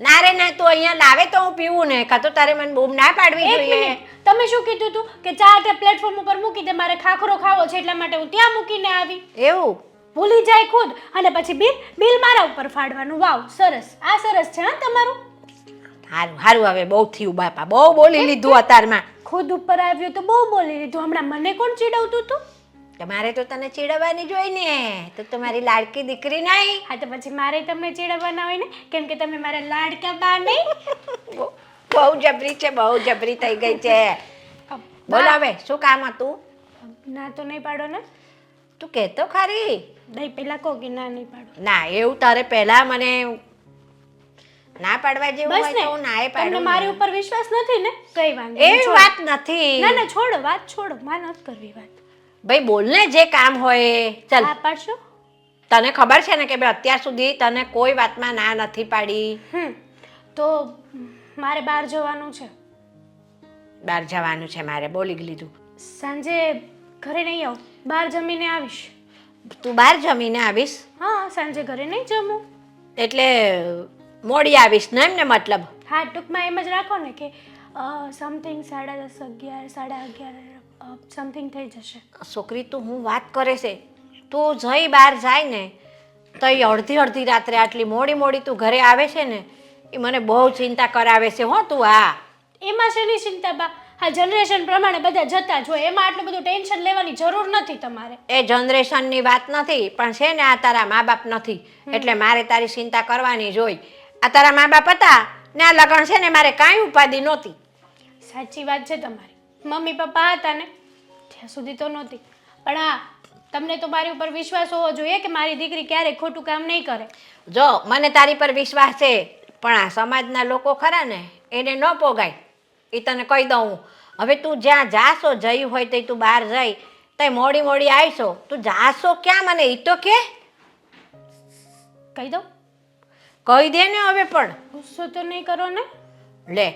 ના રે ના, તું અહીંયા લાવે તો હું પીવું ને, કાં તો તારે મને બૂમ ના પાડવી એક જોઈએ. મિનિટ, તમે શું કીધું તું કે ચા તે પ્લેટફોર્મ ઉપર મૂકી દે? મારે ખાખરો ખાવો છે એટલા માટે હું ત્યાં મૂકીને આવી. એવું ભૂલી જાય ખુદ, અને પછી બિલ મારા ઉપર ફાડવાનું. વાવ, સરસ. આ સરસ છે હા તમારું. હારું હારું, હવે બહુ થયું બાપા, બહુ બોલી લીધું અત્યારમાં. ખુદ ઉપર આવ્યું તો બહુ બોલી લીધું. હમણાં મને કોણ ચીડવતું હતું? તમારે તો તને ચીડવવાની જોઈ ને, તો તમારી લાડકી દીકરી નહીં. હા તો પછી મારે તમને ચીડવવાના હોય ને, કેમ કે તમે મારા લાડકા બા નહીં. બહુ જબરી છે, બહુ જબરી થઈ ગઈ છે. બોલ હવે શું કામ હતું? ના તો નહીં પાડો ને? તું કહેતો ખરી. નહીં, પેલા કહો કે ના નહીં પાડો. ના, એવું તારે પહેલા મને ના પાડવા જેવું બસ હોય ને, તો હું નાય તમને પાડું. મારી ઉપર વિશ્વાસ નથી ને? કઈ વાંધો નહીં, એવી છોડો. વાત નથી. ના ના, છોડો વાત, છોડો. માં નથી કરવી વાત. ભાઈ બોલ ને, જે કામ હોય એ. ચાલ, હા પાડશો? તને ખબર છે ને કે ભાઈ અત્યાર સુધી તને કોઈ વાતમાં ના નથી પાડી. તો મારે બહાર જવાનું છે. બહાર જવાનું છે મારે, બોલી લીધું. સાંજે ઘરે નહીં આવું, બહાર જમીને આવીશ. તું બહાર જમીને આવીશ હા, સાંજે ઘરે નહીં જમું. એટલે મોડી આવીશ ને એમ ને? મતલબ હા, ટૂંકમાં એમ જ રાખો ને કે સમથિંગ 10:30, 11, 11:30 સમથિંગ થઈ જશે. છોકરી તું હું વાત કરે છે, તું જઈ બહાર જાય ને તો એ અડધી રાત્રે આટલી મોડી તું ઘરે આવે છે ને, એ મને બહુ ચિંતા કરાવે છે હો તું. હા, એમાં શેની ચિંતા બા? હા, જનરેશન પ્રમાણે બધા જતા જ હોય, એમાં આટલું બધું ટેન્શન લેવાની જરૂર નથી તમારે. એ જનરેશનની વાત નથી, પણ છે ને આ તારા મા બાપ નથી, એટલે મારે તારી ચિંતા કરવાની જ હોય. આ તારા મા બાપ હતા ને આ લગ્ન છે ને મારે કાંઈ ઉપાધિ નહોતી. સાચી વાત છે તમારી. મમ્મી પપ્પા હતા ને ત્યાં સુધી તો નહોતી, પણ હા, તમને તો મારી ઉપર વિશ્વાસ હોવો જોઈએ કે મારી દીકરી ક્યારેય ખોટું કામ નહીં કરે. જો મને તારી પર વિશ્વાસ છે, પણ આ સમાજના લોકો ખરા ને એને ન પોગાય, એ તને કહી દઉં. હવે તું જ્યાં જાશો, જઈ હોય તો તું બહાર જઈ તો મોડી આવીશો, તું જાશો ક્યાં મને એ તો કે કહી દઉં? કહી દે ને હવે. પણ ગુસ્સો તો નહીં કરો ને? લે,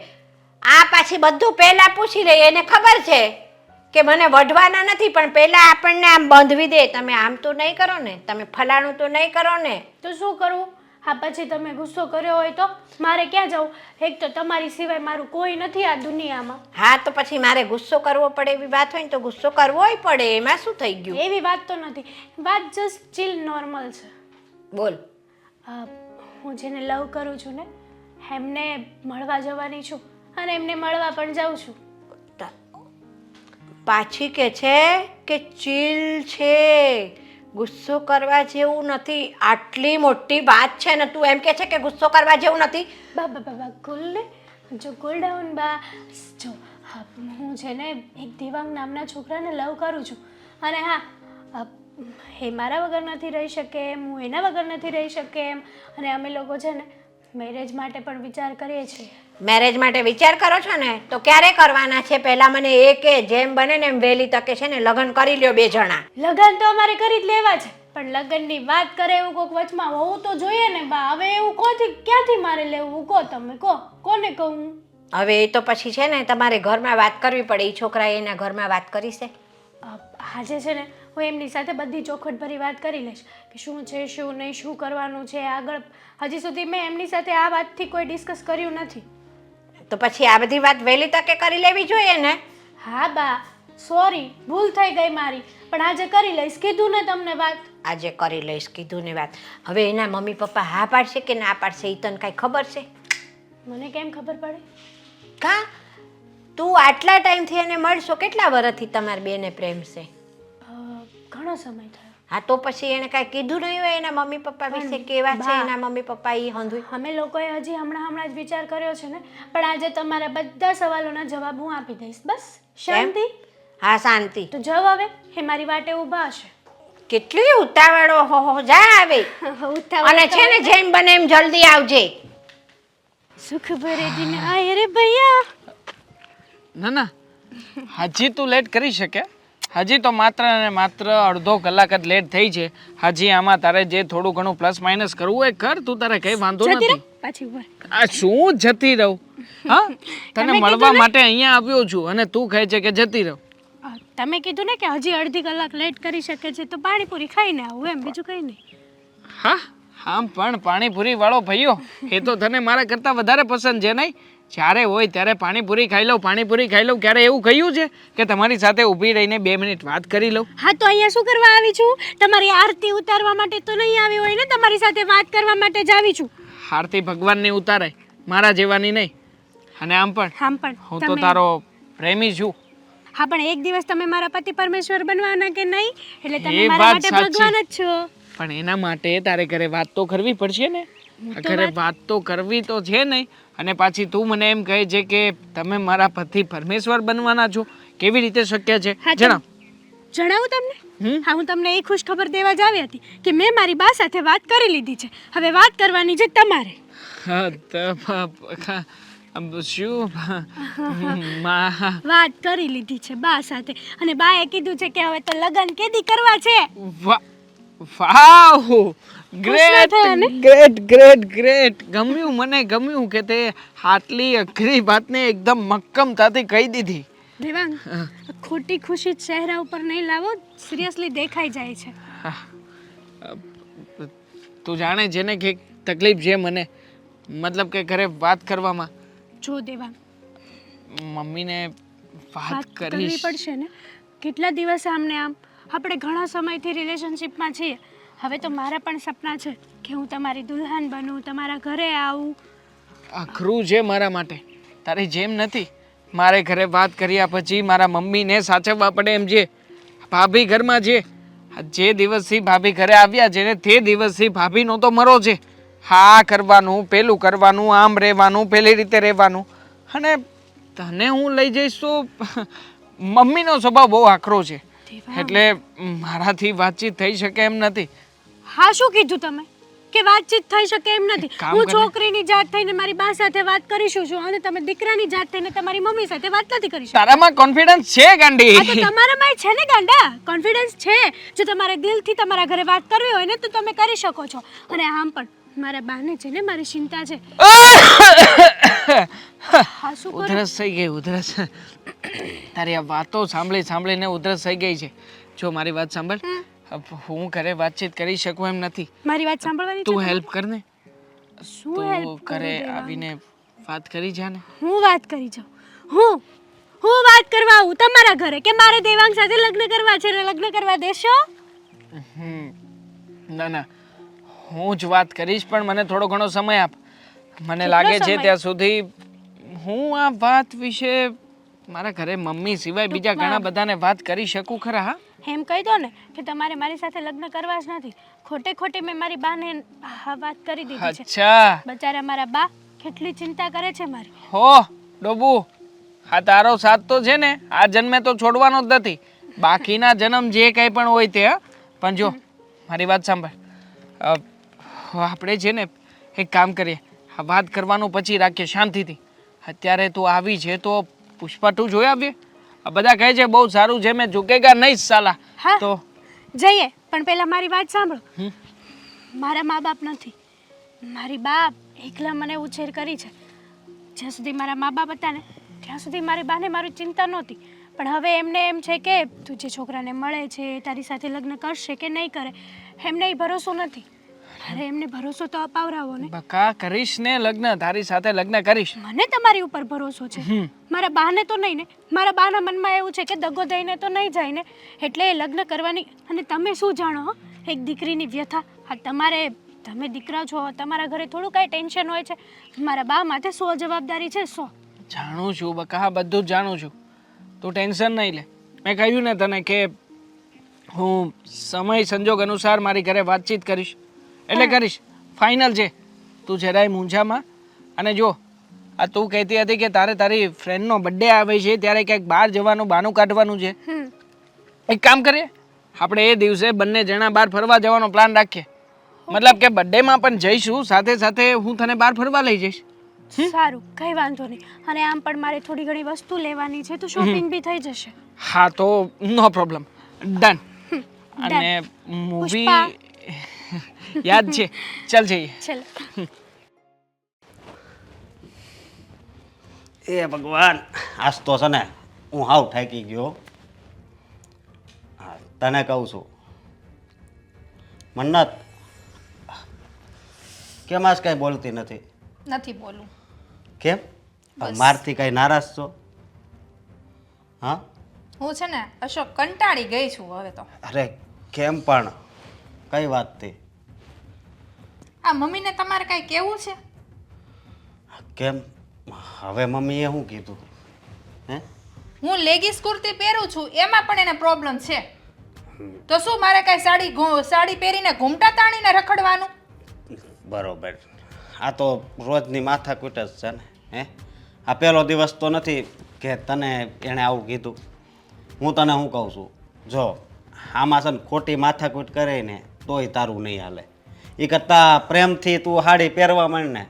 આ પાછી બધું પહેલા પૂછી લે. એને ખબર છે કે મને વઢવાના નથી, પણ પહેલા આપણને આમ બાંધવી દે. તમે આમ તો નહીં કરો ને, તમે ફલાણું તો નહીં કરો ને. તો શું કરવું? હા, પછી તમે ગુસ્સો કર્યો હોય તો મારે ક્યાં જવું? એક તો તમારી સિવાય મારું કોઈ નથી આ દુનિયામાં. હા, તો પછી મારે ગુસ્સો કરવો પડે એવી વાત હોય ને તો ગુસ્સો કરવોય પડે. એમાં શું થઈ ગયું? એવી વાત તો નથી, વાત જસ્ટ ચીલ નોર્મલ છે. બોલ. હું જેને લવ કરું છું ને એમને મળવા જવાની છું, અને એમને મળવા પણ જાઉં છું. પાછી કે છે કે ચીલ છે, ગુસ્સો કરવા જેવું નથી. આટલી મોટી વાત છે ને તું એમ કે છે કે ગુસ્સો કરવા જેવું નથી? બા કુલ ને, જો કુલ ડાઉન બા. જો હા, હું છે ને એક દેવાંગ નામના છોકરાને લવ કરું છું, અને હા, એ મારા વગર નથી રહી શકે એમ, હું એના વગર નથી રહી શકે એમ, અને અમે લોકો છે ને મેરેજ માટે પણ વિચાર કરીએ છીએ. મેરેજ માટે વિચાર કરો છો ને, તો ક્યારે કરવાના છે? પહેલા મને એ કે જેમ બને ને એમ વહેલી તકે છે ને લગ્ન કરી લ્યો બે જણા. લગ્ન તો અમારે કરી જ લેવા છે, પણ લગ્નની વાત કરે એવું કોઈક વચમાં હોવું તો જોઈએ ને બા. હવે એવું ક્યાંથી મારે લેવું? કહો તમે, કોને કહું? હવે એ તો પછી છે ને તમારે ઘરમાં વાત કરવી પડે. એ છોકરાએ એના ઘરમાં વાત કરી છે? આજે છે ને હું એમની સાથે બધી ચોખવટભરી વાત કરી લઈશ કે શું છે, શું નહીં, શું કરવાનું છે આગળ. હજી સુધી મેં એમની સાથે આ વાતથી કોઈ ડિસ્કસ કર્યું નથી. તો પછી આ બધી વાત વહેલી તકે કરી લેવી જોઈએ ને. હા બા, સોરી, ભૂલ થઈ ગઈ મારી, પણ આજે કરી લઈશ. કીધું ને તમને વાત? આજે કરી લઈશ, કીધું ને વાત. હવે એના મમ્મી પપ્પા હા પાડશે કે ના પાડશે એ તને કાંઈ ખબર છે? મને કેમ ખબર પડે? કા તું આટલા ટાઈમથી એને મળશો? કેટલા વર્ષથી તમારા બેને પ્રેમ છે? ઘણો સમય થયો. હા, તો પછી એને કાંઈ કીધું નહીં હોય એના મમ્મી પપ્પા વિશે? કેવા છે એના મમ્મી પપ્પા એ હંધુય? અમે લોકોએ હજી હમણાં જ વિચાર કર્યો છે ને, પણ આજે તમારા બધા સવાલોના જવાબ હું આપી દઈશ. બસ શાંતિ. હા, શાંતિ. તો જવ હવે, એ મારી વાટે ઊભા હશે. કેટલી ઉતાવળો હો જા આવે અને છે ને જેમ બને એમ જલ્દી આવજે. સુખ ભરે દિન આય રે ભૈયા. ના ના હજી તું લેટ કરી શકે. હજી તો માત્ર ને માત્ર અડધો કલાક જ લેટ થઈ છે. હજી આમાં તારે જે થોડું ઘણું પ્લસ માઇનસ કરવું હોય કર. તું તારે કઈ વાંધો નથી. પાછી ઉભા. આ શું જતી રહું? હા તને મળવા માટે અહીંયા આવ્યો છું અને તું કહે છે કે જતી રહું. તમે કીધું ને કે હજી અડધી કલાક લેટ કરી શકે છે તો પાણીપુરી ખાઈને આવું એમ, બીજું કંઈ નહીં. હા હા પણ પાણીપુરી વાળો ભાઈઓ એ તો તને મારા કરતાં વધારે પસંદ છે નહીં? જ્યારે હોય ત્યારે પાણીપુરી ખાઈ લઉં, પાણીપુરી ખાઈ લઉં. ક્યારે એવું કહ્યું છે કે તમારી સાથે ઊભી રહીને 2 મિનિટ વાત કરી લઉં? હા તો અહીંયા શું કરવા આવી છું? તમારી આરતી ઉતારવા માટે તો નહીં આવી હોય ને, તમારી સાથે વાત કરવા માટે જ આવી છું. આરતી ભગવાનની ઉતારાય, મારા જેવાની નહીં. અને આમ પણ હું તો તારો પ્રેમી છું. હા પણ એક દિવસ તમે મારા પતિ પરમેશ્વર બનવાના કે નહીં? એટલે તમે એ મારા વાત માટે સાચી. ભગવાન જ છો. પણ એના માટે તારે ઘરે વાત તો કરવી પડશે ને. ઘરે વાત તો કરવી તો છે નહીં. અને પાછી તું મને એમ કહે છે કે તમે મારા પતિ પરમેશ્વર બનવાના છો. કેવી રીતે શક્ય છે? હા, તો જણાવ. જણાવું તમને? હા હું તમને એ ખુશ ખબર દેવા જ આવી હતી કે મેં મારી બા સાથે વાત કરી લીધી છે. હવે વાત કરવાની છે તમારે. હા શું વાત કરી લીધી છે બા સાથે અને બાએ કીધું છે કે હવે તો લગ્ન કેદી કરવા છે. વાવ ગ્રેટ થયા ને? Great great great. ગમ્યું, મને ગમ્યું કે તે આટલી અઘરી વાતને એકદમ મક્કમતાથી કહી દીધી. દેવાંગ ખોટી ખુશી ચહેરા ઉપર નહીં લાવો, સિરિયસલી દેખાઈ જાય છે. તું જાણે છે ને કે તકલીફ છે મને, મતલબ કે ઘરે વાત કરવામાં. જો દેવાંગ મમ્મીને વાત વાત કરવી કરીશ. પડશે ને. કેટલા દિવસ આમને આમ આપણે ઘણા સમયથી રિલેશનશિપમાં છીએ. હવે તો મારા પણ સપના છે કે હું તમારી દુલ્હન બનું, તમારા ઘરે આવું. અઘરું છે મારા માટે, તારી જેમ નથી. મારે ઘરે વાત કર્યા પછી મારા મમ્મીને સાચવવા પડે એમ છે. ભાભી ઘરમાં છે. જે દિવસથી ભાભી ઘરે આવ્યા છે ને તે દિવસથી ભાભીનો તો મરો છે. હા કરવાનું, પેલું કરવાનું, આમ રહેવાનું, પેલી રીતે રહેવાનું. અને તને હું લઈ જઈશ તો મમ્મીનો સ્વભાવ બહુ આકરો છે. એટલે મારાથી વાતચીત થઈ શકે એમ નથી. હા શું કીધું તમે કે વાતચીત થઈ શકે એમ નથી? કામ હું કર ને. છોકરીની જાત થઈને મારી બા સાથે વાત કરીશું છું અને તમે દીકરાની જાત થઈને તમારી મમ્મી સાથે વાત નથી કરી શકતા. તારામાં કોન્ફિડન્સ છે ગાંડી? હા તો તમારામાં છે ને ગાંડા, કોન્ફિડન્સ છે. જો તમારે દિલથી તમારા ઘરે વાત કરવી હોય ને તો તમે કરી શકો છો. અને આમ પણ મારા બાને છે ને મારી ચિંતા છે. હા શું કરું? ઉધરસ થઈ ગઈ, ઉધરસ. તારી આ વાતો સાંભળી સાંભળીને ઉધરસ થઈ ગઈ છે. જો મારી વાત સાંભળ, હું ઘરે વાતચીત કરી શકું એમ નથી. મારી વાત સાંભળવાની છે તું તમારે? હેલ્પ કર ને. શું તું હેલ્પ ઘરે આવીને વાત કરી જા ને. હું વાત કરી જાઉં? હું વાત કરવા આવું તમારા ઘરે કે મારે દેવાંગ સાથે લગ્ન કરવા છે ને લગ્ન કરવા દેશો? ના ના હું જ વાત કરીશ, પણ મને થોડો ઘણો સમય આપ. મને લાગે છે સમય? ત્યાં સુધી હું આ વાત વિશે મારા ઘરે મમ્મી સિવાય બીજા ઘણા બધાને વાત કરી શકું ખરા. હા એમ કહી દો ને કે તમારે મારી સાથે લગ્ન કરવા જ નથી. ખોટે ખોટી મેં મારી બાને વાત કરી દીધી છે. અચ્છા બચારા મારા બા કેટલી ચિંતા કરે છે મારી. હો ડોબુ, આ તારો સાથ તો છે ને આ જન્મે તો છોડવાનો જ નથી. બાકીના જન્મ જે કંઈ પણ હોય તે. હા પણ જો મારી વાત સાંભળ, આપણે છે ને એક કામ કરીએ, આ વાત કરવાનું પછી રાખીએ શાંતિથી. અત્યારે તું આવી છે તો પુષ્પા 2 જોઈ આવીએ. આ બધા કહે છે બહુ સારું છે, મેં ઝુકેગા નહીં સાલા. હા તો જઈએ, પણ પહેલા મારી વાત સાંભળો. મારા મા બાપ નથી. મારી બા એકલા મને ઉછેર કરી છે. જ્યાં સુધી મારા મા બાપ હતા ને ત્યાં સુધી મારી બાને મારી ચિંતા નહોતી. પણ હવે એમને એમ છે કે તું જે છોકરાને મળે છે તારી સાથે લગ્ન કરશે કે નહીં કરે એમને એ ભરોસો નથી. અરે એમને ભરોસો તો અપાવરાવો ને. બકા કરીશ ને લગ્ન, તારી સાથે લગ્ન કરીશ. મને તમારી ઉપર ભરોસો છે. મારા બાને તો નહીં ને. મારા બાના મનમાં એવું છે કે દગો દઈને તો નહીં જાય ને, એટલે એ લગ્ન કરવાની. અને તમે શું જાણો હો એક દીકરીની વ્યથા. આ તમે દીકરા છો, તમારા ઘરે થોડું કાંઈ ટેન્શન હોય છે. મારા બા માથે 100 જવાબદારી છે. 100 જાણું છું બકા, બધું જ જાણું છું. તું ટેન્શન નહીં લે. મેં કહ્યું ને તને કે હું સમય સંજોગ અનુસાર મારી ઘરે વાતચીત કરીશ. એટલે કરીશ, ફાઇનલ છે. તું જરાય મૂંઝામાં. અને જો આ તું કહેતી હતી કે તારી ફ્રેન્ડનો બર્થડે આવે છે ત્યારે ક્યાંક બહાર જવાનું બહાનું કાઢવાનું છે. એક કામ કરીએ, આપણે એ દિવસે બંને જણા બહાર ફરવા જવાનો પ્લાન રાખીએ. મતલબ કે બર્થડેમાં પણ જઈશું, સાથે સાથે હું તને બહાર ફરવા લઈ જઈશ. સારું, કઈ વાંધો નહીં. અને આમ પણ મારે થોડી ઘણી વસ્તુ લેવાની છે, તો શોપિંગ બી થઈ જશે. હા તો નો પ્રોબ્લેમ, ડન. અને મૂવી યાદ છે, ચાલ જઈએ. ચલો. એ ભગવાન, આજ તો છે ને હું હાવ થાકી ગયો. હા, તને કહું છું મન્નત, કેમ આજ કાંઈ બોલતી નથી? નથી બોલું. કેમ? મારથી કાંઈ નારાજ છો? હા, હું છે ને અશોક કંટાળી ગઈ છું હવે તો. અરે કેમ પણ, કઈ વાતથી? આ મમ્મીને તમારે કાંઈ કેવું છે? કેમ હવે મમ્મીએ શું કીધું? હે, હું લેગીસ કુર્તી પહેરું છું એમાં પણ એને પ્રોબ્લેમ છે. તો શું મારે કાંઈ સાડી પહેરીને ઘૂમટા તાણીને રખડવાનું? બરોબર. આ તો રોજની માથાકૂટ જ છે ને. હે, આ પહેલો દિવસ તો નથી કે તને એણે આવું કીધું. હું તને શું કહું છું, જો આમાં છે ને ખોટી માથાકૂટ કરે ને તોય તારું નહીં હાલે. એ કરતાં પ્રેમથી તું સાડી પહેરવા માંડ ને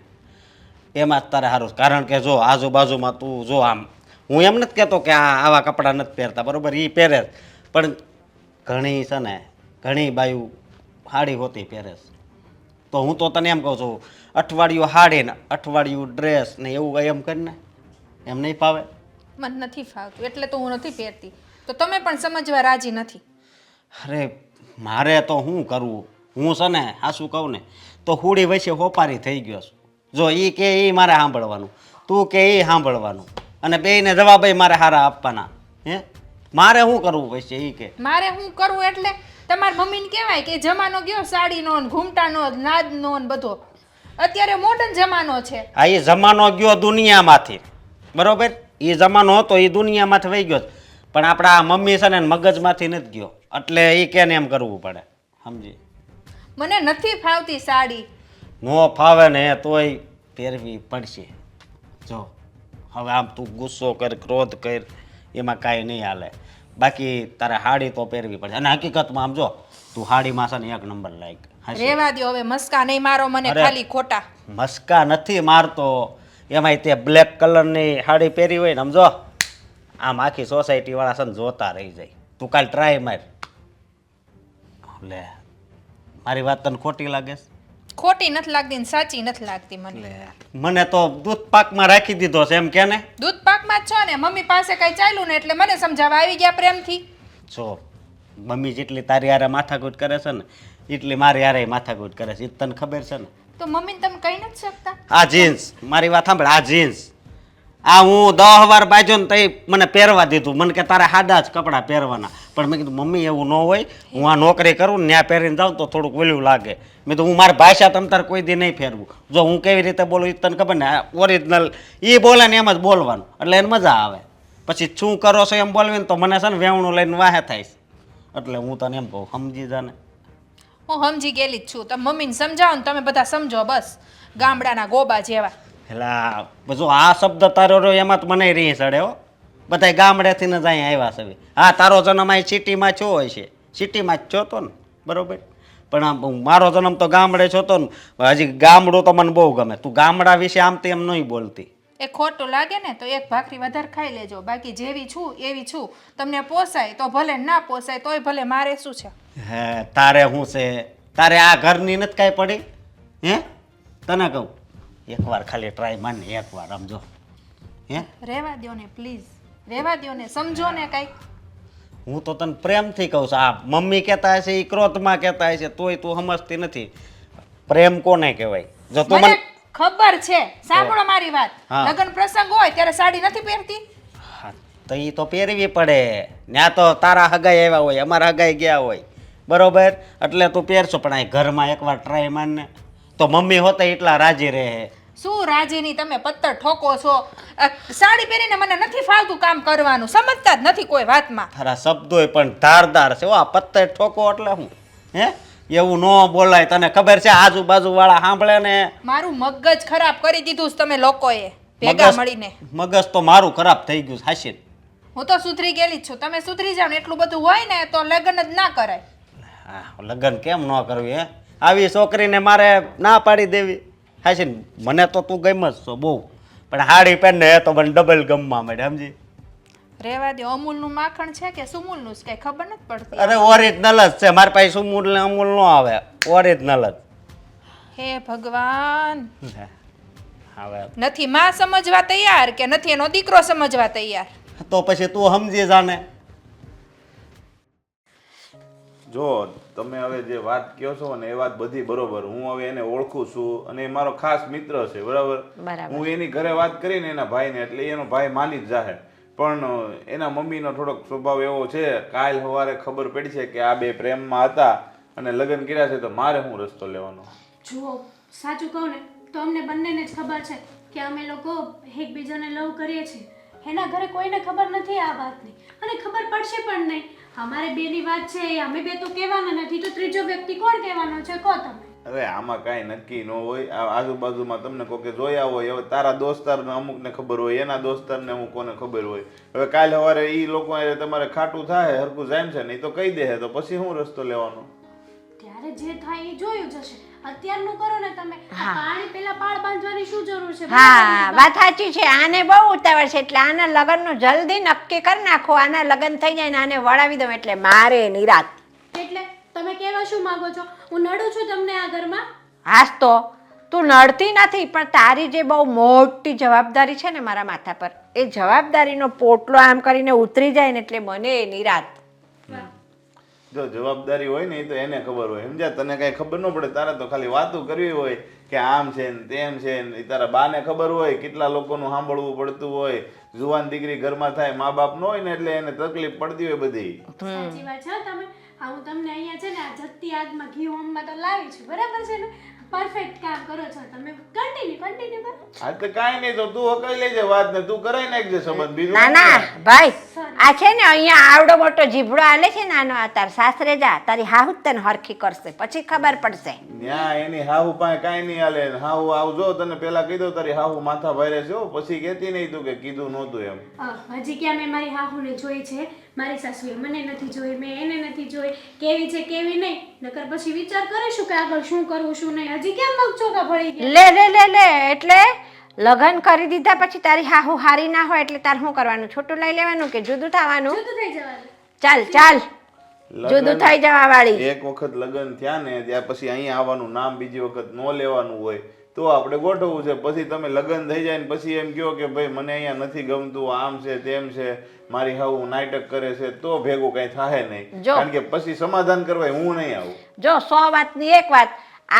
એમાં જ તારે સારું. કારણ કે જો આજુબાજુમાં તું જો આમ, હું એમ નથી કહેતો કે આવા કપડાં નથી પહેરતા, બરાબર, એ પહેરે જ, પણ ઘણી છે ને ઘણી બાયું સાડી હોતી પહેરે છે. તો હું તો તને એમ કહું છું, અઠવાડિયું સાડી ને અઠવાડિયું ડ્રેસ ને એવું એમ કરીને, એમ નહીં ફાવે? મને નથી ફાવતું એટલે તો હું નથી પહેરતી. તો તમે પણ સમજવા રાજી નથી. અરે મારે તો શું કરવું? હું છે ને આ શું કહું ને તો હુડી વચ્ચે હોપારી થઈ ગયો છું. જો એ કે એ મારે સાંભળવાનું, તું કે એ સાંભળવાનું, અને બેયને જવાબ મારે સારા આપવાના. હે, મારે શું કરવું વચ્ચે? એ કે મારે શું કરવું એટલે તમારી મમ્મીને કહેવાય કે જમાનો ગયો સાડીનો ને ઘૂમટાનો નાદનો ને બધો. અત્યારે મોડર્ન જમાનો છે. આ એ જમાનો ગયો દુનિયામાંથી, બરોબર, એ જમાનો હતો એ દુનિયામાંથી વહી ગયો, પણ આપણા મમ્મી છે ને મગજમાંથી નથી ગયો, એટલે એ કેને એમ કરવું પડે, સમજી? મને નથી ફાવતી સાડી. નો ફાવે ને તોય પહેરવી પડશે. જો હવે આમ તું ગુસ્સો કર, ક્રોધ કર, એમાં કાંઈ નહીં હાલે. બાકી તારે સાડી તો પહેરવી પડશે. અને હકીકતમાં આમ જો તું સાડીમાં છે ને એક નંબર લાયક. રેવા દો હવે, મસ્કા નહીં મારો મને ખાલી ખોટા. મસ્કા નથી મારતો, એમાંય તે બ્લેક કલરની સાડી પહેરી હોય ને, સમજો આમ આખી સોસાયટી વાળા છે ને જોતા રહી જાય. તું કાલ ટ્રાય માર. લે, મારી વાત તને ખોટી લાગે છે? ખોટી નથી લાગતી ને સાચી નથી લાગતી મને. મને તો દૂધ પાકમાં રાખી દીધો છે એમ કે ને? દૂધ પાકમાં જ છો ને, મમ્મી પાસે કઈ ચાલ્યું ને એટલે મને સમજાવવા આવી ગયા પ્રેમથી. જો મમ્મી જેટલી તારી હારે માથાકૂટ કરે છે ને એટલી મારી હારે માથાકૂટ કરે છે, એ તને ખબર છે ને? તો મમ્મીને તમે કહી નથી શકતા? આ જીન્સ, મારી વાત સાંભળ, આ જીન્સ આ હું 10 વાર બાજ્યો ને તઈ મને પહેરવા દીધું. મને કે તારે સાદા જ કપડાં પહેરવાના, પણ મેં કીધું મમ્મી એવું ન હોય, હું આ નોકરી કરું ને ત્યાં પહેરીને જાઉં તો થોડુંક વેલ્યુ લાગે. મેં તો હું મારી ભાષા તમ તાર કોઈ દી નહીં ફેરવું. જો હું કેવી રીતે બોલું એ તને ખબર ને, ઓરિજિનલ એ બોલે ને એમ જ બોલવાનું, એટલે એને મજા આવે. પછી શું કરો છો એમ બોલવી ને તો મને છે ને વેવણું લઈને વાહે થાય, એટલે હું તને એમ કહું સમજી જા ને. હું સમજી ગયેલી જ છું. તમે મમ્મીને સમજાવો ને તમે બધા સમજો બસ, ગામડાના ગોબા જેવા. એટલે બધું આ શબ્દ તારો રહ્યો એમાં તો મને રીહ ચડે હો. બધા ગામડેથી ને જ અહીંયા આવ્યા છે. હા, તારો જન્મ અહીં સિટીમાં થયો હોય છે, સિટીમાં જ થયો હતો ને, બરોબર, પણ આમ મારો જન્મ તો ગામડે થયો હતો ને. હજી ગામડું તો મને બહુ ગમે. તું ગામડા વિશે આમ તેમ નહીં બોલતી. એ ખોટું લાગે ને તો એક ભાખરી વધારે ખાઈ લેજો, બાકી જેવી છું એવી છું. તમને પોસાય તો ભલે, ના પોસાય તોય ભલે, મારે શું છે? હે, તારે શું છે? તારે આ ઘરની નથી કાંઈ પડી? હે, તને કહું એકવાર ખાલી ટ્રાય માર ને, એકવાર સમજો. હે, રહેવા દ્યો ને પ્લીઝ, રહેવા દ્યો ને, સમજો ને કાંઈ. હું તો તને પ્રેમથી કહું છું. આ મમ્મી કહેતા હશે, એ ક્રોધમાં કહેતા હશે, તોય તું સમજતી નથી. પ્રેમ કોને કહેવાય? જો તું મને ખબર છે, સાંભળો મારી વાત. હા. લગ્ન પ્રસંગ હોય ત્યારે સાડી નથી પહેરતી? હા, તો એ તો પહેરવી પડે. ત્યાં તો તારા હગાઈ આવ્યા હોય, અમારા હગાઈ ગયા હોય, બરોબર, એટલે તું પહેરશો. પણ આ ઘરમાં એકવાર ટ્રાય મારને તો મમ્મી હોતે એટલા રાજી રહે. શું રાજીની, તમે પત્તર ઠોકો છો. સાડી પહેરીને મને નથી ફાવતું કામ કરવાનું, સમજતા જ નથી કોઈ વાતમાં. તારા શબ્દોય પણ ધારદાર છે. આ પત્તર ઠોકો એટલે હું? હે, એવું ન બોલાય. તને ખબર છે આજુબાજુ વાળા સાંભળે ને? મારું મગજ ખરાબ કરી દીધું છે તમે લોકોએ ભેગા મળીને. મગજ તો મારું ખરાબ થઈ ગયું હાશી. હું તો સુધરી ગયેલી જ છું. તમે સુધરી જાઓ ને એટલું બધું હોય ને તો લગ્ન જ ના કરાય. હા લગ્ન કેમ ન કરવી હે? આવી છોકરીને મારે ના પાડી દેવી હા છે ને? મને તો તું ગમ જ છો બહુ, પણ હાડી પહેરને એ તો મને ડબલ ગમવા માંડે સમજી. રેવા દે. અમૂલનું માખણ છે કે સુમૂલનું છે કઈ ખબર નથી પડતી. અરે ઓરિજિનલ જ છે મારી પાસે, સુમૂલ ને અમૂલ નો આવે, ઓરિજિનલ જ. હે ભગવાન, હવે નથી માં સમજવા તૈયાર કે નથી એનો દીકરો સમજવા તૈયાર. તો પછી તું સમજી જાને. જો તમે હવે જે વાત કહો છો ને એ વાત બધી બરોબર. હું હવે એને ઓળખું છું અને એ મારો ખાસ મિત્ર છે, બરાબર. બરાબર. હું એની ઘરે વાત કરીને એના ભાઈને, એટલે એનો ભાઈ માની જ જાહે. પણ એના મમ્મીનો થોડોક સ્વભાવ એવો છે, કાલ સવારે ખબર પડી છે કે આ બે પ્રેમમાં હતા અને લગ્ન કર્યા છે, તો મારે શું રસ્તો લેવાનો? જુઓ સાચું કહું ને તો અમને બંનેને જ ખબર છે કે અમે લોકો એકબીજાને લવ કરીએ છીએ. એના ઘરે કોઈને ખબર નથી આ વાતની અને ખબર પડશે પણ નહીં. અમારે બેની વાત છે એ અમે બે તો કહેવાના નથી, તો ત્રીજો વ્યક્તિ કોણ કહેવાનો છે કહો તમે. હવે આમાં કાંઈ નક્કી ન હોય. આ આજુબાજુમાં તમને કોકે જોયા હોય, હવે તારા દોસ્તારને અમુકને ખબર હોય, એના દોસ્તારને અમુક કોને ખબર હોય. હવે કાલ સવારે એ લોકો તમારે ખાટું થાય હરકું જાય છે ને એ તો કહી દે, તો પછી શું રસ્તો લેવાનો? ત્યારે જે થાય એ જોયું જશે. અત્યારનું કરો ને તમે. આ પાણી પેલા પાળ બાંધવાની શું જરૂર છે? હા વાત સાચી છે. આને બહુ ઉતાવળ છે એટલે આના લગ્નનું જલ્દી નક્કી કરી નાખો. આના લગ્ન થઈ જાય ને આને વળાવી દો એટલે મારે નિરાત. એટલે તમે કહેવા શું માંગો છો? હું નડું છું તમને આ ઘરમાં? હાસ તો તું નડતી નથી, પણ તારી જે બહુ મોટી જવાબદારી છે ને મારા માથા પર, એ જવાબદારીનો પોટલો આમ કરીને ઉતરી જાય ને એટલે મને નિરાત. જો જવાબદારી હોય ને એ તો એને ખબર હોય, સમજ્યા? તને કઈ ખબર ન પડે. તારે તો ખાલી વાતો કરવી હોય કે આમ છે ને તેમ છે ને. તારા બાને ખબર હોય કેટલા લોકોનું સાંભળવું પડતું હોય. જુવાન દીકરી ઘરમાં થાય, મા બાપ ન હોય ને એટલે એને તકલીફ પડતી હોય બધી. સાચી વાત છે તમે. હા હું તમને અહીંયા છે ને આ જતી આગમાં ઘી હોમમાં તો લાવી છું, બરાબર છે ને? પરફેક્ટ કામ કરો છો તમે. કન્ટિન્યુ કરો. હા તો કાંઈ નહીં, તો તું હકાઈ લેજે વાત ને તું કરાઈ નાખજે સંબંધ. બીજું ના ના ભાઈ, આ છે ને અહીંયા આવડો મોટો જીભડો આલે છે ને આનો, આ તાર સાસરે જા, તારી હાહુ જ તને હરખી કરશે પછી ખબર પડશે. ન્યા એની હાહુ પાસે કાંઈ નહીં હાલે. હાહુ આવજો તને પેલા કીધું તારી હાહુ માથા ભારે છે, પછી કહેતી નહીં તું કે કીધું નહોતું એમ. હજી ક્યાં મેં મારી હાહુને જોઈ છે? મારી સાસુએ મને નથી જોઈ, મેં એને નથી જોઈ. કેવી છે કેવી નહીં, નકર પછી વિચાર કરીશું કે આગળ શું કરવું શું નહીં. હજી કેમ મગચોકા ભળી ગયા? લે લે લે લે એટલે લગ્ન કરી દીધા પછી તારી હાહુ હારી ના હોય એટલે તાર શું કરવાનું? છૂટું લઈ લેવાનું કે જુદું થવાનું? જુદું થઈ જવાનું. ચાલ ચાલ, જુદું થઈ જવા વાળી. એક વખત લગ્ન થયા ને ત્યાર પછી અહીંયા આવવાનું નામ બીજી વખત ન લેવાનું હોય તો આપણે ગોઠવવું છે. પછી તમે લગ્ન થઈ જાય ને પછી એમ કહો કે ભાઈ મને અહીંયા નથી ગમતું, આમ છે તેમ છે, મારી હાવ નાટક કરે છે, તો ભેગું કઈ થાય નહીં. કારણ કે પછી સમાધાન કરવા હું નહીં આવું. જો 100 વાતની એક વાત,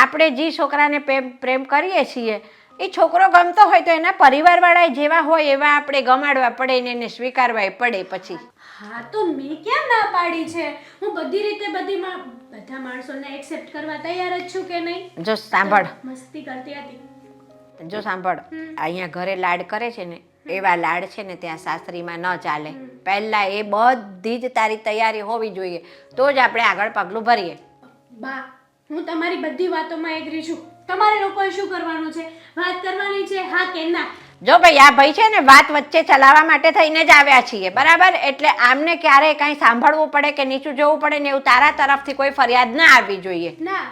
આપણે જે છોકરાને પ્રેમ કરીએ છીએ એ છોકરો ગમતો હોય તો એના પરિવારવાળા જેવા હોય એવા આપણે ગમાડવા પડે ને એને સ્વીકારવા પડે પછી. હા તો મેં કેમ ના પાડી છે? હું બધી રીતે બધા માણસોને એક્સેપ્ટ કરવા તૈયાર જ છું કે નહીં? જો સાંભળ, મસ્તી કરતી હતી. જો સાંભળ, અહીંયા ઘરે લાડ કરે છે ને એવા લાડ છે ને ત્યાં સાસરીમાં ન ચાલે. પહેલા એ બધી જ તારી તૈયારી હોવી જોઈએ તો જ આપણે આગળ પગલું ભરીએ. બા હું તમારી બધી વાતોમાં એગ્રી છું. તમારે લોકોએ શું કરવાનું છે? વાત કરવાની છે, હા કે ના? જો ભાઈ આ ભાઈ છે ને વાત વચ્ચે ચલાવવા માટે થઈને જ આવ્યા છીએ, બરાબર? એટલે આમને ક્યારેય કાંઈ સાંભળવું પડે કે નીચું જોવું પડે ને એવું તારા તરફથી કોઈ ફરિયાદ ના આવવી જોઈએ. ના,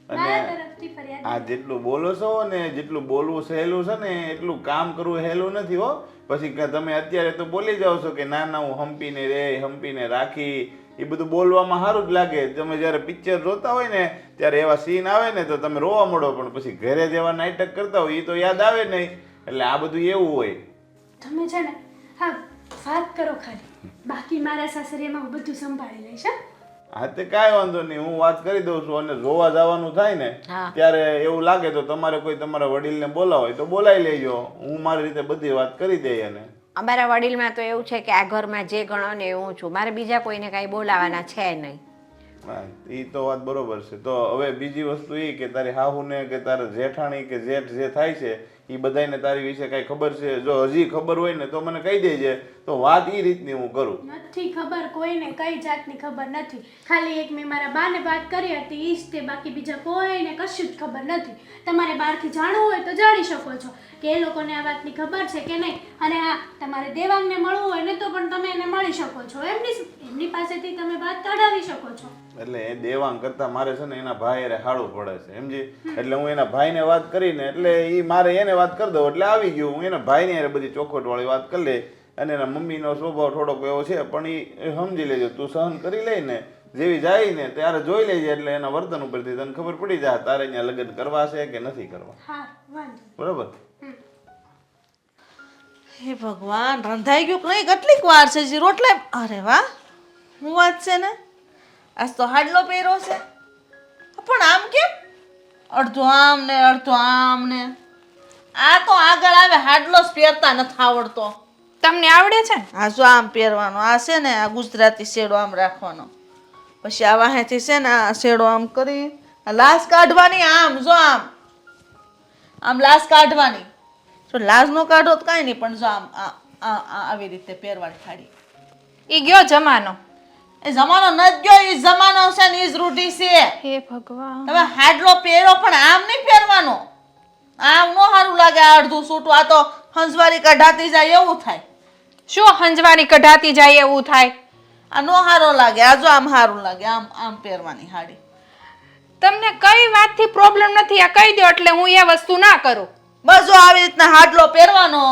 મારા તરફથી ફરિયાદ આ જેટલું બોલો છો ને, જેટલું બોલવું સહેલું છે ને એટલું કામ કરવું સહેલું નથી હો. પછી તમે અત્યારે તો બોલી જાઓ છો કે ના ના હું હંપીને રે, હંપીને રાખી, એ બધું બોલવામાં સારું જ લાગે. તમે જ્યારે પિક્ચર જોતા હોય ને ત્યારે એવા સીન આવે ને તો તમે રોવા મળો, પણ પછી ઘરે જેવા નાટક કરતા હોય એ તો યાદ આવે નહીં. એટલે આ બધું એવું હોય. તમે છે ને હા વાત કરો ખાલી, બાકી મારા સાસરીમાં હું બધું સંભાળી લઈશ. હા તે કાંઈ વાંધો નહીં, હું વાત કરી દઉં છું. અને જોવા જવાનું થાય ને ત્યારે એવું લાગે તો તમારે કોઈ તમારા વડીલને બોલાવો હોય તો બોલાવી લેજો. હું મારી રીતે બધી વાત કરી દઈ. અને અમારા વડીલમાં તો એવું છે કે આ ઘરમાં જે ગણો ને એવું છું, મારે બીજા કોઈને કાંઈ બોલાવાના છે નહીં. હા એ તો વાત બરોબર છે. તો હવે બીજી વસ્તુ એ કે તારી હાહુને કે તારા જેઠાણી કે જેઠ જે થાય છે એ બધાને તારી વિશે કાંઈ ખબર છે? જો હજી ખબર હોય ને તો મને કહી દેજે, તો વાત એ રીતની હું કરું. નથી ખબર કોઈને, કઈ જાતની ખબર નથી. ખાલી એક મેં મારા બાને વાત કરી હતી ઈ જ તે, બાકી બીજા કોઈને કશું જ ખબર નથી. તમારે બહારથી જાણવું હોય તો જાણી શકો છો કે એ લોકોને આ વાતની ખબર છે કે નહીં. અને હા, તમારે દેવાંગને મળવું હોય ને તો પણ તમે એને મળી શકો છો. એમની પાસેથી તમે વાત કઢાવી શકો છો. એટલે એ દેવાંગ કરતા મારે છે ને એના ભાઈ અરે હાડું પડે છે, સમજી? એટલે હું એના ભાઈને વાત કરીને એટલે એ મારે એને વાત કરી દઉં એટલે આવી ગયું. હું એના ભાઈને યારે બધી ચોખવટવાળી વાત કરી લે. અને એના મમ્મીનો સ્વભાવ થોડોક એવો છે, પણ એ સમજી લેજો, તું સહન કરી લે ને. જેવી જાય ને ત્યારે જોઈ લેજે, એટલે એના વર્તન ઉપરથી તને ખબર પડી જાય તારે અહીંયા લગ્ન કરવા છે કે નથી કરવા. હા, વાંધો. બરોબર? હે ભગવાન, રંધાઈ ગયું કે નહીં? કેટલીક વાર છે હજી રોટલા. અરે વાહ, હું વાત છે ને, આજ તો હાડલો પહેર્યો છે. પણ આમ કેમ અડધો આમ ને અડધો આમ ને? આ તો આગળ આવે, હાડલો જ પહેરતા નથી આવડતો. તમને આવડે છે ને? આ જો આમ પહેરવાનો, આ છે ને આ ગુજરાતી શેડો આમ રાખવાનો, પછી આ વાહેથી છે ને આ શેડો આમ કરી આ લાશ કાઢવાની, આમ જો આમ આમ લાશ કાઢવાની. જો લાશ નો કાઢો તો કાંઈ નહીં, પણ જો આમ આવી રીતે પહેરવાની થાળી. ઈ ગયો જમાનો. એ જમાનો નથી ગયો, એ જમાનો છે ને, એ જ રૂઢી છે. હે ભગવાન. તમે હાડલો પહેરો પણ આમ નહીં પહેરવાનો. આમ નો સારું લાગે, આ અડધું સૂટું, આ તો હંસવારી કઢાતી જાય એવું થાય. શું હંજવારી કઢાતી જાય એવું થાય? આ નો સારો લાગે, આ જો આમ સારું લાગે, આમ આમ પહેરવાની હાડી. તમને કઈ વાતથી પ્રોબ્લેમ નથી, આ કહી દો એટલે હું એ વસ્તુ ના કરું. બસ જો આવી રીતના હાડલો પહેરવાનો.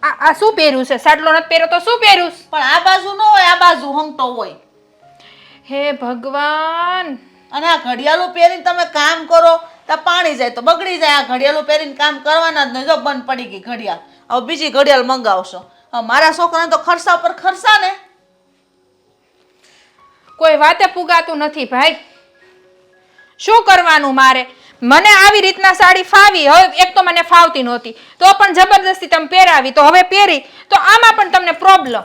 આ શું પહેર્યું છે? સાડલો નથી પહેર્યો તો શું પહેર્યું? પણ આ બાજુ નો હોય, આ બાજુ હંગતો હોય. હે ભગવાન. અને આ ઘડિયાળું પહેરીને તમે કામ કરો તો પાણી જાય તો બગડી જાય. આ ઘડિયાળું પહેરીને કામ કરવાના જ નહીં. જો બંધ પડી ગઈ ઘડિયાળ, હવે બીજી ઘડિયાળ મંગાવશો. હવે મારા છોકરાને તો ખર્ચા પર ખર્ચા ને. કોઈ વાતે પુગાતું નથી ભાઈ. શું કરવાનું મારે? મને આવી રીતના સાડી ફાવી, હવે એક તો મને ફાવતી નહોતી, તો પણ જબરદસ્તી તમે પહેરાવી, તો હવે પહેરી તો આમાં પણ તમને પ્રોબ્લેમ.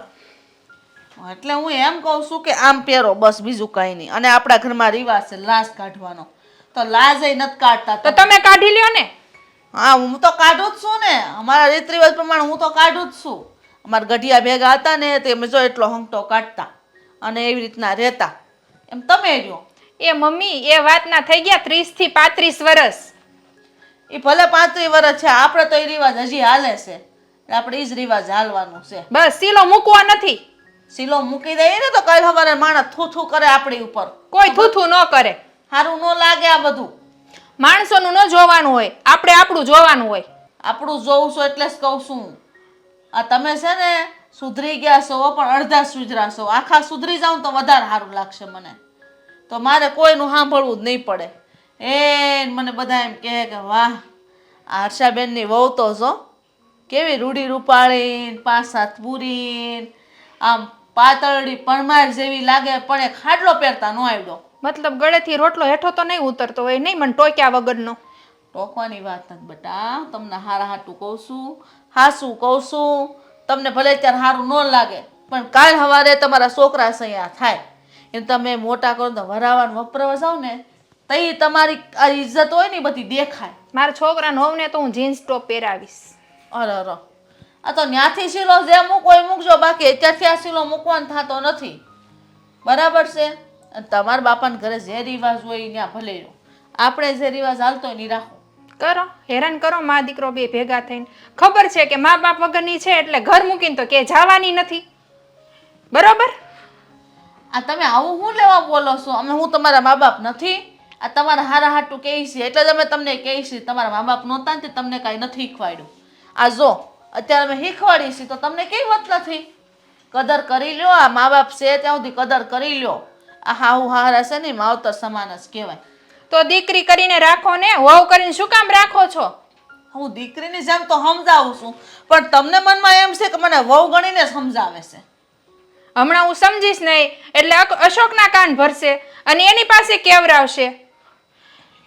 એટલે હું એમ કહું છું કે આમ પહેરો, બસ, બીજું કાંઈ નહીં. અને આપણા ઘરમાં રિવાજ છે લાશ કાઢવાનો, તો લાજ એ નથી કાઢતા. તો તમે કાઢી લ્યો ને. હા, હું તો કાઢું જ છું ને. અમારા રીત રિવાજ પ્રમાણે હું તો કાઢું જ છું. અમારા ગઢિયા ભેગા હતા ને તે અમે જો એટલો હંગતો કાઢતા અને એવી રીતના રહેતા. એમ તમે જો એ મમ્મી, એ વાતના થઈ ગયા 30 થી 35 વર્ષ. એ ભલે 35 વર્ષ છે, આપણે તો એ રિવાજ હજી હાલે છે. આપણે એ જ રિવાજ હાલવાનું છે. બસ સીલો મૂકવા નથી. સીલો મૂકી દઈએ ને તો કઈ ખબર માણસ થૂથું કરે આપણી ઉપર. કોઈ થૂથું ન કરે. સારું ન લાગે આ બધું. માણસોનું ન જોવાનું હોય, આપણે આપણું જોવાનું હોય. આપણું જોઉં છું એટલે જ કહું છું. આ તમે છે ને સુધરી ગયા છો, પણ અડધા સુધરા છો. આખા સુધરી જાઉં તો વધારે સારું લાગશે મને. તો મારે કોઈનું સાંભળવું જ નહીં પડે. મને બધા એમ કહે કે વાહ, આ હર્ષાબેનની વહુ તો જો કેવી રૂડી રૂપાળી, 5-7 પૂરી, આમ પાતળી પરમાર જેવી લાગે, પણ એ ખાડલો પહેરતા ન આવડો. મતલબ ગળેથી રોટલો હેઠો તો નહીં ઉતરતો હોય, નહીં મને ટોક્યા વગરનો. ટોકવાની વાત નથી બેટા, તમને હારા હાટું કહું છું, હાસું કહું છું. તમને ભલે ત્યારે સારું ન લાગે, પણ કાલ સવારે તમારા છોકરા સૈયા થાય એને તમે મોટા કરો તો વરાવાન વપરાવા જાવ ને, તઈ તમારી આ ઇજ્જત હોય ને બધી દેખાય. મારા છોકરાને હોવને તો હું જીન્સ ટોપ પહેરાવીશ. અરે આ તો ન્યાથી શીલો જે મૂકો એ મૂકજો, બાકી અત્યારથી આ શીલો મૂકવાનો થતો નથી. બરાબર છે? તમારા બાપાને ઘરે જે રિવાજ હોય ત્યાં ભલે રહ્યો, આપણે જે રિવાજ હાલતો હોય એ રાખો. કરો, હેરાન કરો મા દીકરો બે ભેગા થઈને. ખબર છે કે મા બાપ વગરની છે એટલે ઘર મૂકીને તો કે જવાની નથી. બરોબર? આ તમે આવું શું લેવા બોલો છો? હું તમારા મા બાપ નથી? આ તમારા હારા હાટું કહે છે એટલે જ અમે તમને કહે છે. તમારા મા બાપ નહોતા ને તમને કાંઈ નથી શીખવાડ્યું. આ જો અત્યારે અમે શીખવાડી છીએ તો તમને કેવી વાત નથી? કદર કરી લ્યો. આ મા બાપ છે ત્યાં સુધી કદર કરી લ્યો. આ હાહુ હારા છે ને માવતર સમાન જ કહેવાય. તો દીકરી કરીને રાખો ને, વહુ કરીને શું કામ રાખો છો? હું દીકરીની જેમ તો સમજાવું છું, પણ તમને મનમાં એમ છે કે મને વહુ ગણીને સમજાવે છે. હમણાં હું સમજીશ નહીં એટલે અશોકના કાન ભરશે અને એની પાસે કેવરાવશે.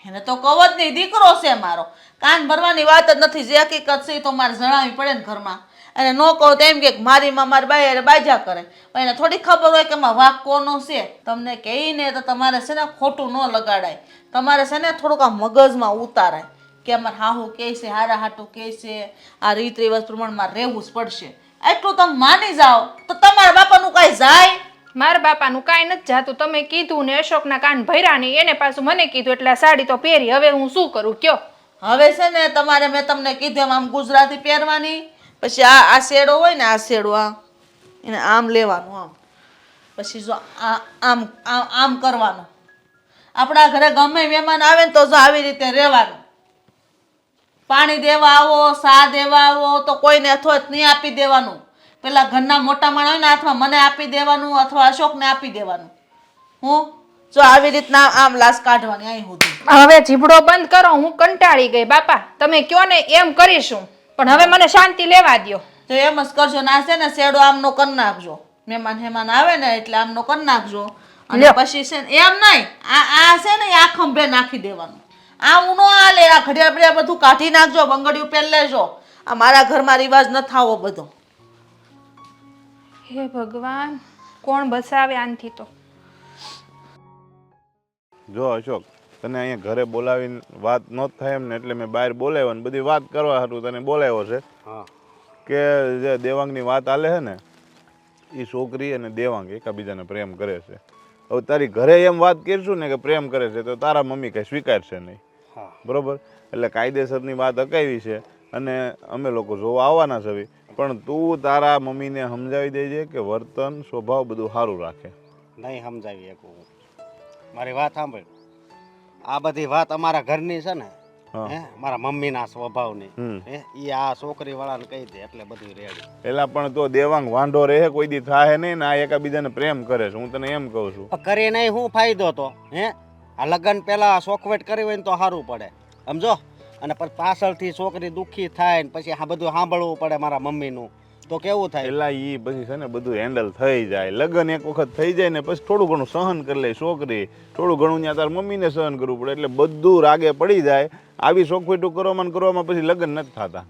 એને તો કહો જ નહીં, દીકરો છે મારો. કાન ભરવાની વાત જ નથી. જે હકીકત છે એ તો મારે જણાવવી પડે ને ઘરમાં. અને ન કહો તો એમ કે મારી માં મારી બાઈ અરે બાજા કરે, પણ એને થોડી ખબર હોય કે એમાં વાક કોનો છે. તમને કહીને તો તમારે છે ને ખોટું ન લગાડાય. તમારે છે ને થોડુંક આ મગજમાં ઉતારાય કે અમારે હાહુ કહે છે હારા હાટું કહે છે આ રીત રિવાજ પ્રમાણમાં રહેવું જ પડશે, એટલું તમે માની જાઓ તો તમારા બાપાનું કાંઈ જાય? મારા બાપાનું કાંઈ નથી જાતું. તમે કીધું ને અશોકના કાન ભર્યા નહીં, એને પાછું મને કીધું એટલે આ સાડી તો પહેરી. હવે હું શું કરું કયો? હવે છે ને તમારે મેં તમને કીધું એમ આમ ગુજરાતી પહેરવાની, પછી આ શેડો હોય ને આ શેડો એને આમ લેવાનું આમ, પછી જો આમ આમ આમ કરવાનું. આપણા ઘરે ગમે મહેમાન આવે ને તો જો આવી રીતે રહેવાનું. પાણી દેવા આવો, ચા દેવા આવો તો કોઈને અથોત નહીં આપી દેવાનું. પેલા ઘરના મોટા માણસ હોય ને હાથમાં મને આપી દેવાનું અથવા અશોકને આપી દેવાનું. હું જો આવી રીતના આમ લાશ કાઢવાની અહીં સુધી. હવે જીભડો બંધ કરો, હું કંટાળી ગઈ બાપા. તમે કયો ને એમ કરીશું, પણ હવે મને શાંતિ લેવા દ્યો. તો એમ જ કરજો. ના છે ને શેડો આમનો કરી નાખજો. મહેમાન હેમાન આવે ને એટલે આમનો કરી નાખજો. અને પછી છે ને એમ નહીં, આ છે ને આ ખંભે નાખી દેવાનું. આ ઊનો હાલે, આ ઘડિયાળ બડિયાળ બધું કાઢી નાખજો, બંગડીયું પહેરી લેજો. આ મારા ઘરમાં રિવાજ ન થાવો બધો. હે ભગવાન, કોણ બસાવે આનથી તો. જો અશોક, તને અહીંયા ઘરે બોલાવીને વાત ન થાય એમ ને એટલે મેં બહાર બોલાવ્યો ને બધી વાત કરવા હાટું તને બોલાવ્યો છે. કે જે દેવાંગની વાત હાલે છે ને, એ છોકરી અને દેવાંગ એકાબીજાને પ્રેમ કરે છે. હવે તારી ઘરે એમ વાત કરશું ને કે પ્રેમ કરે છે તો તારા મમ્મી કંઈ સ્વીકારશે નહીં, બરોબર? એટલે કાયદેસરની વાત અકાવી છે અને અમે લોકો જોવા આવવાના છે. પણ તું તારા મમ્મીને સમજાવી દેજે કે વર્તન સ્વભાવ બધું સારું રાખે. નહીં સમજાવી શકું. મારી વાત સાંભળ, આ બધી વાત અમારા ઘરની છે ને, હે મારા મમ્મીના સ્વભાવની, હે ઈ આ છોકરી વાળાને કહી દે એટલે બધું રેડી. એલા પણ તો દેવાંગ વાંઢો રહે કોઈ દી થાય નહીં ને, આ એકાબીજાને પ્રેમ કરે છે. હું તને એમ કહું છું. કરી નહીં શું ફાયદો તો? હે આ લગ્ન પેલા સોખવટ કરી હોય ને તો સારું પડે, સમજો. અને પછી પાછળથી છોકરી દુઃખી થાય ને પછી આ બધું સાંભળવું પડે મારા મમ્મીનું, તો કેવું થાય? એલા ઈ પછી છે ને બધું હેન્ડલ થઈ જાય. લગ્ન એક વખત થઈ જાય ને પછી થોડું ઘણું સહન કરી લે છોકરી, થોડું ઘણું ત્યાં તાર મમ્મીને સહન કરવું પડે. એટલે બધું રાગે પડી જાય. આવી સોખવેટું કરવામાં પછી લગ્ન નથી થતા.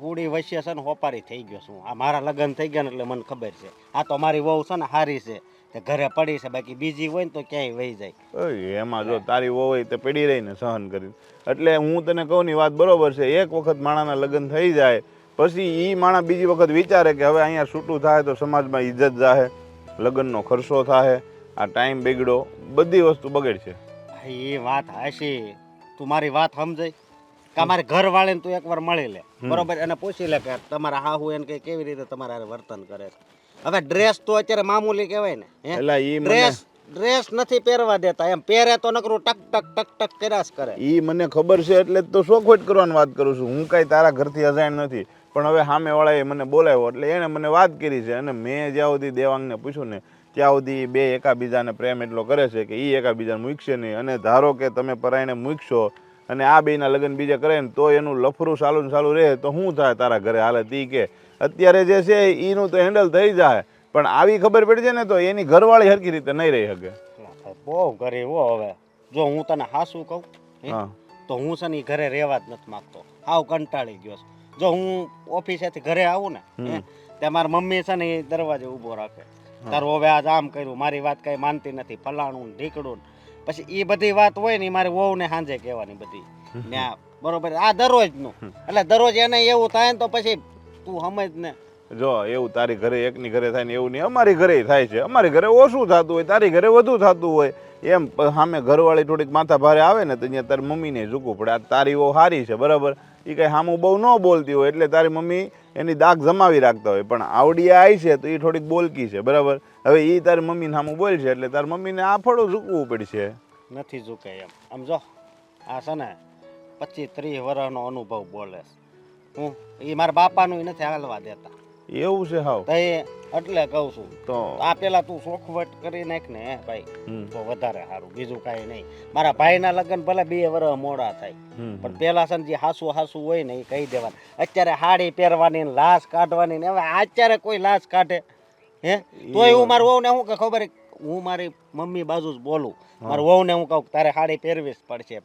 પૂરી વચ્ચે છે ને હોપારી થઈ ગયો છું. આ મારા લગ્ન થઈ ગયા ને એટલે મને ખબર છે. આ તો મારી વહુ છે ને હારી છે, તે ઘરે પડી છે. બાકી બીજી હોય ને તો ક્યાંય વહી જાય. એમાં જો તારી વહુ હોય તે પડી રહી ને સહન કરી. એટલે હું તને કહું ની વાત બરોબર છે. એક વખત માણાના લગ્ન થઈ જાય પછી ઈ માણા બીજી વખત વિચારે કે હવે અહીંયા છૂટું થાય તો સમાજમાં ઇજ્જત જાહે, લગ્નનો ખર્ચો થાય, આ ટાઈમ બગડો, બધી વસ્તુ બગડશે. એ વાત હાશી. તું મારી વાત સમજાય કે મારે ઘર વાળીને તું એકવાર મળી લે, બરોબર? અને પૂછી લે કે તમારા હાહુ એને કે કેવી રીતે તમારા વર્તન કરે છે. હવે ડ્રેસ તો અત્યારે મામૂલી કહેવાય ને, એટલે ઈ ડ્રેસ નથી પહેરવા દેતા. એમ પહેરે તો નકરું ટક ટક ટક ટક કર્યા જ કરે. ઈ મને ખબર છે એટલે તો શોખવટ કરવાની વાત કરું છું. હું કાંઈ તારા ઘરથી અજાણ નથી. પણ હવે સામેવાળાએ મને બોલાવ્યો એટલે એણે મને વાત કરી છે. અને મેં જ્યાં સુધી દેવાંગને પૂછ્યું ને ત્યાં સુધી બે એકાબીજાને પ્રેમ એટલો કરે છે કે એ એકાબીજાને મૂકશે નહીં. અને ધારો કે તમે પરાઈને મૂકશો અને આ બેના લગ્ન બીજા કરે ને તો એનું લફરું ચાલુ રહે તો શું થાય તારા ઘરે હાલત? ઈ કે અત્યારે જે છે એનું તો હેન્ડલ થઈ જાય, પણ આવી ખબર પડી જાય ને તો એની ઘરવાળી હરખી રીતે નહીં રહી શકે. બહુ ગરીબ હો. હવે જો હું તને હાસું કહું તો હું છે ને ઈ ઘરે રહેવા જ નથી માગતો. હાવ કંટાળી ગયો છું. જો હું ઓફિસેથી ઘરે આવું ને ત્યાં મારી મમ્મી છે ને એ દરવાજે ઊભો રાખે, તારું હવે આજ આમ કર્યું, મારી વાત કઈ માનતી નથી, ફલાણું ઢીકડું. પછી એ બધી વાત હોય ને મારી વહુને સાંજે કહેવાની બધી ને, બરોબર? આ દરરોજનું. એટલે દરરોજ એને એવું થાય ને તો પછી તું સમજ ને. જો એવું તારી ઘરે એકની ઘરે થાય ને એવું નહીં, અમારી ઘરે થાય છે. અમારી ઘરે ઓછું થતું હોય, તારી ઘરે વધુ થતું હોય. એમ સામે ઘરવાળી થોડીક માથા ભારે આવે ને તો અહીંયા તારી મમ્મીને ઝૂકવું પડે. આ તારી બહુ સારી છે, બરાબર? એ કંઈ સામું બહુ ન બોલતી હોય એટલે તારી મમ્મી એની દાગ જમાવી રાખતા હોય. પણ આવડિયા આવી છે તો એ થોડીક બોલકી છે, બરાબર? હવે એ તારી મમ્મીને સામું બોલ છે એટલે તારી મમ્મીને આ ફળું ઝૂકવું પડશે. નથી ઝૂકે એમ. આમ જો આ છે ને 25-30 વર્ષનો અનુભવ બોલે છે. હું એ મારા બાપાનું નથી હાલવા દેતા. એવું છે હાવ? એટલે કહું છું તો આ પેલા તું સોખવટ કરી નાખ ને ભાઈ તો વધારે સારું. બીજું કાંઈ નહીં. મારા ભાઈના લગ્ન ભલે 2 વર્ષ મોડા થાય પણ પેલા છે ને જે હાસુ હોય ને એ કહી દેવાનું. અત્યારે સાડી પહેરવાની લાશ કાઢવાની ને, હવે અત્યારે કોઈ લાશ કાઢે હે? તોય હું મારું વહુને શું કે ખબર, હું મારી મમ્મી બાજુ જ બોલું. મારું વહુને હું કહું તારે સાડી પહેરવી જ પડશે.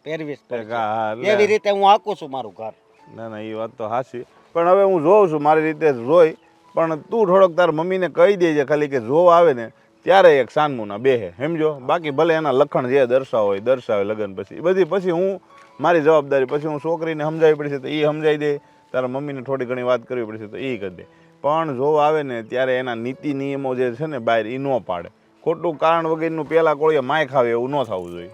એવી રીતે હું આખું છું મારું ઘર. ના ના એ વાત તો હાચી. પણ હવે હું જોઉં છું મારી રીતે જોઈ. પણ તું થોડોક તાર મમ્મીને કહી દેજે ખાલી કે જો આવે ને ત્યારે એક સાનમુના બેહે, સમજો? બાકી ભલે એના લખણ જે દર્શાવે લગ્ન પછી બધી પછી હું મારી જવાબદારી. પછી હું છોકરીને સમજાવવી પડશે તો એ સમજાવી દે, તારા મમ્મીને થોડી ઘણી વાત કરવી પડશે તો એ કરી દે. પણ જો આવે ને ત્યારે એના નીતિ નિયમો જે છે ને બહાર એ ન પાડે. ખોટું કારણ વગરનું પહેલાં કોળીએ માય ખાવે એવું ન થવું જોઈએ.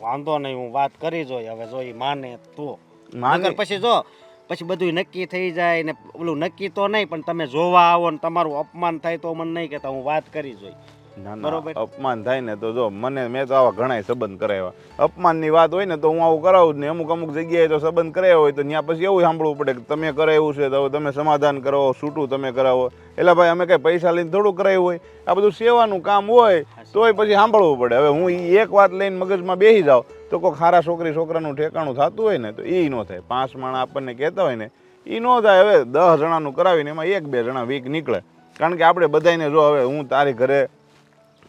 વાંધો નહીં, હું વાત કરી જોઈ. હવે જો ઈ માને તો માને નકર પછી જો પછી બધું નક્કી થઈ જાય ને ઓલું નક્કી તો નહીં, પણ તમે જોવા આવો ને તમારું અપમાન થાય તો મને નહીં કહેતા, હું વાત કરી જોઈ. ના બરોબર. અપમાન થાય ને તો જો મેં તો આવા ઘણા સંબંધ કરાવ્યા. અપમાનની વાત હોય ને તો હું આવું કરાવું જ નહીં. અમુક જગ્યાએ તો સંબંધ કરાવ્યો હોય તો ત્યાં પછી એવું સાંભળવું પડે કે તમે કરાવ્યું છે તો તમે સમાધાન કરો, છૂટું તમે કરાવો. એટલે ભાઈ અમે કઈ પૈસા લઈને થોડું કરાવ્યું હોય, આ બધું સેવાનું કામ હોય તોય પછી સાંભળવું પડે. હવે હું એક વાત લઈને મગજમાં બેસી જાઉં તો કોઈ ખારા છોકરાનું ઠેકાણું થતું હોય ને તો એ ન થાય. 5 માણસ આપણને કહેતા હોય ને એ ન થાય. હવે 10 જણાનું કરાવીને એમાં 1-2 જણા વીક નીકળે. કારણ કે આપણે બધાને જો હવે હું તારી ઘરે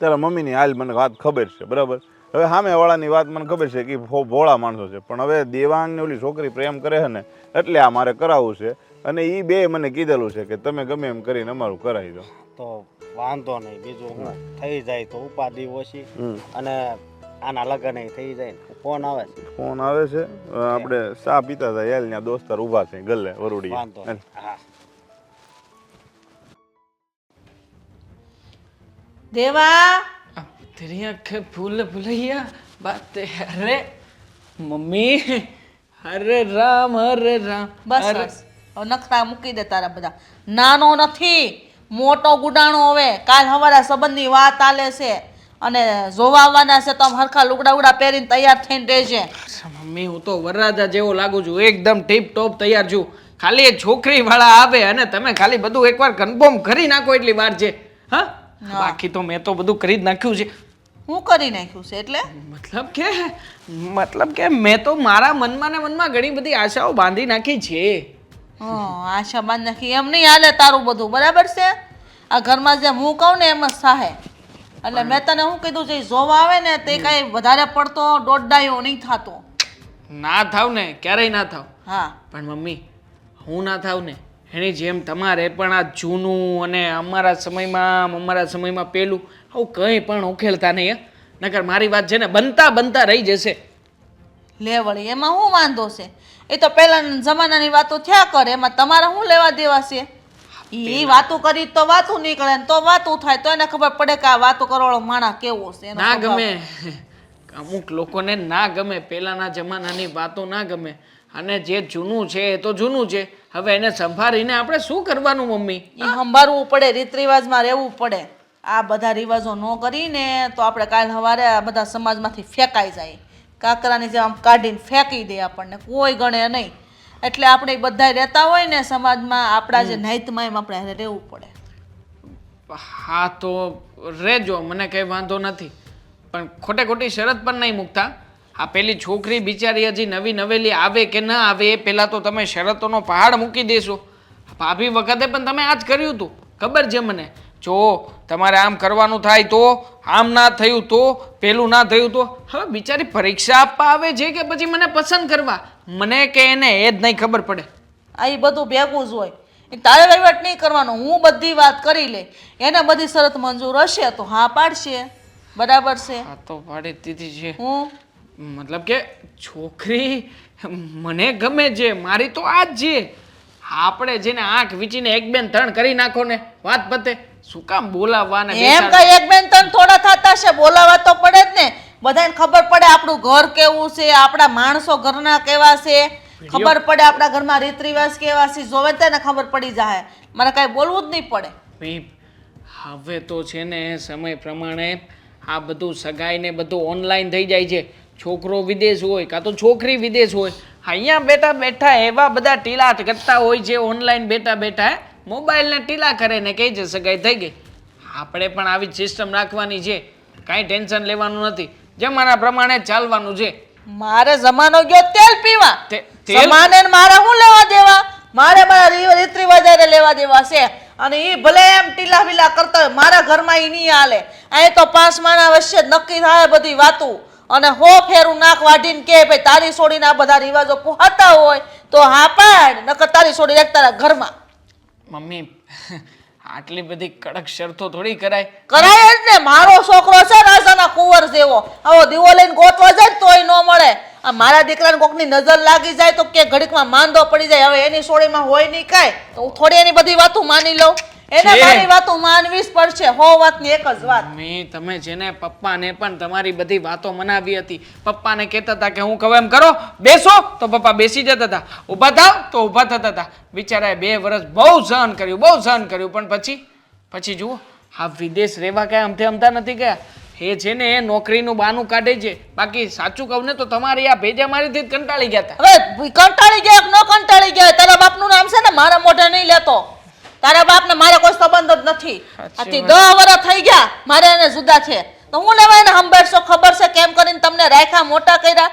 તારા મમ્મીની હાલ મને વાત ખબર છે, બરાબર. હવે સામેવાળાની વાત મને ખબર છે કે ભોળા માણસો છે, પણ હવે દેવાંગને ઓલી છોકરી પ્રેમ કરે છે ને એટલે આ મારે કરાવવું છે. અને એ બે મને કીધેલું છે કે તમે ગમે એમ કરીને અમારું કરાવી દો. તો વાંધો નહીં, બીજું હું થઈ જાય તો ઉપાધિ ઓછી અને આના લગ્ન થઈ જાય ને. ફોન આવે છે, ફોન આવે છે. આપણે ચા પીતા હતા યાર, ત્યાં દોસ્તાર ઊભા છે ગલ્લે વરુડી. વાંધો નહીં. હા દેવા तेरी आंखें फूल भुलैया बात अरे मम्मी, हरे राम બસ બસ હવે નખરા મૂકી દે તારા બધા. નાનો નથી, મોટો ગુડાણો. હવે કાલ સવારે સંબંધની વાત આલે છે અને જોવા આવવાના છે તો આમ હરખા લુગડા ઉડા પહેરીને તૈયાર થઈને રહેજે. મમ્મી હું તો વરરાજા જેવો લાગુ છું, એકદમ ટીપ ટોપ તૈયાર છું. ખાલી એ છોકરી વાળા આવે અને તમે ખાલી બધું એકવાર કન્ફર્મ કરી નાખો એટલી વાર છે. હા, બાકી તો મેં તો બધું કરી જ નાખ્યું છે. હું કરી નાખ્યું છે એટલે મતલબ કે મેં તો મારા મનમાં ને મનમાં ઘણી બધી આશાઓ બાંધી નાખી છે. આશા બાંધ નાખી એમ નહીં હાલે તારું બધું, બરાબર છે. આ ઘરમાં જે હું કહું ને એમ જ સાહે. એટલે મેં તને શું કીધું છે, જોવા આવે ને તે કઈ વધારે પડતો દોડડાયો નહીં થતો. ના થાવ ને, ક્યારેય ના થાવ. હા પણ મમ્મી હું ના થાવ ને એની જેમ તમારે પણ આ જૂનું અને અમારા સમયમાં પેલું આવું કંઈ પણ ઉકેલતા નહીં. નકર મારી વાત છે ને બનતા રહી જશે. લે વળી એમાં શું વાંધો છે? એ તો પહેલાના જમાનાની વાતો થયા કરે, એમાં તમારે શું લેવા દેવા છે? એ વાતો કરી તો વાતો નીકળે ને તો વાતો થાય તો એને ખબર પડે કે આ વાતો કરવાળો માણસ કેવો છે. ના ગમે, અમુક લોકોને ના ગમે, પહેલાના જમાનાની વાતો ના ગમે. અને જે જૂનું છે એ તો જૂનું છે. હવે એને સંભાળીને આપણે શું કરવાનું મમ્મી? એ સંભાળવું પડે, રીત રિવાજમાં રહેવું પડે. આ બધા રિવાજો ન કરીને તો આપણે કાલ સવારે આ બધા સમાજમાંથી ફેંકાઈ જાય. કાકરાની જેમ આમ કાઢીને ફેંકી દે આપણને, કોઈ ગણે નહીં. એટલે આપણે બધા રહેતા હોય ને સમાજમાં, આપણા જે નાઈતમાં એમ આપણે રહેવું પડે. હા તો રહેજો, મને કંઈ વાંધો નથી. પણ ખોટી શરત પણ નહીં મૂકતા. આ પેલી છોકરી બિચારી હજી નવી નવેલી આવે કે ના આવે એ પહેલાં તો તમે શરતોનો પહાડ મૂકી દેશો. ભાભી વખતે પણ તમે આ જ કર્યું હતું, ખબર છે મને. જો તમારે આમ કરવાનું થાય તો, આમ ના થયું તો, પેલું ના થયું તો. હવે બિચારી પરીક્ષા આપવા આવે છે કે પછી મને પસંદ કરવા, મને કે એને એ જ નહીં ખબર પડે. આ એ બધું ભેગું જ હોય. એ તારે વહીવટ નહીં કરવાનો, હું બધી વાત કરી લે. એને બધી શરત મંજૂર હશે તો હા પાડશે, બરાબર છે. આ તો પાડી દીધી છે. હું મતલબ કે છોકરી મને ગમે છે, મારી તો આ જ છે. આપણે જેને આંખ વીંચીને 1 2 3 કરી નાખો ને વાત પતે. શું કામ બોલાવવાને એમ કઈ 1 2 3 થોડા થતા છે, બોલાવા તો પડે જ ને. બધાને ખબર પડે આપણું ઘર કેવું છે, આપણા માણસો ઘરના કેવા છે, ખબર પડે આપણા ઘરમાં રીત રિવાજ કેવા છે. જોવે તેને ખબર પડી જાય, મને કાંઈ બોલવું જ નહીં પડે. હવે તો છે ને સમય પ્રમાણે આ બધું સગાઈ ને બધું ઓનલાઈન થઈ જાય છે. છોકરો વિદેશ હોય કાં તો છોકરી વિદેશ હોય, અહીંયા બેઠા એવા બધા ટીલા કરતા હોય છે. ઓનલાઈન બેઠા મોબાઈલને ટીલા કરે ને કહે છે સગાઈ થઈ ગઈ. આપણે પણ આવી જ સિસ્ટમ રાખવાની છે, કાંઈ ટેન્શન લેવાનું નથી. જમાના પ્રમાણે ચાલવાનું છે. મારે જમાનો ગયો તેલ પીવા, તેલ? જમાને ને મારે શું લેવા દેવા? મારે મારા રીત રિવાજ લેવા દેવા છે. અને એ ભલે એમ ટીલા વિલા કરતા હોય, મારા ઘરમાં એ નહીં હાલે. અહીં તો 5 માણા વચ્ચે નક્કી થાય બધી વાતું. અને હો ફેરું નાક વાઢીને કે ભાઈ તારી છોડીને આ બધા રિવાજો પોહાતા હોય તો હા પાડ, નકર તારી છોડી એક તારા ઘરમાં. મમ્મી આટલી બધી કડક શરતો થોડી કરાય. કરાય જ ને. મારો છોકરો છે ને આસાના કુંવર જેવો, આવો દીવો લઈને ગોતવા જાય ને તોય ન મળે. આ મારા દીકરાને કોકની નજર લાગી જાય તો કે ઘડીકમાં માંદો પડી જાય. હવે એની સોળીમાં હોય નહીં કાંઈ, તો હું થોડી એની બધી વાતો માની લઉં. એને છે. મારી વાતો માનવી જ પડશે. હો વાતની એક જ વાત. મમ્મી, તમે જેને પપ્પાને પણ તમારી બધી વાતો મનાવી હતી. પપ્પાને કહેતા હતા કે હું કહું એમ કરો, બેસો તો પપ્પા બેસી જતા હતા, ઊભા થાવ તો ઊભા થતા હતા. બિચારાએ 2 વર્ષ બહુ સહન કર્યું, પણ પછી જુઓ, આ વિદેશ રહેવા કાંઈ અમથે અમથા નથી ગયા. એ છે ને એ નોકરીનું બાનું કાઢે છે. બાકી સાચું કહું ને તો તમારી આ ભેજામારીથી જ કંટાળી ગયા હતા. હવે કંટાળી ગયા કે ન કંટાળી ગયા, તારા બાપનું નામ છે ને મારા મોઢે નહીં લેતો. તારા બાપને મારે કોઈ સંબંધ જ નથી. આથી 10 વર્ષ થઈ ગયા મારે એને જુદા છે, તો હું લેવા એને સંભાળશો? ખબર છે કેમ કરીને તમને રાખ્યા, મોટા કર્યા.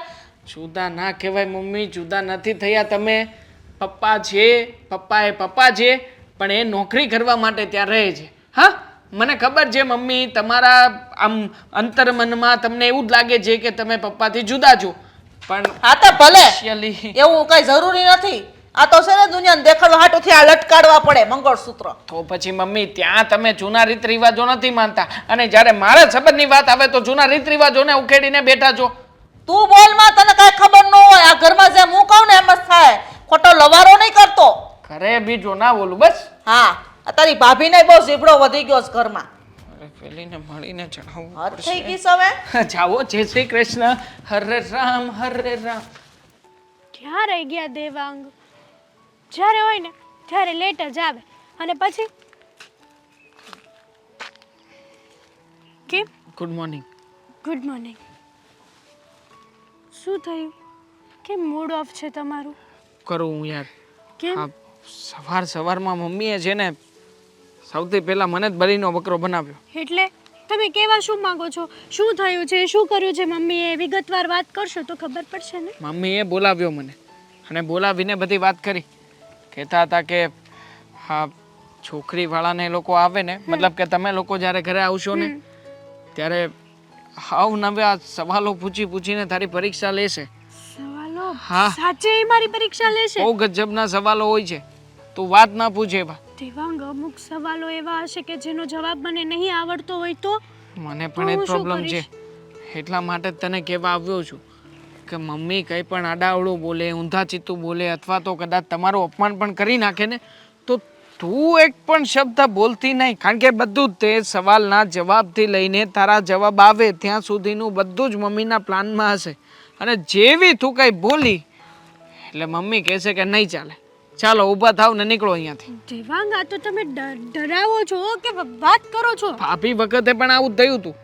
જુદા ના કહેવાય મમ્મી, જુદા નથી થયા તમે. પપ્પા છે, પણ એ નોકરી કરવા માટે ત્યાં રહે છે. હા, મને ખબર છે મમ્મી, તમારા આમ અંતર્મનમાં તમને એવું જ લાગે છે કે તમે પપ્પાથી જુદા છો, પણ હા તો ભલે, actually એવું કઈ જરૂરી નથી. આ તો છે ને દુનિયાને દેખાડવા હાટુથી આ લટકાડવા પડે મંગળસૂત્ર. તો પછી મમ્મી, ત્યાં તમે જૂના રીત રિવાજો નથી માનતા, અને જ્યારે મારા સંબંધની વાત આવે તો જૂના રીત રિવાજોને ઉખેડીને બેઠા છો. તું બોલ માં, તને કઈ ખબર ન હોય. આ ઘરમાં જેમ હું કહું ને એમ જ થાય. ખોટો લવારો નહીં કરતો. ઘરે બીજો ના બોલું બસ. હા, આ તારી ભાભીને બહુ ઝીબડો વધી ગયો છે ઘરમાં. પેલીને મળીને જણાવવું હદ થઈ ગઈ પડશે. છે હવે. જાઓ, જય શ્રી કૃષ્ણ. હરે રામ હરે રામ. ક્યાં રહી ગયા દેવાંગ? જ્યારે હોય ને ત્યારે લેટ જ આવે અને પછી કેમ? Good morning. Good morning. શું થયું? કેમ મૂડ ઓફ છે તમારું? કરું હું યાર. કેમ? હા, સવારમાં મમ્મીએ છે ને સૌથી પહેલા મને જ બલીનો બકરો બનાવ્યો. એટલે તમે કેવા શું માંગો છો? શું થયું છે? શું કર્યું છે મમ્મીએ? વિગતવાર વાત કરશો તો ખબર પડશે ને. મમ્મીએ બોલાવ્યો મને, અને બોલાવીને બધી વાત કરી. કહેતા હતા કે હા, છોકરીવાળાને એ લોકો આવે ને, મતલબ કે તમે લોકો જ્યારે ઘરે આવશો ને ત્યારે હાવ નવા સવાલો પૂછીને તારી પરીક્ષા લેશે. સવાલો? હા. સાચે મારી પરીક્ષા લેશે? બહુ ગજબના સવાલો હોય છે, તું વાત ના પૂછે બા. દેવાંગ, અમુક સવાલો એવા હશે કે જેનો જવાબ મને નહીં આવડતો હોય તો? મને પણ એ જ પ્રોબ્લેમ છે, એટલા માટે જ તને કહેવા આવ્યો છું કે મમ્મી કંઈ પણ આડાવડું બોલે, ઊંધા ચિત્તું બોલે, અથવા તો કદાચ તમારું અપમાન પણ કરી નાખે ને, તો તું એક પણ શબ્દ બોલતી નહીં. કારણ કે બધું જ તે સવાલના જવાબથી લઈને તારા જવાબ આવે ત્યાં સુધીનું બધું જ મમ્મીના પ્લાનમાં હશે. અને જેવી તું કંઈ બોલી એટલે મમ્મી કહેશે કે નહીં ચાલે, ચાલો ઊભા થાવ ને નીકળો અહીંયાથી. દેવાંગ, આ તો તમે ડરાવો છો કે વાત કરો છો? ભાભી વખતે પણ આવું જ થયું હતું.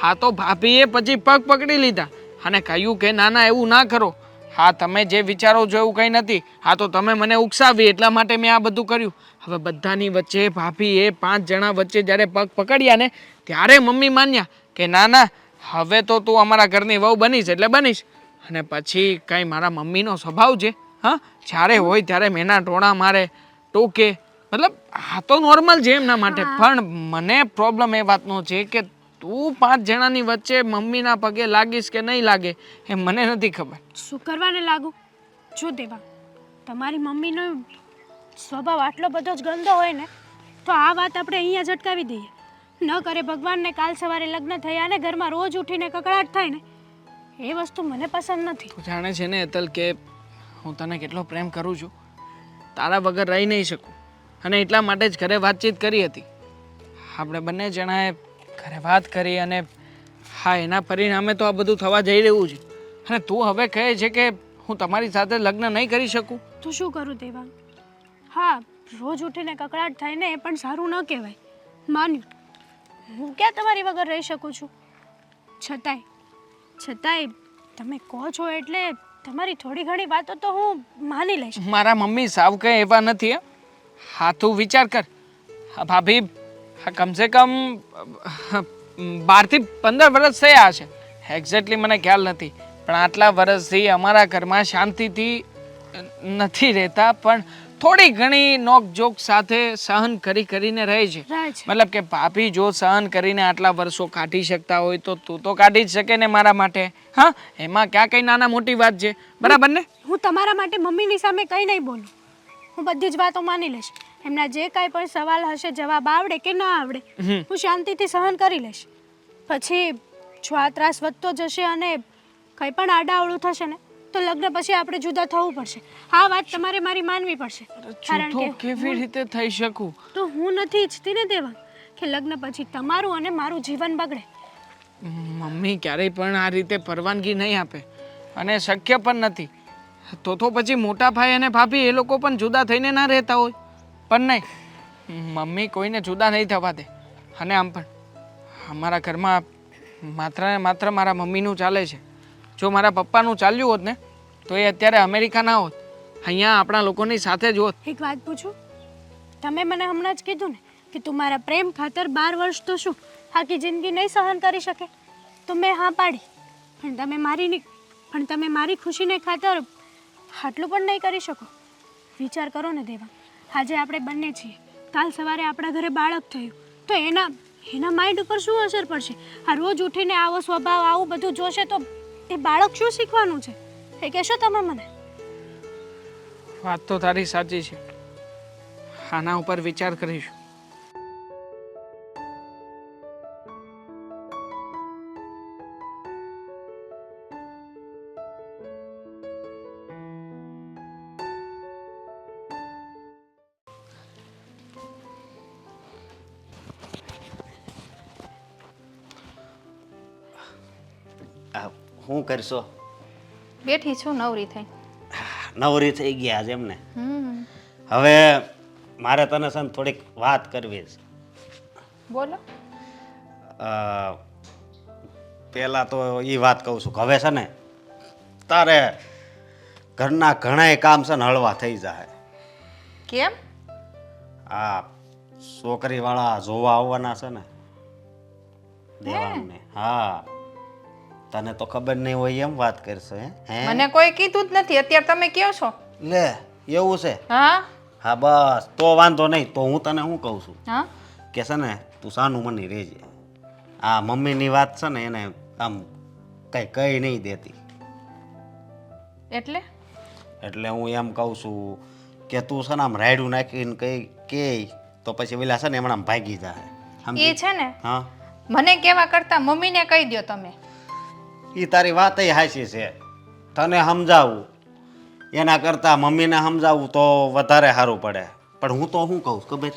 હા તો ભાભીએ પછી પગ પકડી લીધા અને કહ્યું કે ના ના એવું ના કરો. હા, તમે જે વિચારો છો એવું કંઈ નથી. હા, તો તમે મને ઉકસાવી એટલા માટે મેં આ બધું કર્યું. હવે બધાની વચ્ચે ભાભીએ 5 જણા વચ્ચે જ્યારે પગ પકડ્યા ને ત્યારે મમ્મી માન્યા કે ના ના, હવે તો તું અમારા ઘરની વહુ બનીશ એટલે બનીશ. અને પછી કંઈ મારા મમ્મીનો સ્વભાવ છે, હા, જ્યારે હોય ત્યારે મેના ટોણા મારે, ટોકે, મતલબ આ તો નોર્મલ છે એમના માટે. પણ મને પ્રોબ્લેમ એ વાતનો છે કે તું 5 જણાની વચ્ચે મમ્મીના પગે લાગીશ કે નહીં લાગે એ મને નથી ખબર. શું કરવાને લાગુ? જો દેવા, તમારી મમ્મીનો સ્વભાવ આટલો બધો જ ગંદો હોય ને તો આ વાત આપણે અહીંયા જ અટકાવી દઈએ. ન કરે ભગવાનને કાલ સવારે લગ્ન થયા ને ઘરમાં રોજ ઉઠીને કકળાટ થાય ને, એ વસ્તુ મને પસંદ નથી. તું જાણે છે ને અતલ કે હું તને કેટલો પ્રેમ કરું છું, તારા વગર રહી નહીં શકું. અને એટલા માટે જ ઘરે વાતચીત કરી હતી. આપણે બંને જણાએ ઘરે વાત કરી અને હા, એના પરિણામે તો આ બધું થવા જઈ રહ્યું છે. અને તું હવે કહે છે કે હું તમારી સાથે લગ્ન નહીં કરી શકું. તો શું કરું દેવાંગ? હા, રોજ ઉઠીને કકળાટ થાય ને એ પણ સારું ન કહેવાય. માન્યું, હું ક્યાં તમારી વગર રહી શકું છું. છતાંય તમે કહો છો એટલે તમારી થોડી ઘણી વાતો તો હું માની લઈશ. મારા મમ્મી સાવ કંઈ એવા નથી. હા, તું વિચાર કર. હા ભાભી, હા કમસે કમ 12 થી 15 વર્ષ થયા હશે, એક્ઝેક્ટલી મને ખ્યાલ નથી, પણ આટલા વર્ષથી અમારા ઘરમાં શાંતિથી નથી રહેતા, પણ થોડી ઘણી નોકઝોક સાથે સહન કરીને રહે છે. મતલબ કે ભાભી જો સહન કરીને આટલા વર્ષો કાઢી શકતા હોય તો તું તો કાઢી જ શકે ને મારા માટે. હા, એમાં ક્યાં કઈ નાના મોટી વાત છે, બરાબર ને? હું તમારા માટે મમ્મીની સામે કંઈ નહીં બોલું. હું બધી જ વાતો માની લઈશ. એમના જે કાંઈ પણ સવાલ હશે જવાબ આવડે કે ના આવડે હું શાંતિથી સહન કરી લઈશ. પછી જો આ ત્રાસ વધતો જશે અને કંઈ પણ આડાઅવળું થશે ને તો લગ્ન પછી આપણે જુદા થવું પડશે. આ વાત તમારે મારી માનવી પડશે. કારણ જૂઠો કે કેવી રીતે થઈ શકું? તો હું નથી ઈચ્છતી ને દેવાંગ કે લગ્ન પછી તમારું અને મારું જીવન બગડે. મમ્મી ક્યારેય પણ આ રીતે પરવાનગી નહીં આપે અને શક્ય પણ નથી. તો પછી મોટા ભાઈ અને ભાભી એ લોકો પણ જુદા થઈને ના રહેતા હોય, પણ નહીં, મમ્મી કોઈને જુદા નહીં થવા દે. અને આમ પણ અમારા ઘરમાં માત્ર ને માત્ર મારા મમ્મીનું ચાલે છે. જો મારા પપ્પાનું ચાલ્યું હોત ને તો એ અત્યારે અમેરિકા ના હોત, અહીંયા આપણા લોકોની સાથે જ હોત. એક વાત પૂછું, તમે મને હમણાં જ કીધું ને કે તું મારા પ્રેમ ખાતર 12 વર્ષ તો શું આખી જિંદગી નહીં સહન કરી શકે, તો મેં હા પાડી. પણ તમે મારી ખુશીને ખાતર આટલું પણ નહીં કરી શકો. વિચાર કરો ને દેવા, આજે આપણે બંને છીએ, કાલ સવારે આપણા ઘરે બાળક થયું તો એના માઇન્ડ ઉપર શું અસર પડશે? આ રોજ ઉઠીને આવો સ્વભાવ આવું બધું જોશે તો એ બાળક શું શીખવાનું છે એ કહેશો તમે મને? વાત તો તારી સાચી છે, આના ઉપર વિચાર કરીશું. શું કરશો? બેઠી છું નવરી થઈ. નવરી થઈ ગયા છે એમને? હવે મારે તને છે ને થોડીક વાત કરવી છે. બોલો. પહેલા તો એ વાત કહું છું કે હવે છે ને તારે ઘરના ઘણાય કામ છે ને હળવા થઈ જાય. કેમ? આ છોકરીવાળા જોવા આવવાના છે ને દેવાંગને. હા, તને તો ખબર નહીં હોય એમ વાત કરશો? હે, મને કોઈ કીધું જ નથી, અત્યારે તમે કહો છો. લે એવું છે? હા હા બસ તો વાંધો નહીં. તો હું તને શું કહું છું હા કે છે ને તું સાનું મની રહેજે. આ મમ્મીની વાત છે ને એને આમ કઈ કહી નહીં દેતી. એટલે હું એમ કહું છું કે તું છે ને આમ રાયડું નાખીને કઈ કે તો પછી પેલા છે ને એમણામ ભાગી જાય. એ છે ને હા, મને કેવા કરતા મમ્મીને કહી દો તમે. એ તારી વાત હાચી છે. તને સમજાવું એના કરતાં મમ્મીને સમજાવવું તો વધારે સારું પડે. પણ હું તો શું કહું ખબર,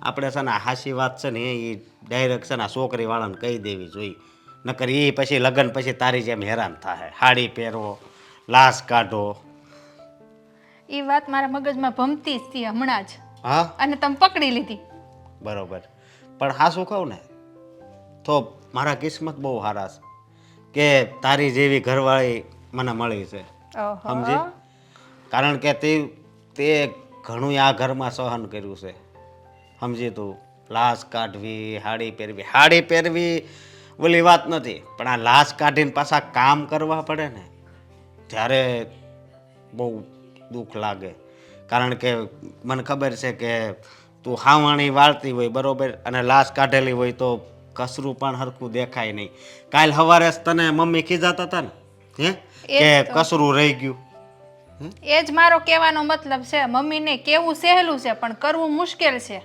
આપણે છે ને હાચી વાત છે ને એ ડાયરેક્ટ છે ને છોકરીવાળાને કહી દેવી જોઈએ. નકર એ પછી લગ્ન પછી તારી જેમ હેરાન થાય. સાડી પહેરો, લાશ કાઢો. એ વાત મારા મગજમાં ભમતી જ હતી હમણાં જ. હા, અને તમે પકડી લીધી. બરોબર. પણ હાસું કહું ને તો મારા કિસ્મત બહુ સારા છે કે તારી જેવી ઘરવાળી મને મળી છે. સમજી? કારણ કે તે ઘણું આ ઘરમાં સહન કર્યું છે. સમજી તું? લાશ કાઢવી, હાડી પહેરવી ઓલી વાત નથી, પણ આ લાશ કાઢીને પાછા કામ કરવા પડે ને ત્યારે બહુ દુઃખ લાગે. કારણ કે મને ખબર છે કે તું હાવાણી વાળતી હોય બરોબર, અને લાશ કાઢેલી હોય તો કસરું પણ હરખું દેખાય નહીં. કાલ સવારે તને મમ્મી ખીજાતા હતા ને કે કસરું રહી ગયું. એ જ મારો કહેવાનો મતલબ છે. મમ્મીને કેવું સહેલું છે પણ કરવું મુશ્કેલ છે.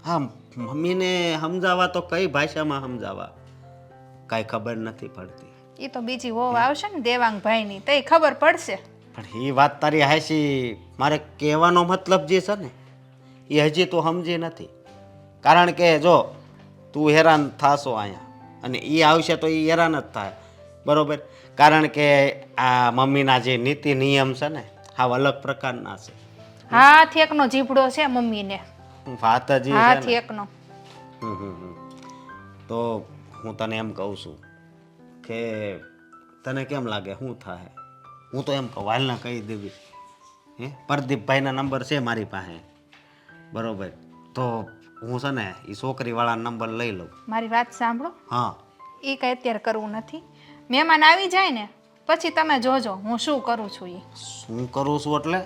હા, મમ્મીને સમજાવવા તો કઈ ભાષામાં સમજાવવા કાંઈ ખબર નથી પડતી. એ તો બીજી વહુ આવશે ને દેવાંગભાઈની તો એ ખબર પડશે. પણ એ વાત તારી હાચી. મારે કહેવાનો મતલબ જે છે ને એ હજી તું સમજી નથી. કારણ કે જો તું હેરાન થાશો અહીંયા અને એ આવશે તો એ હેરાન જ થાય બરોબર. કારણ કે આ મમ્મીના જે નીતિ નિયમ છે ને હાવ અલગ પ્રકારના છે. હાથ એકનો જીભડો છે મમ્મીને. વાત જ હાથ એકનો. તો હું તને એમ કહું છું કે તને કેમ લાગે શું થાય? હું તો એમ કહું હાલના કહી દેવી. પ્રદીપભાઈના નંબર છે મારી પાસે બરોબર, તો હું છે ને એ છોકરીવાળા નંબર લઈ લઉં. મારી વાત સાંભળો. હા, એ કંઈ અત્યારે કરવું નથી. મહેમાન આવી જાય ને પછી તમે જોજો હું શું કરું છું. એ શું કરું છું એટલે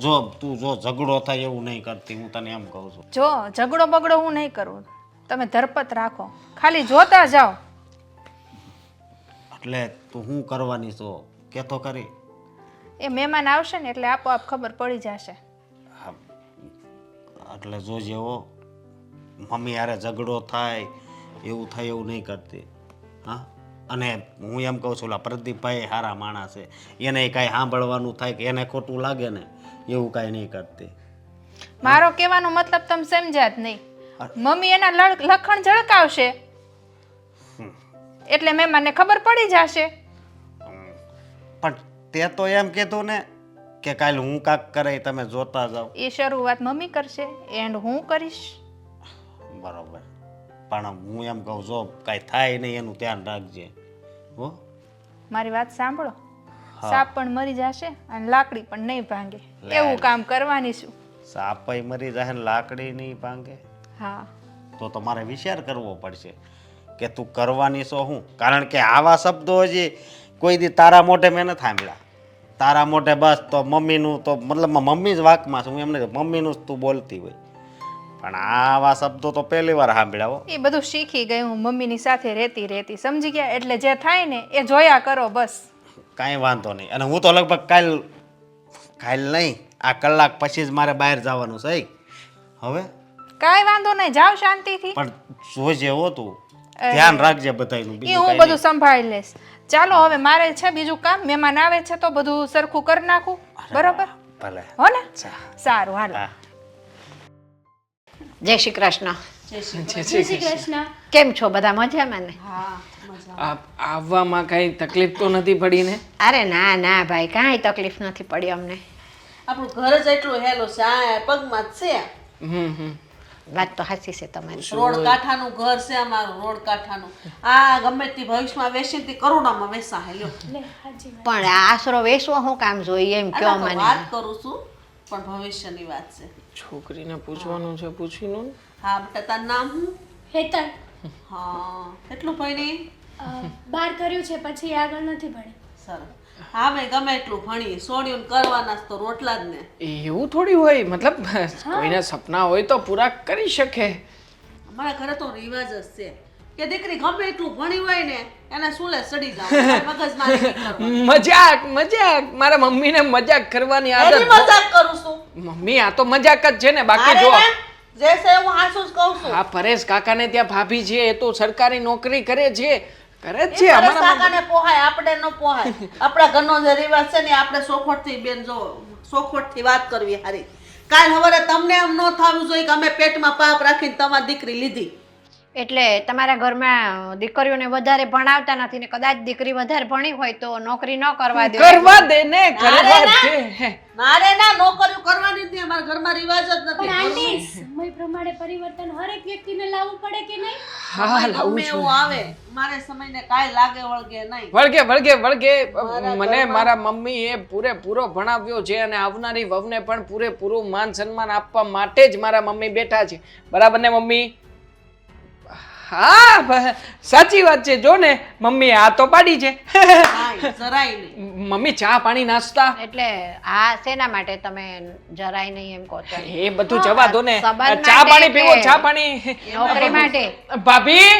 જો તું જો ઝઘડો થાય એવું નહીં કરતી, હું તને એમ કહું છું. જો ઝઘડો બગડો હું નહીં કરું, તમે ધરપત રાખો, ખાલી જોતા જાઓ. એટલે તું શું કરવાની છો કે તો કરી? એ મહેમાન આવશે ને એટલે આપોઆપ ખબર પડી જશે. એટલે જોજે હો, મમ્મી યારે ઝઘડો થાય એવું થાય એવું નહીં કરતી. હા, અને હું એમ કહું છું, ઓલા પ્રદીપભાઈ સારા માણસ છે, એને કાંઈ સાંભળવાનું થાય કે એને ખોટું લાગે ને એવું કાંઈ નહીં કરતી. મારો કહેવાનો મતલબ તમે સમજ્યા જ નહીં. મમ્મી એના લખણ ઝળકાવશે એટલે મહેમાનને ખબર પડી જશે. પણ તે તો એમ કીધું ને કે કાલે હું કાંક કરે તમે જોતા જાઓ. એ શરૂઆત મમ્મી કરશે એન્ડ હું કરીશ. બરોબર, પણ હું એમ કહું જો કાંઈ થાય નહીં એનું ધ્યાન રાખજે હો. મારી વાત સાંભળો, સાપ પણ મરી જશે અને લાકડી પણ નહીં ભાંગે એવું કામ કરવાની છું. સાપાઈ મરી જાય ને લાકડી નહીં ભાંગે? હા, તો તમારે વિચાર કરવો પડશે કે તું કરવાની છો હું. કારણ કે આવા શબ્દો હજી કોઈ દી તારા મોઢે મેં નથી સાંભળ્યા. તારા મોઢે બસ તો મમ્મીનું તો મતલબ મમ્મી જ વાકમાં છું, હું એમને મમ્મીનું જ તું બોલતી હોય, પણ આવા શબ્દો તો પહેલી વાર સાંભળ્યા હો. એ બધું શીખી ગઈ હું મમ્મીની સાથે રહેતી સમજી ગયા. એટલે જે થાય ને એ જોયા કરો બસ. કાંઈ વાંધો નહીં. અને હું તો લગભગ કાલ નહીં, આ કલાક પછી જ મારે બહાર જવાનું છે હવે. કાંઈ વાંધો નહીં, જાઓ શાંતિથી. પણ જોજે હો તું, ધ્યાન રાખજે બધાયનું. એ હું બધું સંભાળી લઈશ. ચાલો હવે મારે છે બીજું કામ, મહેમાન આવે છે તો બધું સરખું કરી નાખું. બરોબર? ભલે હો ને? સારું, હાલો. જય શ્રી કૃષ્ણ. જય શ્રી કૃષ્ણ. કેમ છો બધા? મજામાં ને? આવવામાં કઈ તકલીફ તો નથી પડી ને? અરે ના ના ભાઈ, કાંઈ તકલીફ નથી પડી અમને. આપણું ઘર જ એટલું હેલું છે, આ પગમાં જ છે. વાત તો સાચી છે તમારી. રોડ કાંઠાનું ઘર છે અમારું, રોડ કાંઠાનું. આ ગમે તે ભવિષ્યમાં વેચી તે કરોડામાં વેચા હેલ્યો. પણ આ આશરો વેચવો હું કામ જોઈએ એમ કયો મને. વાત કરું છું પણ ભવિષ્યની વાત છે. છોકરીને પૂછવાનું છે, પૂછી લો. હા બેટા, તારું નામ શું? હેતલ. હા, કેટલું ભણી? 12 કર્યું છે, પછી આગળ નથી ભણી. સરસ. હા ભાઈ, ગમે એટલું ભણી સોડિયું કરવાના જ તો રોટલા જ ને. એવું થોડી હોય, મતલબ કોઈના સપના હોય તો પૂરા કરી શકે. અમારા ઘરે તો રિવાજ જ છે કે દીકરી ગમે એટલું ભણી હોય ને એને સુલે સડી જાવ, મગજમારી નહીં કરવાની. મજાક મારા મમ્મીને મજાક કરવાની આદત. એની મજાક કરું છું મમ્મી, આ તો મજાક જ છે ને, બાકી જો જે છે હું હાસુ જ કહું છું. આ પરેશ કાકાને ત્યાં ભાભી છે, એ તો સરકારી નોકરી કરે છે એ પરેશ કાકાને પોહાય, આપણે ન પોહાય. આપણા ઘરનો જે રિવાજ છે ને આપણે સોખોટથી બેન જો સોખોટથી વાત કરવી હારી. કાલ સવારે તમને એમ ન થવું જોઈએ કે અમે પેટમાં પાપ રાખીને તમારી દીકરી લીધી. એટલે તમારા ઘરમાં દીકરીઓને વધારે ભણાવતા નથી ને કદાચ દીકરી વધારે ભણી હોય તો નોકરી ન કરવા દે. કરવા દે ને, કરવા દે. મારે ના નોકરીઓ કરવાની જ નહીં, અમારા ઘરમાં રિવાજ જ પણ નથી. આંટી, સમય પ્રમાણે પરિવર્તન હરેક વ્યક્તિને લાવવું પડે કે નહીં? હા, લાવું ગમે છું. એવું આવે મારે સમયને કાંઈ લાગે વળગે નહીં. વળગે મને મારા મમ્મી એ પૂરેપૂરો ભણાવ્યો છે અને આવનારી વહુને પણ પૂરેપૂરું માન સન્માન આપવા માટે જ મારા મમ્મી બેઠા છે. બરાબર ને મમ્મી? હા, સાચી વાત છે. જો ને મમ્મી આ તો પાડી છે. કાંઈ જરાય નહીં. મમ્મી, ચા પાણી નાસ્તા એટલે આ શેના માટે તમે જરાય નહીં એમ કહો છો? એ બધું જવા દો ને. સંબંધ ચા માટે પાણી પીવો, કે ચા પાણી. નોકરી માટે? ભાભી,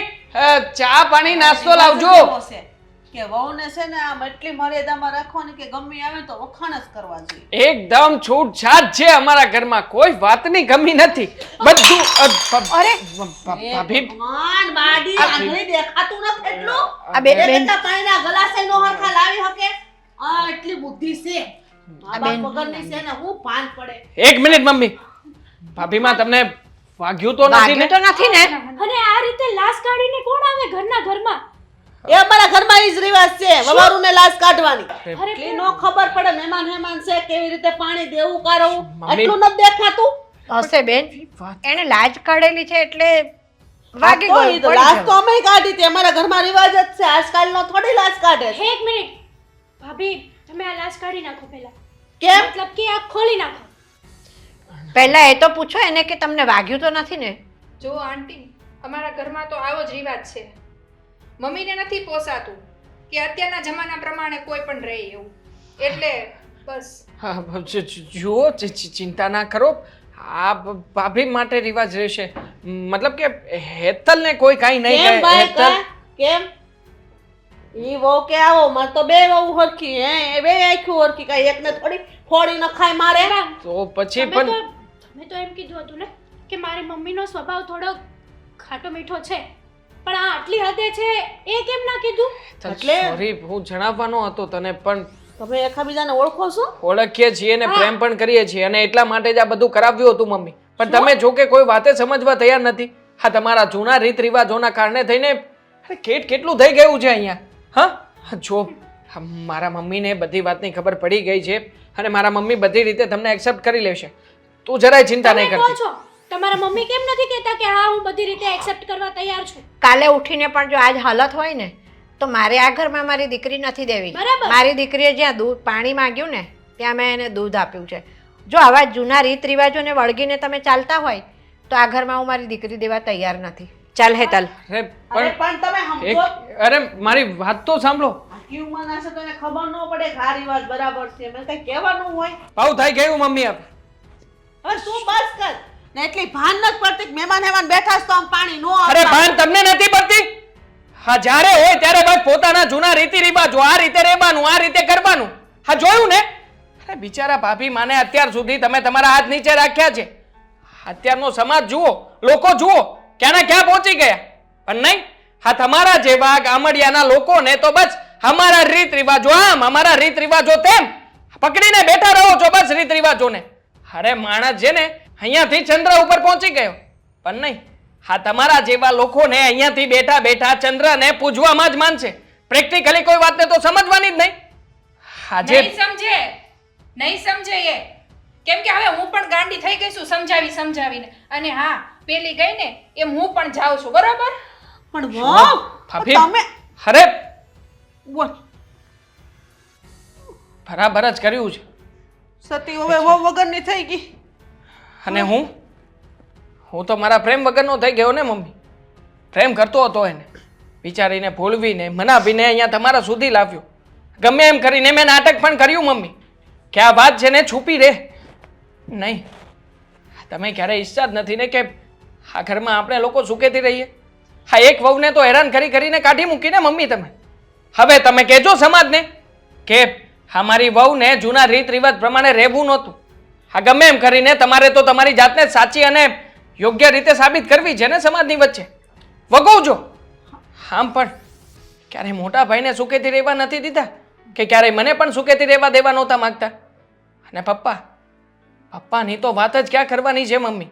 ચા પાણી નાસ્તો લાવજો. એવો છે કે વહુને છે ને આમ એટલી મર્યાદામાં રાખવાની કે ગમે આવે તો વખાણ જ કરવા જોઈએ. એકદમ છૂટછાટ છે અમારા ઘરમાં, કોઈ વાતની કમી નથી. બધું અરે ભાભી, ભગવાન, બાડી આંગળી દેખાતું નથી એટલું. આ બેન પાણીના ગલાસે નો હરખા લાવી શકે. આ એટલી બુદ્ધિ છે. આ બાપ વગરની છે ને હું ભાન પડે. એક મિનિટ મમ્મી. ભાભીમાં તમને વાગ્યું તો નથી ને? વાગ્યું તો નથી ને? અને આ રીતે લાશ કાઢીને કોણ આવે ઘરના ઘરમાં? એ અમારા ઘરમાં ઈ જ રિવાજ છે, વવારુને લાશ કાઢવાની. અરે એટલી નો ખબર પડે મહેમાન હેમાન છે કેવી રીતે પાણી દેવું કાઢવું મમ્મી. એટલું નથી દેખાતું. હશે બેન, એને લાજ કાઢેલી છે એટલે વાગી તો ગયું. ઈ તો પડી લાશ ગયું. તો અમે કાઢી હતી, અમારા ઘરમાં રિવાજ જ છે. આજકાલનો થોડી લાશ કાઢે છે. એક મિનિટ ભાભી, તમે આ લાશ કાઢી નાખો પહેલા. કેમ? મતલબ કે આ ખોલી નાખો. પહેલા એ તો પૂછો એને કે તમને વાગ્યું તો નથી ને? જો આંટી, અમારા ઘરમાં તો આવો જ રિવાજ છે. મમ્મીને નથી પોસાતું કે અત્યારના જમાના પ્રમાણે કોઈ પણ રહે એવું. એટલે બસ. હા, જુઓ, ચિંતા ના કરો. આ ભાભી માટે રિવાજ રહેશે. મતલબ કે હેતલને કોઈ કાંઈ નહીં કેમ કહે. ભાઈ હેતલ, કેમ? ઈ વહુ કે આવો માર તો બે વહુ હરખી હે, એ બે આખું હરખી, કાંઈ એકને થોડી ફોડી નખાય મારે. તો પછી તમે પણ તો તમે તો એમ કીધું હતું ને કે મારી મમ્મીનો સ્વભાવ થોડો ખાટો મીઠો છે, પણ આ આટલી હદે છે એ કેમ ના કીધું? એટલે? સોરી, હું જણાવવાનો હતો તને, પણ તમે એકબીજાને ઓળખો છો? ઓળખીએ છીએ ને પ્રેમ પણ કરીએ છીએ અને એટલા માટે જ આ બધું કરાવ્યું હતું મમ્મી. પણ તમે જો કે કોઈ વાતે સમજવા તૈયાર નથી. હા, તમારા જૂના રીત રિવાજોના કારણે થઈને અરે કેટલું થઈ ગયું છે અહીંયા. હા, જો મારા મમ્મીને બધી વાતની ખબર પડી ગઈ છે અને મારા મમ્મી બધી રીતે તમને એક્સેપ્ટ કરી લેશે. તું જરાય ચિંતા નહીં તમે કહો કરતી. છો તમારા મમ્મી કેમ નથી કહેતા કે હા હું બધી રીતે એક્સેપ્ટ કરવા તૈયાર છું? કાલે ઉઠીને પણ જો આજ હાલત હોય ને તો મારે આ ઘરમાં મારી દીકરી નથી દેવી. બરાબર. મારી દીકરીએ જ્યાં દૂધ પાણી માંગ્યું ને ત્યાં મેં એને દૂધ આપ્યું છે. જો આવા જૂના રીત રિવાજોને વળગીને તમે ચાલતા હોય તો આ ઘરમાં હું મારી દીકરી દેવા તૈયાર નથી. ચાલ હેતલ. અરે અરે પણ પણ તમે સમજો. અરે મારી વાત તો સાંભળો. આખી ઉંમરના છે તો એને ખબર ન પડે કે આ રિવાજ બરાબર છે. મને કઈ કહેવાનું હોય. ભાવ થઈ ગયું મમ્મી. આપ હવે તું બસ કર. ને એટલી ભાન નથી પડતી કે મહેમાન હેમાન બેઠા છે તો આમ પાણી નો અરે ભાન તમને નથી પડતી? હા, જ્યારે હોય ત્યારે બસ પોતાના જૂના રીતિ રિવાજો આ રીતે રહેવાનું, આ રીતે કરવાનું. હા, જોયું ને? અરે બિચારા ભાભી માને અત્યાર સુધી તમે તમારા હાથ નીચે રાખ્યા છે. અત્યારનો સમાજ જુઓ, લોકો જુઓ, ક્યાંના ક્યાં પહોંચી ગયા. પણ નહીં, હા તમારા જેવા ગામડિયાના લોકોને તો બસ અમારા રીત રિવાજો આમ, અમારા રીત રિવાજો તેમ પકડીને બેઠા રહો છો બસ રીત રિવાજોને. અરે માણસ છે ને અહીંયાથી ચંદ્ર ઉપર પહોંચી ગયો, પણ નહીં, હા તમારા જેવા લોકોને અહીંયાથી બેઠા બેઠા ચંદ્રને પૂજવામાં જ માનશે. પ્રેક્ટિકલી કોઈ વાતને તો સમજવાની જ નહીં. આજે નહીં સમજે એ, કેમ કે હવે હું પણ ગાંડી થઈ ગઈ છું સમજાવીને. અને હા, પેલી ગઈ ને એમ હું પણ જાઉં છું, બરોબર? પણ વાહ ભાભી, તમે અરે બોલ. બરાબર જ કર્યું છે. સતી હવે વહુ વગરની થઈ ગઈ. અને હું તો મારા પ્રેમ વગરનો થઈ ગયો ને મમ્મી. પ્રેમ કરતો હતો એને, વિચારીને ભૂલવીને મનાવીને અહીંયા તમારા સુધી લાવ્યો. ગમે એમ કરીને મેં નાટક પણ કર્યું મમ્મી કે આ વાત છે ને છુપી રહે. નહીં, તમે ક્યારેય ઈચ્છા જ નથી ને કે આ ઘરમાં આપણે લોકો સુખેથી રહીએ. હા, એક વહુને તો હેરાન કરીને કાઢી મૂકીને મમ્મી તમે. હવે તમે કહેજો સમાજને કે હા મારી વહુને જૂના રીત રિવાજ પ્રમાણે રહેવું નહોતું. હા, ગમે એમ કરીને તમારે તો તમારી જાતને સાચી અને યોગ્ય રીતે સાબિત કરવી છે ને સમાજની વચ્ચે. વગોવજો. આમ પણ ક્યારેય મોટા ભાઈને સુખેથી રહેવા નથી દીધા કે ક્યારેય મને પણ સુખેથી રહેવા દેવા નહોતા માંગતા. અને પપ્પાની તો વાત જ ક્યાં કરવાની છે મમ્મી.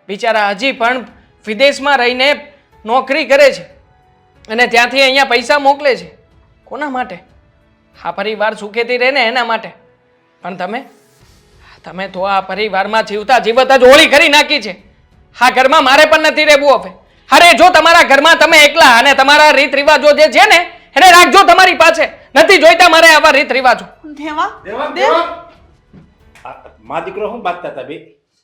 બિચારા હજી પણ વિદેશમાં રહીને નોકરી કરે છે અને ત્યાંથી અહીંયા પૈસા મોકલે છે. કોના માટે? આ પરિવાર સુખેથી રહે ને એના માટે. પણ તમે તો આ પરિવારમાં જીવતા જીવત જ હોળી કરી નાખી છે. આ ઘરમાં મારે પણ નથી રહેવું હવે. અરે જો તમારા ઘરમાં તમે એકલા અને તમારા રીત રિવાજો જે છે ને એને રાખજો તમારી પાસે. નથી જોઈતા મારે આવા રીત રિવાજો. દેવા માં દીકરો શું બાંધતા હતા બે?